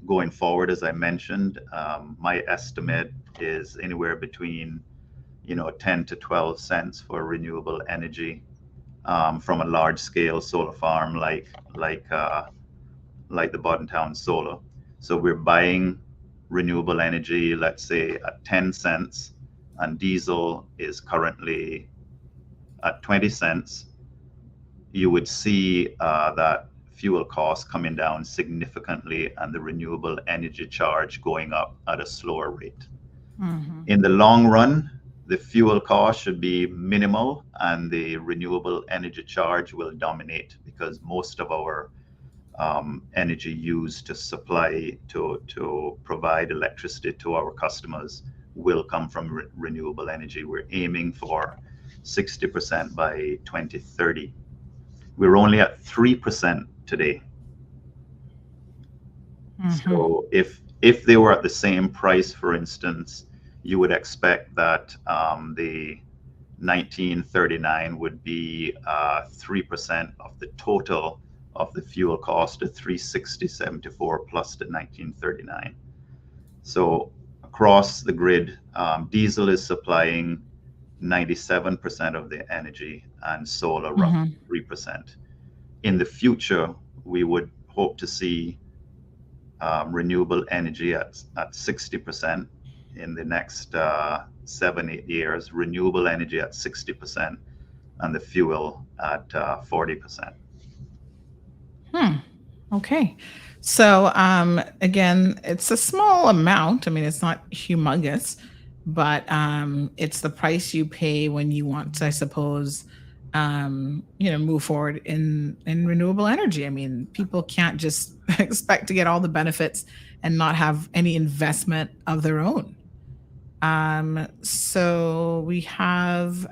going forward, as I mentioned, my estimate is anywhere between 10 to 12 cents for renewable energy from a large scale solar farm like the Boddentown Solar. So we're buying renewable energy, let's say at 10 cents, and diesel is currently at 20 cents. You would see that fuel costs coming down significantly and the renewable energy charge going up at a slower rate. In the long run, the fuel cost should be minimal and the renewable energy charge will dominate, because most of our energy used to supply, to provide electricity to our customers will come from renewable energy. We're aiming for 60% by 2030. We're only at 3% today. So if they were at the same price, for instance, you would expect that the 1939 would be 3% of the total of the fuel cost of 360.74 plus the 1939. So across the grid, diesel is supplying 97% of the energy and solar roughly 3%. In the future, we would hope to see renewable energy at 60%. In the next 7-8 years, renewable energy at 60% and the fuel at 40%. Okay. So again, it's a small amount. I mean, it's not humongous, but it's the price you pay when you want to, I suppose, move forward in renewable energy. I mean, people can't just expect to get all the benefits and not have any investment of their own. So we have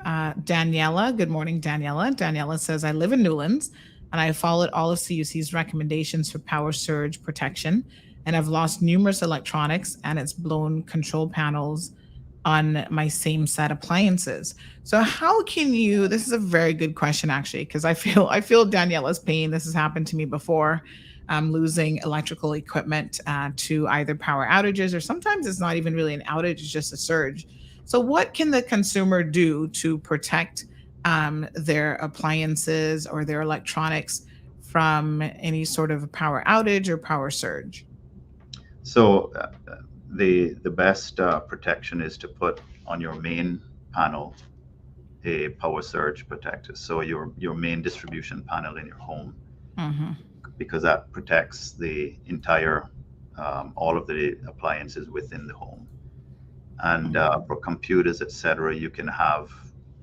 Daniela. Good morning, Daniela. Daniela says, I live in Newlands and I followed all of CUC's recommendations for power surge protection, and I've lost numerous electronics and it's blown control panels on my same set appliances. So how can you, this is a very good question actually, because I feel Daniela's pain. This has happened to me before. Losing electrical equipment to either power outages, or sometimes it's not even really an outage, it's just a surge. So what can the consumer do to protect their appliances or their electronics from any sort of power outage or power surge? So the best protection is to put on your main panel a power surge protector. So your main distribution panel in your home. Because that protects the entire, all of the appliances within the home. And for computers, etc., you can have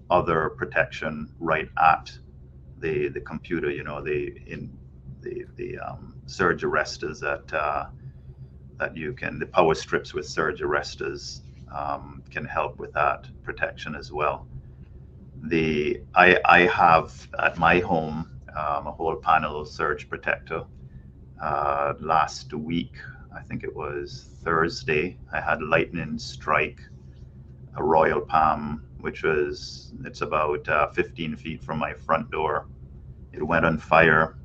other protection right at the computer. The surge arresters that you can, the power strips with surge arresters can help with that protection as well. I have at my home a whole panel surge protector. Last week, I think it was Thursday, I had lightning strike a royal palm, it's about 15 feet from my front door. It went on fire.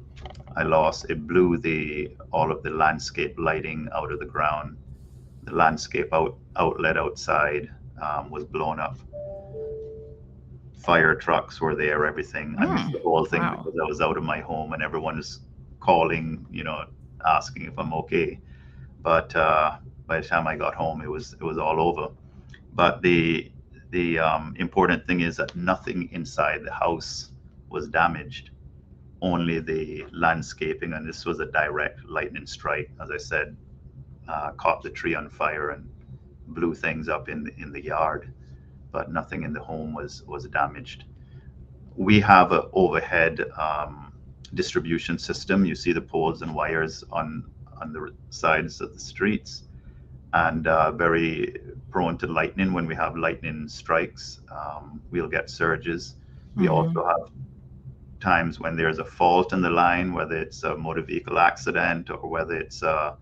It blew all of the landscape lighting out of the ground. The landscape outlet outside was blown up. Fire trucks were there, everything. I missed the whole thing because I was out of my home and everyone is calling, asking if I'm okay. But by the time I got home, it was all over. But the the important thing is that nothing inside the house was damaged, only the landscaping, and this was a direct lightning strike, as I said, caught the tree on fire and blew things up in the yard, but nothing in the home was damaged. We have an overhead distribution system. You see the poles and wires on the sides of the streets, and very prone to lightning. When we have lightning strikes, we'll get surges. We also have times when there's a fault in the line, whether it's a motor vehicle accident or whether it's a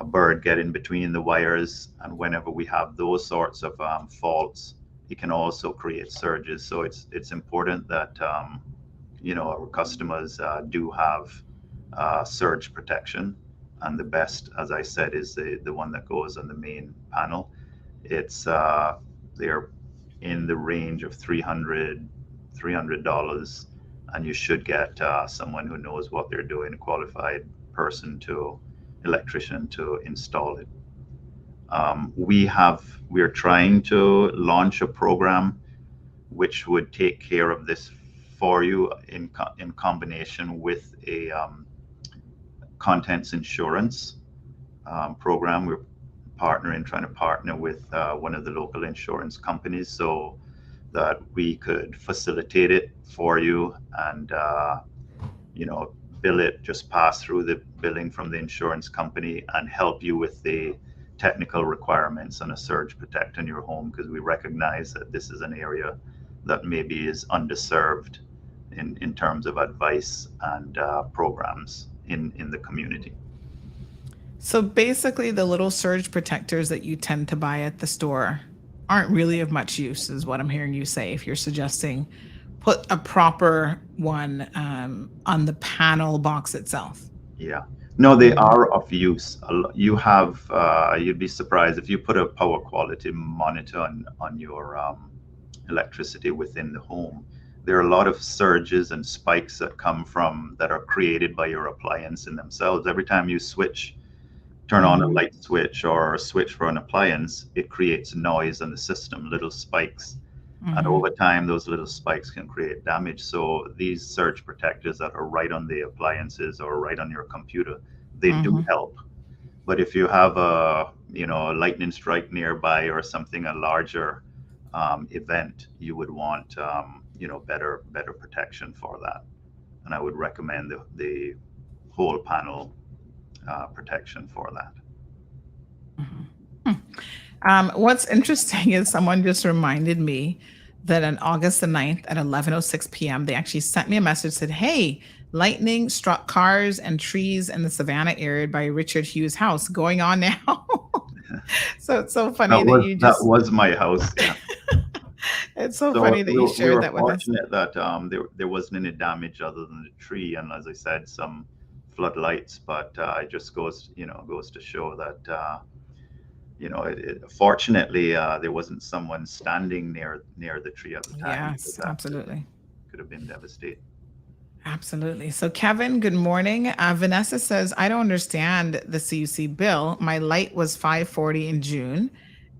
bird getting between the wires. And whenever we have those sorts of faults, it can also create surges. So it's important that our customers do have surge protection, and the best, as I said, is the one that goes on the main panel. It's they're in the range of $300, and you should get someone who knows what they're doing, a qualified electrician to install it. We're trying to launch a program which would take care of this for you in combination with a contents insurance program. We're trying to partner with one of the local insurance companies so that we could facilitate it for you and bill it, just pass through the billing from the insurance company and help you with the technical requirements on a surge protect in your home, because we recognize that this is an area that maybe is underserved in terms of advice and programs in the community. So basically, the little surge protectors that you tend to buy at the store aren't really of much use, is what I'm hearing you say, if you're suggesting put a proper one on the panel box itself. Yeah. No, they are of use. You'd be surprised if you put a power quality monitor on your electricity within the home. There are a lot of surges and spikes that are created by your appliance in themselves. Every time you turn on a light switch or a switch for an appliance, it creates noise in the system, little spikes. And over time, those little spikes can create damage. So these surge protectors that are right on the appliances or right on your computer, they do help. But if you have a lightning strike nearby or something, a larger event, you would want better protection for that. And I would recommend the whole panel protection for that. What's interesting is someone just reminded me that on August the 9th at 11:06 p.m., they actually sent me a message, said, hey, lightning struck cars and trees in the Savannah area by Richard Hughes' house, going on now. So it's so funny that was my house. Yeah. It's so funny that you shared that with us. We were fortunate that there wasn't any damage other than the tree, and as I said, some floodlights. But it just goes to show that fortunately there wasn't someone standing near the tree at the time. Yes, absolutely. Could have been devastating. Absolutely. So Kevin, good morning. Vanessa says, I don't understand the CUC bill. My light was $540 in June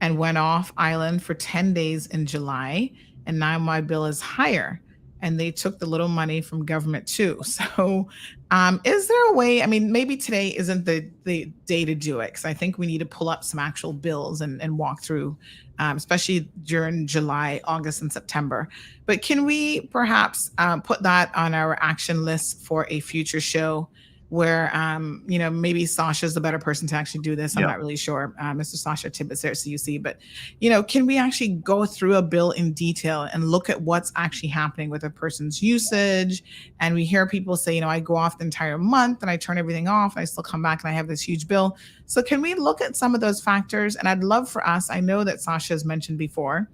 and went off island for 10 days in July. And now my bill is higher. And they took the little money from government too. So is there a way, maybe today isn't the day to do it, because I think we need to pull up some actual bills and walk through, especially during July, August, and September. But can we perhaps put that on our action list for a future show where, maybe Sasha's the better person to actually do this. I'm not really sure. Mr. Sasha Tibbetts there at CUC, but, can we actually go through a bill in detail and look at what's actually happening with a person's usage? And we hear people say, I go off the entire month and I turn everything off and I still come back and I have this huge bill. So can we look at some of those factors? And I'd love for us, I know that Sasha has mentioned before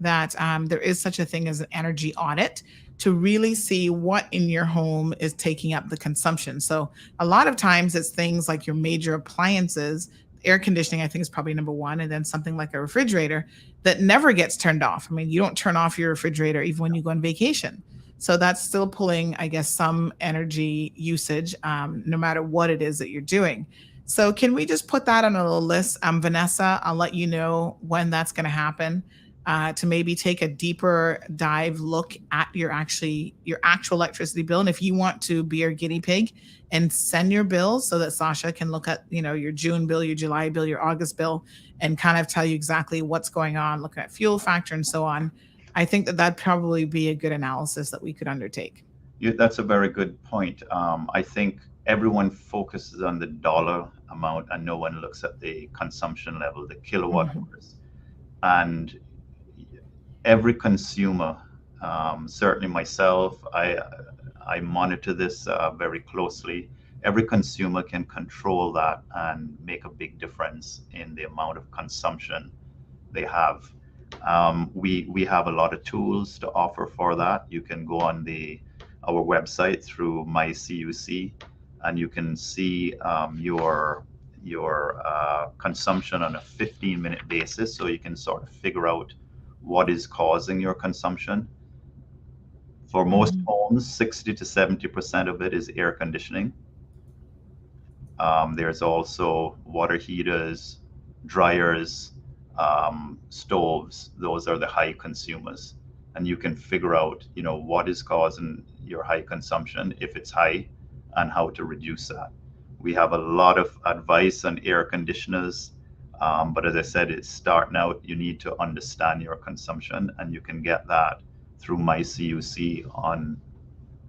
that there is such a thing as an energy audit to really see what in your home is taking up the consumption. So a lot of times it's things like your major appliances. Air conditioning, I think, is probably number one, and then something like a refrigerator that never gets turned off. You don't turn off your refrigerator even when you go on vacation. So that's still pulling, I guess, some energy usage, no matter what it is that you're doing. So can we just put that on a little list? Vanessa, I'll let you know when that's going to happen. to maybe take a deeper dive look at your actual electricity bill. And if you want to be our guinea pig and send your bills so that Sasha can look at, your June bill, your July bill, your August bill, and kind of tell you exactly what's going on, looking at fuel factor and so on. I think that that'd probably be a good analysis that we could undertake. That's a very good point. I think everyone focuses on the dollar amount and no one looks at the consumption level, the kilowatt hours. And every consumer, certainly myself, I monitor this very closely. Every consumer can control that and make a big difference in the amount of consumption they have. We have a lot of tools to offer for that. You can go on our website through My CUC, and you can see your consumption on a 15-minute basis, so you can sort of figure out what is causing your consumption. For most homes, 60 to 70% of it is air conditioning. There's also water heaters, dryers, stoves. Those are the high consumers. And you can figure out, what is causing your high consumption, if it's high, and how to reduce that. We have a lot of advice on air conditioners. But as I said, it's starting out, you need to understand your consumption, and you can get that through My CUC on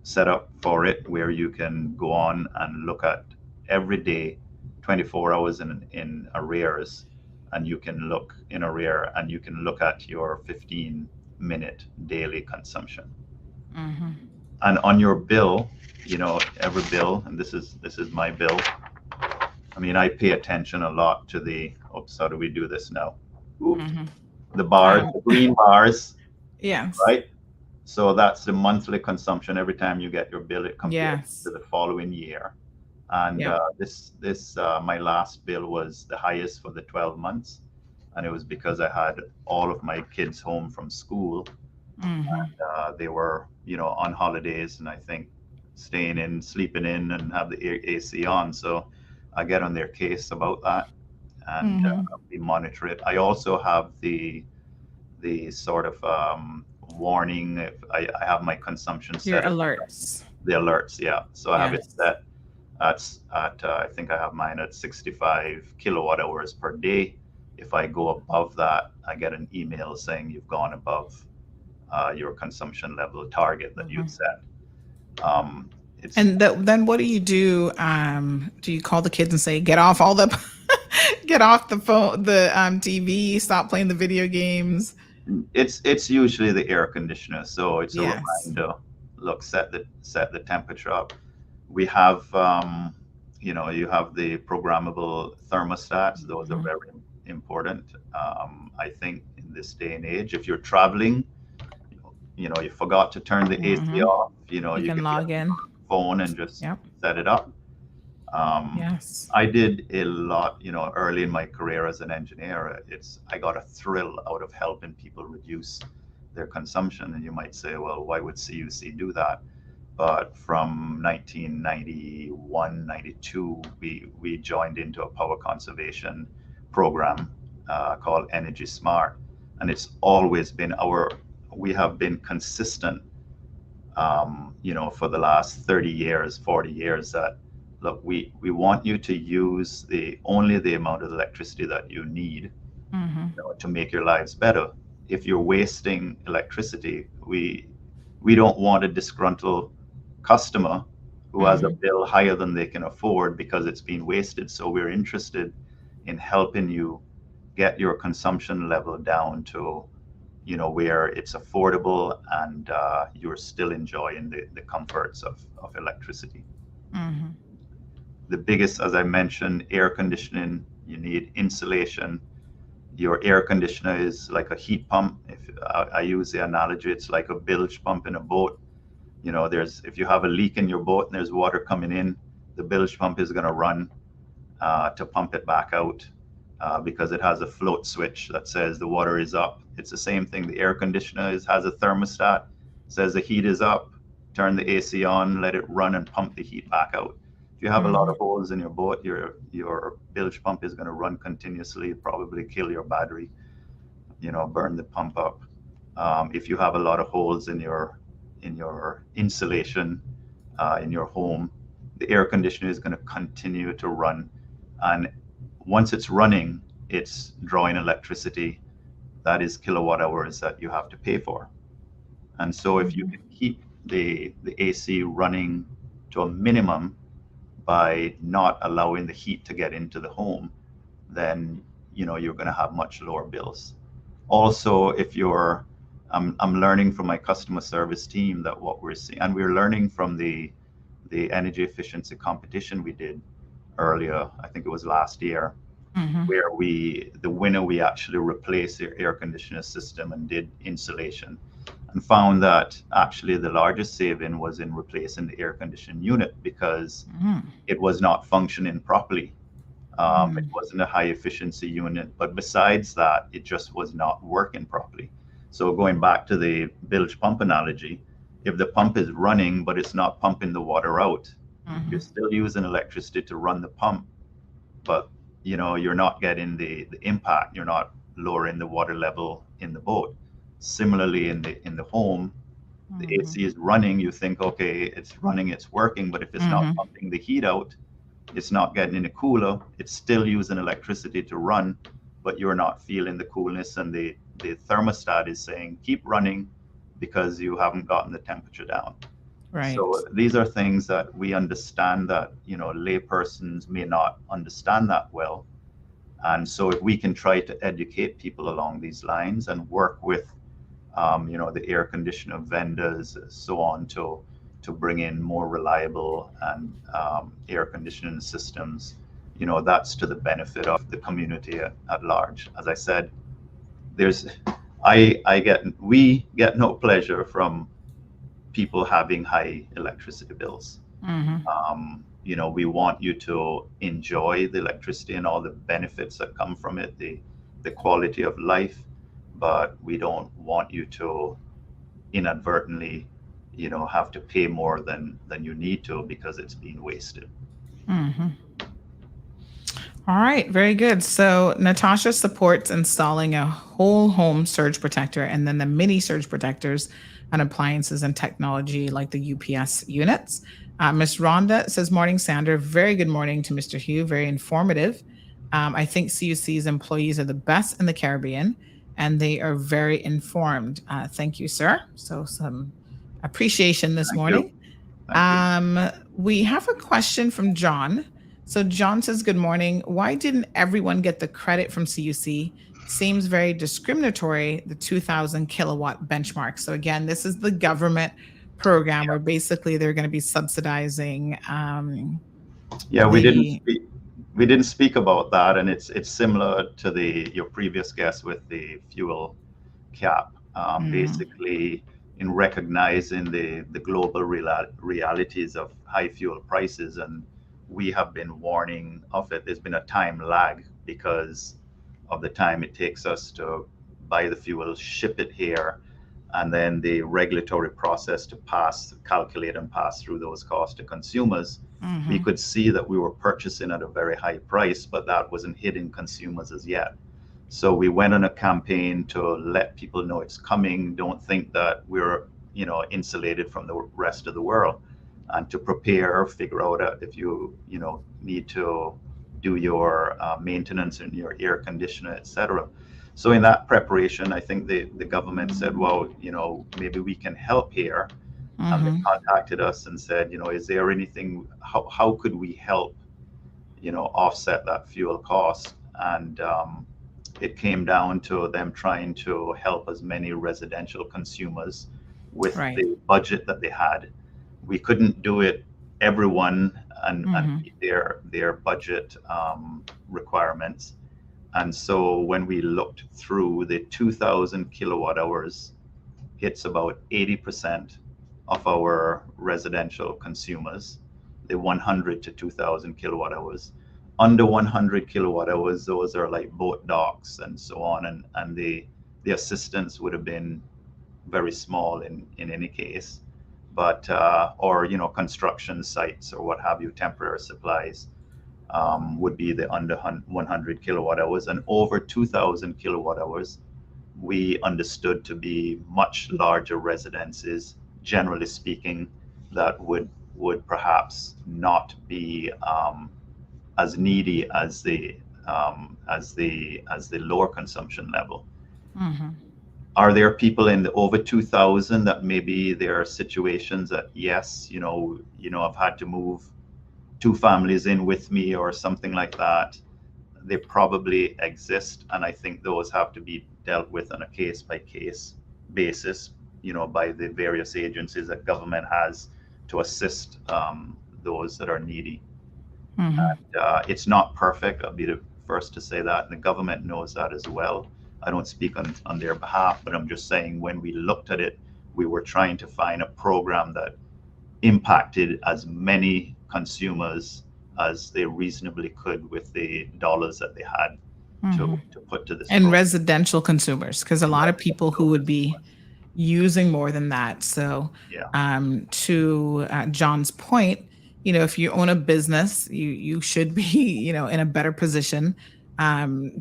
setup for it, where you can go on and look at every day, 24 hours in arrears, and you can look in arrear and you can look at your 15-minute daily consumption. And on your bill, every bill, and this is my bill. I mean, I pay attention a lot to oops, how do we do this now? The bars, the green bars. Yes. Right? So that's the monthly consumption. Every time you get your bill, it compares to the following year. And my last bill was the highest for the 12 months. And it was because I had all of my kids home from school. And they were, on holidays, and I think staying in, sleeping in, and have the AC on. So I get on their case about that, and we monitor it. I also have the sort of warning. If I have my consumption set. Your alerts. The alerts, yeah. So I have it set at I think I have mine at 65 kilowatt hours per day. If I go above that, I get an email saying you've gone above your consumption level target that you've set. Then what do you do? Do you call the kids and say, get off all the get off the phone, the TV, stop playing the video games? It's usually the air conditioner, so it's a reminder. Look, set the temperature up. We have you have the programmable thermostats. Those are very important. I think in this day and age, if you're traveling, you forgot to turn the AC off, you can log in phone and just set it up. I did a lot, early in my career as an engineer. I got a thrill out of helping people reduce their consumption. And you might say, well, why would CUC do that? But from 1991, 92, we joined into a power conservation program called Energy Smart. And it's always been we have been consistent, for the last 30 years, 40 years, that look, we want you to use only the amount of electricity that you need to make your lives better. If you're wasting electricity, we don't want a disgruntled customer who has a bill higher than they can afford because it's been wasted. So we're interested in helping you get your consumption level down to where it's affordable and you're still enjoying the comforts of electricity. The biggest, as I mentioned, air conditioning. You need insulation. Your air conditioner is like a heat pump. If I use the analogy, it's like a bilge pump in a boat. If you have a leak in your boat and there's water coming in, the bilge pump is going to run to pump it back out. Because it has a float switch that says the water is up. It's the same thing. The air conditioner has a thermostat, says the heat is up, turn the AC on, let it run and pump the heat back out. If you have a lot of holes in your boat, your bilge pump is going to run continuously, probably kill your battery. burn the pump up. If you have a lot of holes in your insulation in your home, the air conditioner is going to continue to run, and once it's running, it's drawing electricity. That is kilowatt hours that you have to pay for. And so if you can keep the AC running to a minimum by not allowing the heat to get into the home, then you're going to have much lower bills. Also, if you're I'm learning from my customer service team that what we're seeing, and we're learning from the energy efficiency competition we did earlier, I think it was last year, where the winner, we actually replaced the air conditioner system and did insulation, and found that actually the largest saving was in replacing the air conditioning unit because it was not functioning properly. It wasn't a high efficiency unit, but besides that, it just was not working properly. So going back to the bilge pump analogy, if the pump is running, but it's not pumping the water out, you're still using electricity to run the pump, but you're not getting the impact. You're not lowering the water level in the boat. Similarly, in the home, the AC is running. You think, okay, it's running, it's working, but if it's not pumping the heat out, it's not getting in the cooler. It's still using electricity to run, but you're not feeling the coolness, and the thermostat is saying keep running because you haven't gotten the temperature down. Right. So these are things that we understand that laypersons may not understand that well. And so if we can try to educate people along these lines and work with the air conditioner vendors, so on, to bring in more reliable and air conditioning systems, that's to the benefit of the community at large. As I said, we get no pleasure from people having high electricity bills. We want you to enjoy the electricity and all the benefits that come from it, the quality of life, but we don't want you to inadvertently have to pay more than you need to because it's being wasted. All right, very good. So Natasha supports installing a whole home surge protector and then the mini surge protectors on appliances and technology like the UPS units. Miss Rhonda says, morning, Sandra. Very good morning to Mr. Hugh. Very informative. I think CUC's employees are the best in the Caribbean and they are very informed. Thank you, sir. So some appreciation this morning. We have a question from John. So John says, good morning. Why didn't everyone get the credit from CUC? Seems very discriminatory, the 2,000 kilowatt benchmark. So again, this is the government program where basically they're going to be subsidizing. We didn't speak about that, and it's similar to your previous guest with the fuel cap. Basically, in recognizing the global realities of high fuel prices, and we have been warning of it. There's been a time lag because of the time it takes us to buy the fuel, ship it here, and then the regulatory process to calculate and pass through those costs to consumers. We could see that we were purchasing at a very high price, but that wasn't hitting consumers as yet. So we went on a campaign to let people know it's coming. Don't think that we're insulated from the rest of the world, and to prepare, figure out if you need to do your maintenance in your air conditioner, etc. So in that preparation, I think the government said, well, maybe we can help here. And they contacted us and said, is there anything, how could we help, offset that fuel cost? And it came down to them trying to help as many residential consumers with the budget that they had. We couldn't do it everyone and meet their budget requirements. And so when we looked through, the 2,000 kilowatt hours hits about 80% of our residential consumers, the 100 to 2,000 kilowatt hours. Under 100 kilowatt hours, those are like boat docks and so on, and the assistance would have been very small in any case. But or construction sites or what have you, temporary supplies would be the under 100 kilowatt hours, and over 2,000 kilowatt hours, we understood to be much larger residences, generally speaking, that would perhaps not be as needy as the lower consumption level. Mm-hmm. Are there people in the over 2,000 that maybe there are situations that, yes, I've had to move 2 families in with me or something like that? They probably exist, and I think those have to be dealt with on a case by case basis, by the various agencies that government has to assist those that are needy. Mm-hmm. And it's not perfect. I'll be the first to say that, and the government knows that as well. I don't speak on their behalf, but I'm just saying when we looked at it, we were trying to find a program that impacted as many consumers as they reasonably could with the dollars that they had to put to this And program. residential consumers, because a lot of people who would be using more than that. So Yeah. to John's point, if you own a business, you should be, in a better position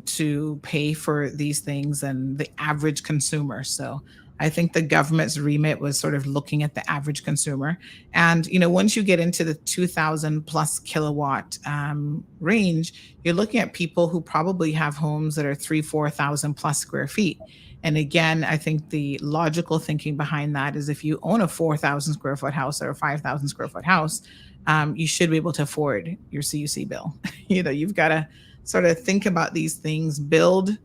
to pay for these things than the average consumer. So I think the government's remit was sort of looking at the average consumer. And, once you get into the 2,000 plus kilowatt range, you're looking at people who probably have homes that are 4,000 plus square feet. And again, I think the logical thinking behind that is if you own a 4,000 square foot house or a 5,000 square foot house, you should be able to afford your CUC bill. You've got to sort of think about these things, build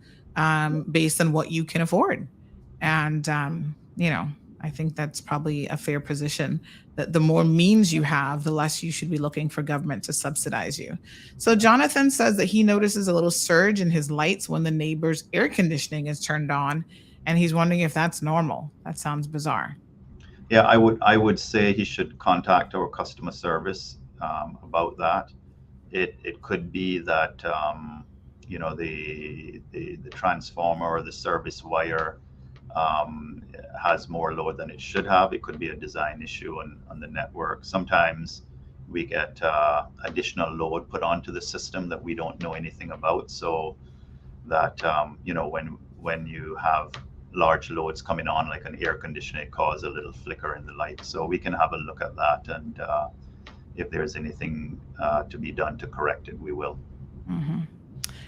based on what you can afford. And, I think that's probably a fair position, that the more means you have, the less you should be looking for government to subsidize you. So Jonathan says that he notices a little surge in his lights when the neighbor's air conditioning is turned on, and he's wondering if that's normal. That sounds bizarre. Yeah, I would say he should contact our customer service about that. It could be that the transformer or the service wire has more load than it should have. It could be a design issue on the network. Sometimes we get additional load put onto the system that we don't know anything about. So that when you have large loads coming on, like an air conditioner, it causes a little flicker in the light. So we can have a look at that, and if there's anything to be done to correct it, we will. Mm-hmm.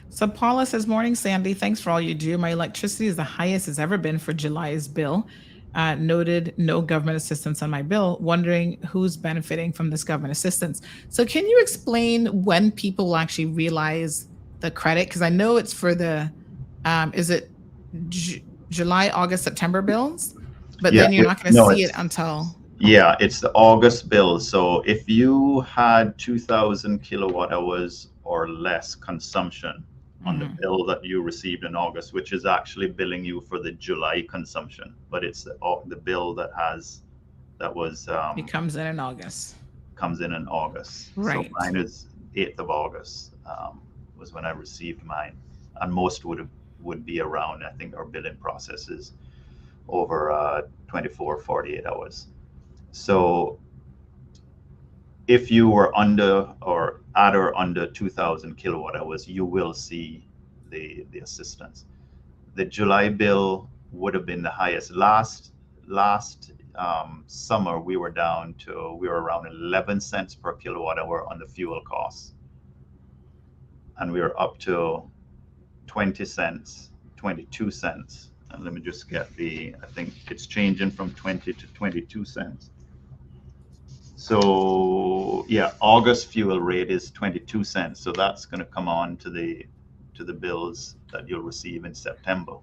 So Paula says, morning, Sandy. Thanks for all you do. My electricity is the highest it's ever been for July's bill. Noted no government assistance on my bill. Wondering who's benefiting from this government assistance. So can you explain when people will actually realize the credit? Because I know it's for the, is it July, August, September bills? But then you're not going to see it until... Yeah, it's the August bill. So if you had 2,000 kilowatt hours or less consumption on the bill that you received in August, which is actually billing you for the July consumption, but it's the bill that was it comes in August. Comes in August. Right. So mine is 8th of August was when I received mine, and most would be around, I think our billing process is over 24, 48 hours. So if you were under or at or under 2,000 kilowatt hours, you will see the assistance. The July bill would have been the highest. Last summer, we were around 11 cents per kilowatt hour on the fuel costs. And we were up to 20 cents, 22 cents. And let me just get I think it's changing from 20 to 22 cents. So yeah, August fuel rate is 22 cents. So that's going to come on to the bills that you'll receive in September.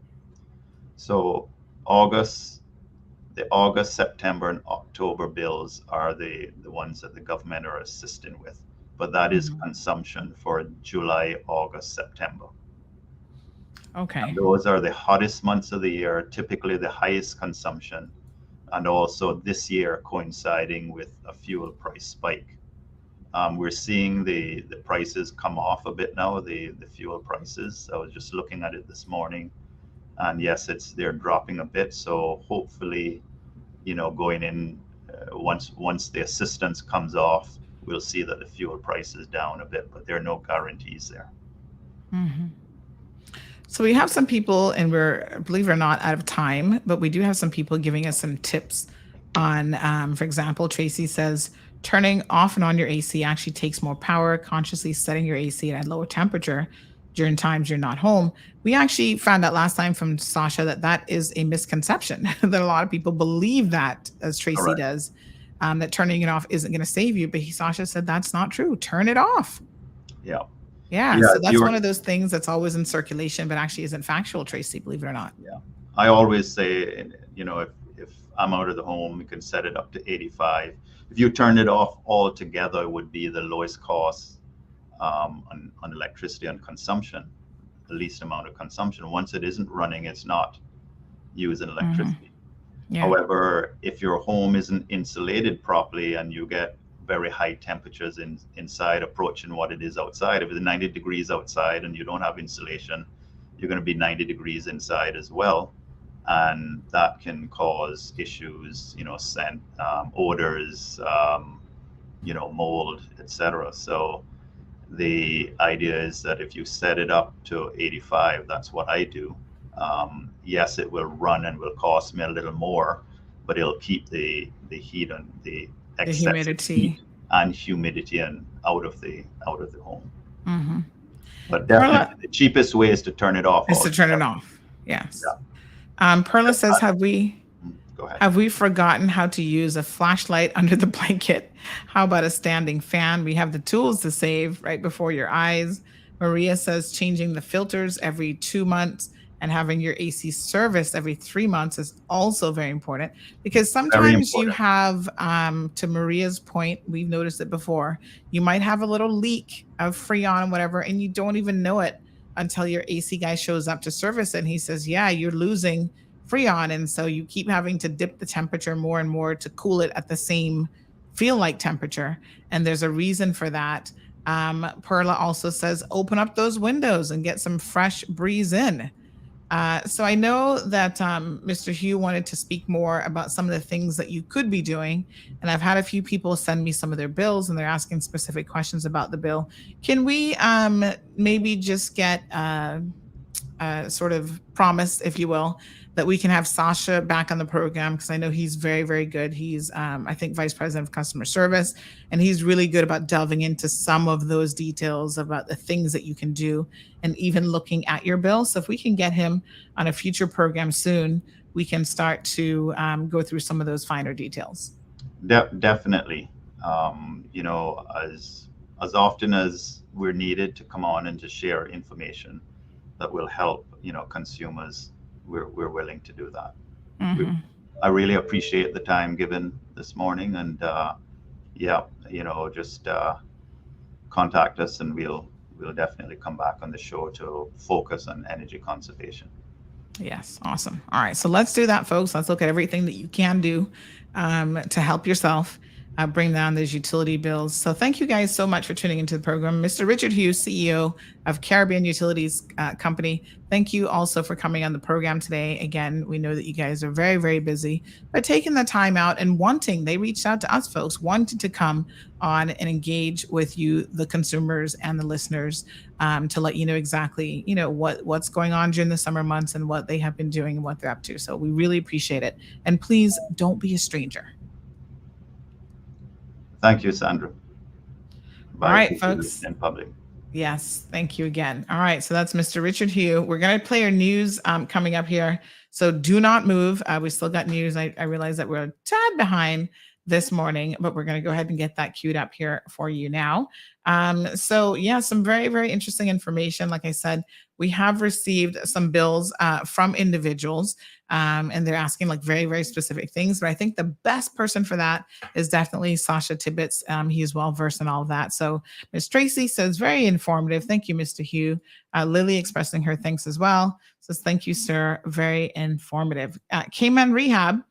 So the August, September, and October bills are the ones that the government are assisting with. But that is consumption for July, August, September. Okay. And those are the hottest months of the year, typically the highest consumption. And also this year coinciding with a fuel price spike. We're seeing the prices come off a bit now, the fuel prices. I was just looking at it this morning, and yes, they're dropping a bit. So hopefully, going in once the assistance comes off, we'll see that the fuel price is down a bit, but there are no guarantees there. Mm-hmm. So we have some people, and we're, believe it or not, out of time, but we do have some people giving us some tips on, for example, Tracy says, turning off and on your AC actually takes more power. Consciously setting your AC at a lower temperature during times you're not home. We actually found out last time from Sasha that that is a misconception, that a lot of people believe that, as Tracy Correct. does, that turning it off isn't going to save you. But Sasha said that's not true. Turn it off. Yeah. Yeah, Yeah, so that's one of those things that's always in circulation, but actually isn't factual, Tracy, believe it or not. Yeah. I always say, if I'm out of the home, you can set it up to 85. If you turn it off altogether, it would be the lowest cost on electricity and consumption, the least amount of consumption. Once it isn't running, it's not using electricity. Yeah. However, if your home isn't insulated properly and you get very high temperatures inside approaching what it is outside, if it's 90 degrees outside and you don't have insulation, you're going to be 90 degrees inside as well. And that can cause issues, scent, odors, mold, etc. So the idea is that if you set it up to 85, that's what I do. Yes, it will run and will cost me a little more, but it'll keep the heat and the humidity heat and humidity and out of the home. Mm-hmm. But definitely the cheapest way is to turn it off. Is to turn it off. Yes. Yeah. Perla says, Go ahead. have we forgotten how to use a flashlight under the blanket? How about a standing fan? We have the tools to save right before your eyes. Maria says changing the filters every 2 months and having your AC serviced every 3 months is also very important, because sometimes you have, to Maria's point, we've noticed it before, you might have a little leak of Freon and whatever, and you don't even know it until your AC guy shows up to service it, and he says, yeah, you're losing Freon. And so you keep having to dip the temperature more and more to cool it at the same feel like temperature. And there's a reason for that. Perla also says, open up those windows and get some fresh breeze in. So I know that Mr. Hugh wanted to speak more about some of the things that you could be doing. And I've had a few people send me some of their bills, and they're asking specific questions about the bill. Can we maybe just get sort of promise, if you will, that we can have Sasha back on the program, because I know he's very, very good. He's, I think, Vice President of Customer Service, and he's really good about delving into some of those details about the things that you can do and even looking at your bill. So if we can get him on a future program soon, we can start to go through some of those finer details. Definitely. As often as we're needed to come on and to share information that will help, consumers, we're willing to do that. Mm-hmm. I really appreciate the time given this morning, and just contact us, and we'll definitely come back on the show to focus on energy conservation. Yes, awesome. All right, so let's do that, folks. Let's look at everything that you can do to help yourself bring down those utility bills. So thank you guys so much for tuning into the program. Mr. Richard Hughes, CEO of Caribbean Utilities Company, thank you also for coming on the program today. Again, we know that you guys are very, very busy, but taking the time out and they reached out to us, folks, wanting to come on and engage with you, the consumers and the listeners, to let you know exactly, what's going on during the summer months and what they have been doing and what they're up to. So we really appreciate it. And please don't be a stranger. Thank you, Sandra. All right, folks. In public. Yes, thank you again. All right, so that's Mr. Richard Hugh. We're going to play our news coming up here. So do not move. We still got news. I realize that we're a tad behind this morning, but we're going to go ahead and get that queued up here for you now. Some very, very interesting information. Like I said, we have received some bills from individuals, and they're asking like very, very specific things. But I think the best person for that is definitely Sasha Tibbetts. He is well versed in all of that. So Ms. Tracy says, very informative. Thank you, Mr. Hugh. Lily expressing her thanks as well. Says, thank you, sir. Very informative. Cayman Rehab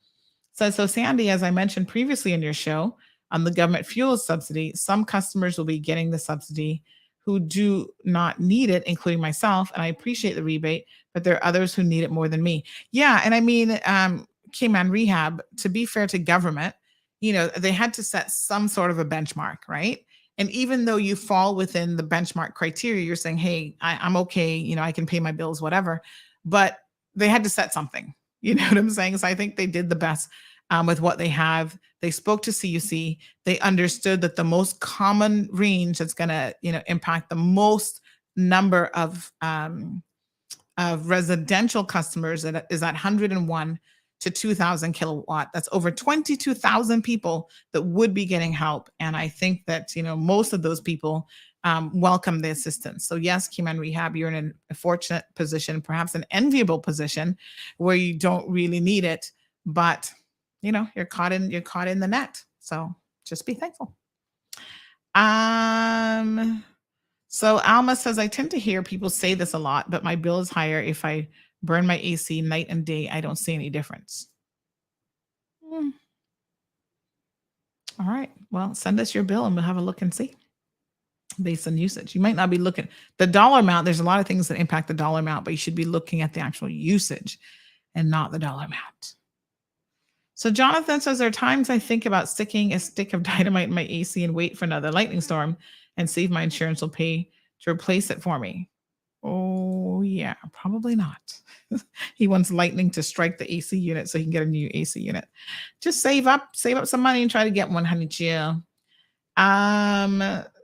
says, so Sandy, as I mentioned previously in your show on the government fuel subsidy, some customers will be getting the subsidy who do not need it, including myself. And I appreciate the rebate, but there are others who need it more than me. Yeah. And I mean, Cayman Rehab, to be fair to government, they had to set some sort of a benchmark, right? And even though you fall within the benchmark criteria, you're saying, hey, I'm okay. You know, I can pay my bills, whatever. But they had to set something. You know what I'm saying? So I think they did the best with what they have. They spoke to CUC. They understood that the most common range that's going to, impact the most number of residential customers is at 101 to 2,000 kilowatt. That's over 22,000 people that would be getting help. And I think that, most of those people welcome the assistance. So yes, Cayman Rehab, you're in a fortunate position, perhaps an enviable position where you don't really need it, but you're caught in the net. So just be thankful. So Alma says, I tend to hear people say this a lot, but my bill is higher if I burn my AC night and day. I don't see any difference. All right. Well, send us your bill and we'll have a look and see based on usage. You might not be looking the dollar amount. There's a lot of things that impact the dollar amount, but you should be looking at the actual usage and not the dollar amount. So Jonathan says, there are times I think about sticking a stick of dynamite in my AC and wait for another lightning storm and see if my insurance will pay to replace it for me. Oh, yeah, probably not. He wants lightning to strike the AC unit so he can get a new AC unit. Just save up some money and try to get one, honey chill.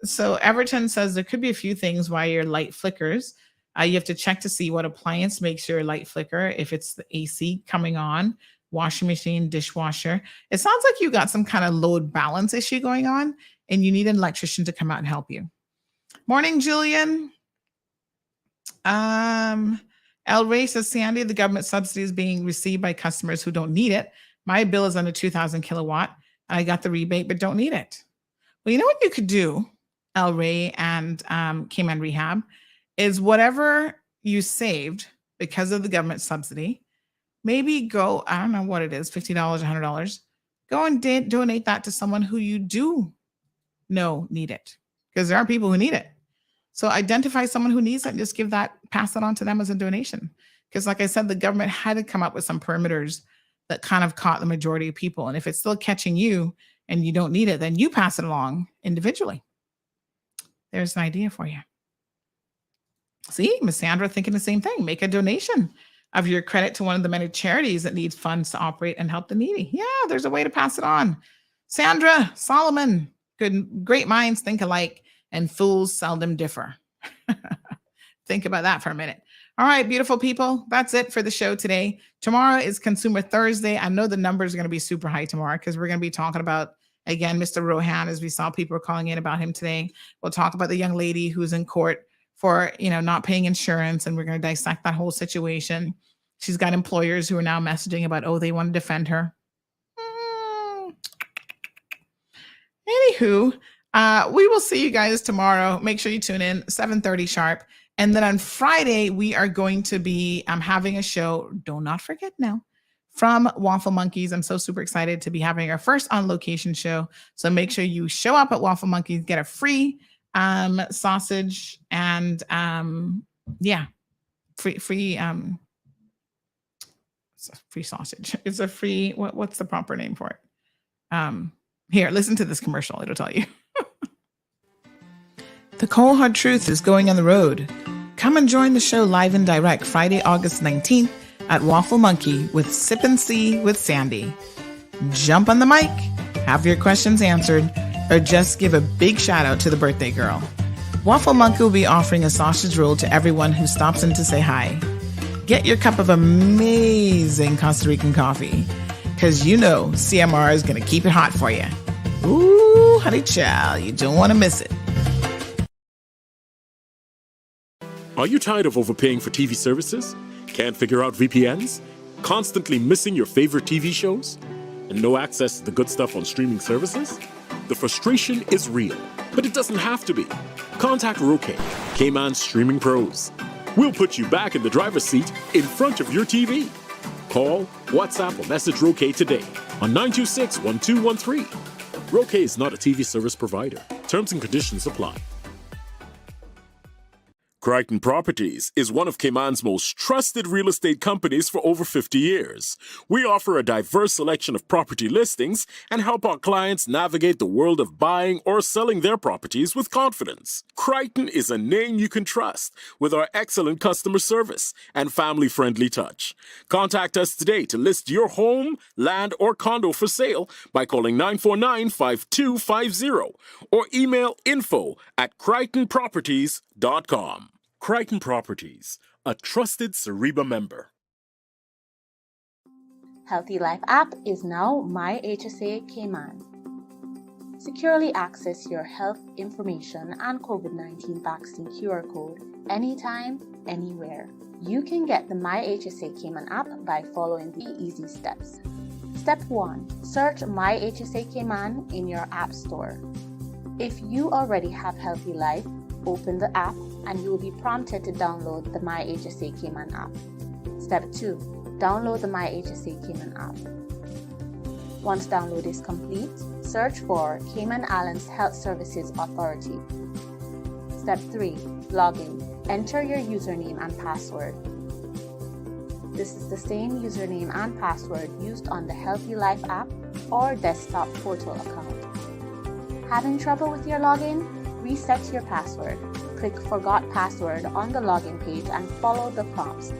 So Everton says there could be a few things why your light flickers. You have to check to see what appliance makes your light flicker. If it's the AC coming on, washing machine, dishwasher. It sounds like you got some kind of load balance issue going on and you need an electrician to come out and help you. Morning, Julian. El Rey says, Sandy, the government subsidy is being received by customers who don't need it. My bill is under 2,000 kilowatt. I got the rebate, but don't need it. Well, you know what you could do, El Rey and Cayman Rehab, is whatever you saved because of the government subsidy, maybe go, I don't know what it is, $50, $100. Go and donate that to someone who you do know need it, because there are people who need it. So identify someone who needs it and just pass it on to them as a donation. Because like I said, the government had to come up with some perimeters that kind of caught the majority of people. And if it's still catching you and you don't need it, then you pass it along individually. There's an idea for you. See, Miss Sandra thinking the same thing. Make a donation of your credit to one of the many charities that needs funds to operate and help the needy. Yeah, there's a way to pass it on. Sandra, Solomon, great minds think alike and fools seldom differ. Think about that for a minute. All right, beautiful people. That's it for the show today. Tomorrow is Consumer Thursday. I know the numbers are going to be super high tomorrow because we're going to be talking about, again, Mr. Rohan, as we saw people calling in about him today. We'll talk about the young lady who's in court for, not paying insurance, and we're going to dissect that whole situation. She's got employers who are now messaging about, they want to defend her. Anywho, we will see you guys tomorrow. Make sure you tune in 7:30 sharp. And then on Friday, we are going to be having a show. Do not forget now, from Waffle Monkeys. I'm so super excited to be having our first on location show. So make sure you show up at Waffle Monkeys, get a free sausage and free sausage. It's a free, what's the proper name for it? Here, listen to this commercial. It'll tell you. The Cold Hard Truth is going on the road. Come and join the show live and direct Friday, August 19th at Waffle Monkey with Sip and See with Sandy. Jump on the mic, have your questions answered, or just give a big shout out to the birthday girl. Waffle Monkey will be offering a sausage roll to everyone who stops in to say hi. Get your cup of amazing Costa Rican coffee, because CMR is going to keep it hot for you. Ooh, honey child, you don't want to miss it. Are you tired of overpaying for TV services? Can't figure out VPNs? Constantly missing your favorite TV shows? And no access to the good stuff on streaming services? The frustration is real, but it doesn't have to be. Contact Roque, Cayman Streaming Pros. We'll put you back in the driver's seat in front of your TV. Call, WhatsApp, or message Roque today on 926-1213. Roque is not a TV service provider. Terms and conditions apply. Crichton Properties is one of Cayman's most trusted real estate companies for over 50 years. We offer a diverse selection of property listings and help our clients navigate the world of buying or selling their properties with confidence. Crichton is a name you can trust with our excellent customer service and family-friendly touch. Contact us today to list your home, land, or condo for sale by calling 949-5250 or email info@crichtonproperties.com. Crichton Properties, a trusted Cereba member. Healthy Life app is now My HSA Cayman. Securely access your health information and COVID-19 vaccine QR code anytime, anywhere. You can get the My HSA Cayman app by following the easy steps. Step 1. Search My HSA Cayman in your app store. If you already have Healthy Life, open the app and you will be prompted to download the My HSA Cayman app. Step 2. Download the My HSA Cayman app. Once download is complete, search for Cayman Islands Health Services Authority. Step 3. Login. Enter your username and password. This is the same username and password used on the Healthy Life app or desktop portal account. Having trouble with your login? Reset your password. Click Forgot Password on the login page and follow the prompts.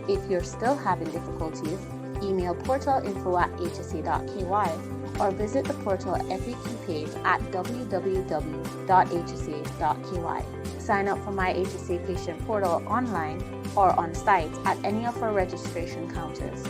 If you're still having difficulties, email portalinfo@hsa.ky or visit the portal FAQ page at www.hsa.ky. Sign up for My HSA Patient Portal online or on site at any of our registration counters.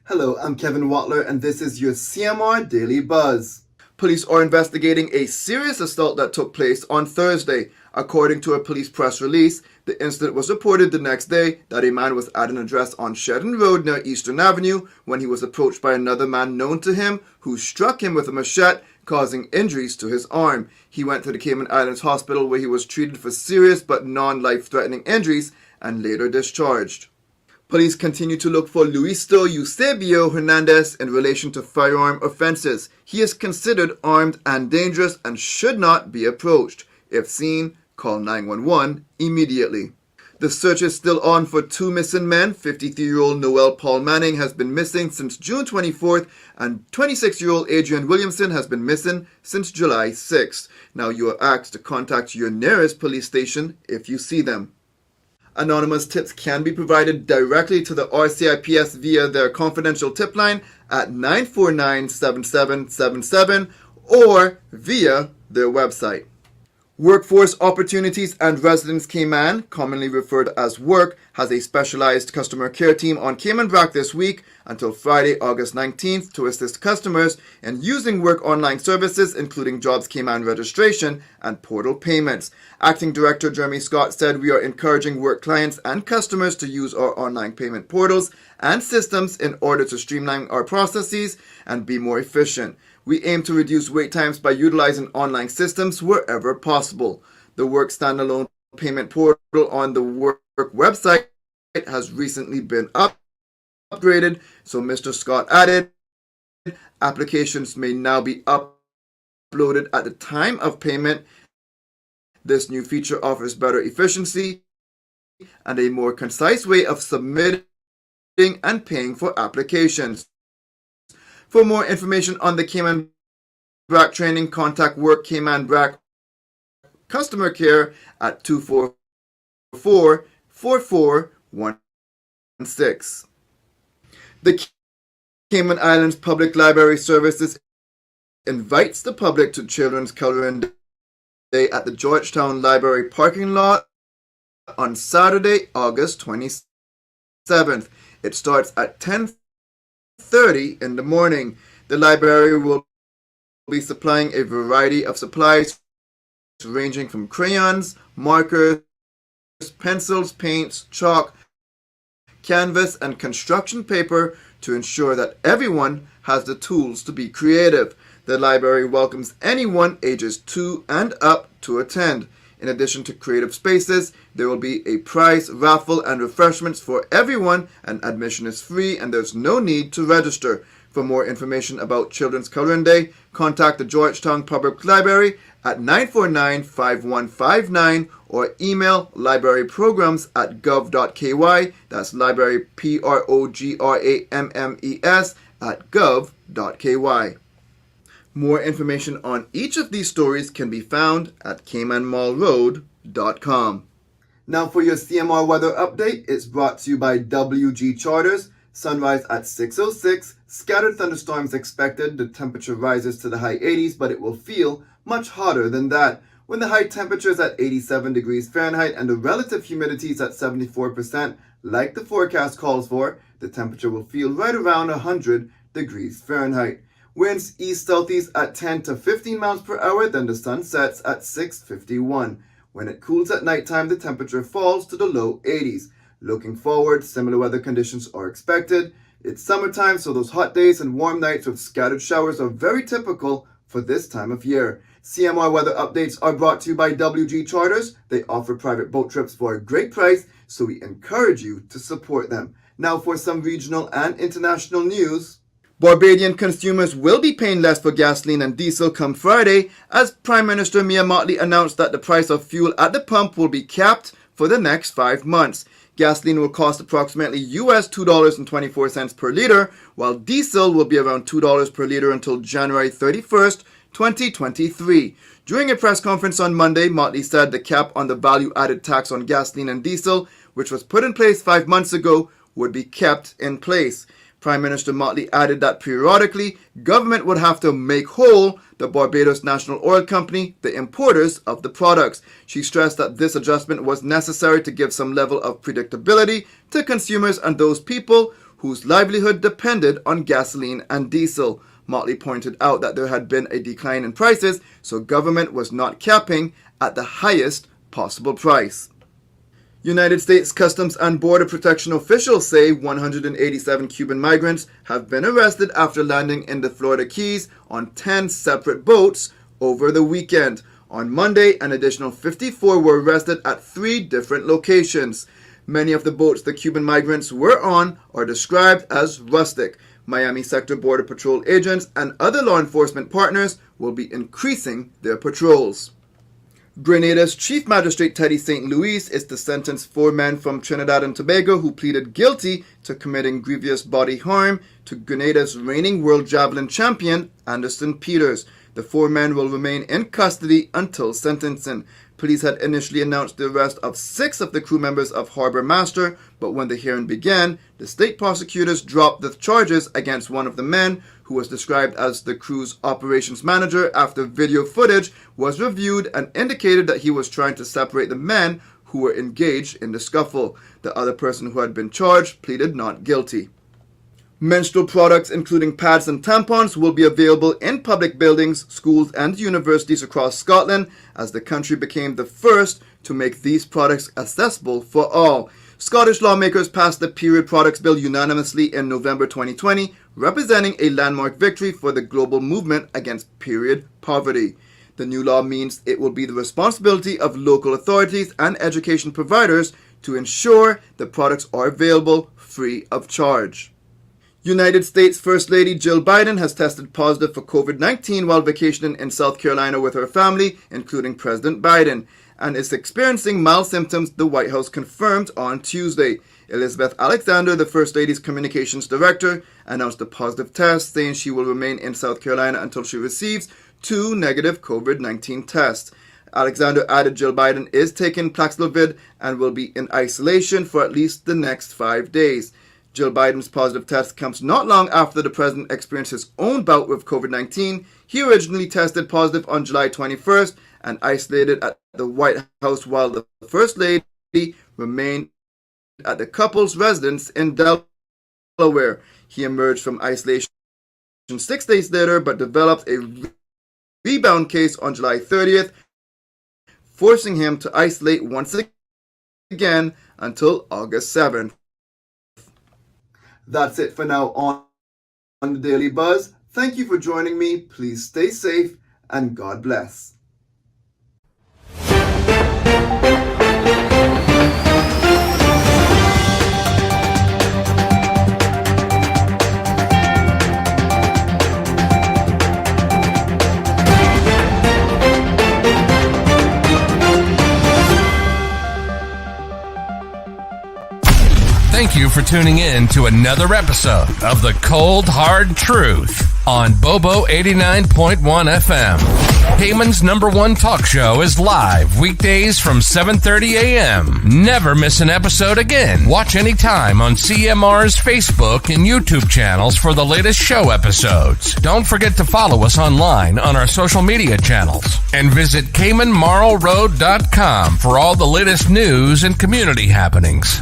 Hello, I'm Kevin Watler, and this is your CMR Daily Buzz. Police are investigating a serious assault that took place on Thursday. According to a police press release, the incident was reported the next day that a man was at an address on Shedden Road near Eastern Avenue when he was approached by another man known to him who struck him with a machete, causing injuries to his arm. He went to the Cayman Islands Hospital where he was treated for serious but non-life-threatening injuries and later discharged. Police continue to look for Luisto Eusebio Hernandez in relation to firearm offenses. He is considered armed and dangerous and should not be approached. If seen, call 911 immediately. The search is still on for two missing men. 53-year-old Noel Paul Manning has been missing since June 24th, and 26-year-old Adrian Williamson has been missing since July 6th. Now you are asked to contact your nearest police station if you see them. Anonymous tips can be provided directly to the RCIPS via their confidential tip line at 949-7777 or via their website. Workforce Opportunities and Residence Cayman, commonly referred as WORK, has a specialized customer care team on Cayman Brac this week until Friday, August 19th to assist customers in using WORK online services, including Jobs Cayman registration and portal payments. Acting Director Jeremy Scott said, "We are encouraging WORK clients and customers to use our online payment portals and systems in order to streamline our processes and be more efficient. We aim to reduce wait times by utilizing online systems wherever possible. The WORK standalone payment portal on the WORK website has recently been upgraded, so Mr. Scott added, applications may now be uploaded at the time of payment. This new feature offers better efficiency and a more concise way of submitting and paying for applications. For more information on the Cayman Brac training, contact WORK Cayman Brac Customer Care at 244-4416. The Cayman Islands Public Library Services invites the public to Children's Coloring Day at the Georgetown Library parking lot on Saturday, August 27th. It starts at 10:30 in the morning. The library will be supplying a variety of supplies ranging from crayons, markers, pencils, paints, chalk, canvas, and construction paper to ensure that everyone has the tools to be creative. The library welcomes anyone ages 2 and up to attend. In addition to creative spaces, there will be a prize raffle and refreshments for everyone, and admission is free and there's no need to register. For more information about Children's Coloring Day, contact the Georgetown Public Library at 949-5159 or email libraryprograms@gov.ky. That's library PROGRAMMES @gov.ky. More information on each of these stories can be found at caymanmallroad.com. Now for your CMR weather update, it's brought to you by WG Charters. Sunrise at 6:06. Scattered thunderstorms expected. The temperature rises to the high 80s, but it will feel much hotter than that. When the high temperature is at 87 degrees Fahrenheit and the relative humidity is at 74%, like the forecast calls for, the temperature will feel right around 100 degrees Fahrenheit. Winds east-southeast at 10 to 15 miles per hour, then the sun sets at 6:51. When it cools at nighttime, the temperature falls to the low 80s. Looking forward, similar weather conditions are expected. It's summertime, so those hot days and warm nights with scattered showers are very typical for this time of year. CMR weather updates are brought to you by WG Charters. They offer private boat trips for a great price, so we encourage you to support them. Now for some regional and international news. Barbadian consumers will be paying less for gasoline and diesel come Friday, as Prime Minister Mia Mottley announced that the price of fuel at the pump will be capped for the next 5 months. Gasoline will cost approximately US $2.24 per liter, while diesel will be around $2 per liter until January 31st, 2023. During a press conference on Monday, Mottley said the cap on the value-added tax on gasoline and diesel, which was put in place 5 months ago, would be kept in place. Prime Minister Mottley added that periodically, government would have to make whole the Barbados National Oil Company, the importers of the products. She stressed that this adjustment was necessary to give some level of predictability to consumers and those people whose livelihood depended on gasoline and diesel. Mottley pointed out that there had been a decline in prices, so government was not capping at the highest possible price. United States Customs and Border Protection officials say 187 Cuban migrants have been arrested after landing in the Florida Keys on 10 separate boats over the weekend. On Monday, an additional 54 were arrested at 3 different locations. Many of the boats the Cuban migrants were on are described as rustic. Miami Sector Border Patrol agents and other law enforcement partners will be increasing their patrols. Grenada's Chief Magistrate Teddy St. Louis is to sentence 4 men from Trinidad and Tobago who pleaded guilty to committing grievous bodily harm to Grenada's reigning world javelin champion, Anderson Peters. The 4 men will remain in custody until sentencing. Police had initially announced the arrest of 6 of the crew members of Harbor Master, but when the hearing began, the state prosecutors dropped the charges against one of the men, who was described as the crew's operations manager, after video footage was reviewed and indicated that he was trying to separate the men who were engaged in the scuffle. The other person who had been charged pleaded not guilty. Menstrual products, including pads and tampons, will be available in public buildings, schools, and universities across Scotland, as the country became the first to make these products accessible for all. Scottish lawmakers passed the Period Products Bill unanimously in November 2020, representing a landmark victory for the global movement against period poverty. The new law means it will be the responsibility of local authorities and education providers to ensure the products are available free of charge. United States First Lady Jill Biden has tested positive for COVID-19 while vacationing in South Carolina with her family, including President Biden, and is experiencing mild symptoms, the White House confirmed on Tuesday. Elizabeth Alexander, the First Lady's communications director, announced a positive test, saying she will remain in South Carolina until she receives 2 negative COVID-19 tests. Alexander added Jill Biden is taking Paxlovid and will be in isolation for at least the next 5 days. Jill Biden's positive test comes not long after the president experienced his own bout with COVID-19. He originally tested positive on July 21st and isolated at the White House while the First Lady remained at the couple's residence in Delaware. He emerged from isolation 6 days later but developed a rebound case on July 30th, forcing him to isolate once again until August 7th. That's it for now on the Daily Buzz. Thank you for joining me. Please stay safe and God bless. Thank you for tuning in to another episode of The Cold Hard Truth on Bobo 89.1 FM. Cayman's #1 talk show is live weekdays from 7:30 a.m. Never miss an episode again. Watch anytime on CMR's Facebook and YouTube channels for the latest show episodes. Don't forget to follow us online on our social media channels. And visit CaymanMarlRoad.com for all the latest news and community happenings.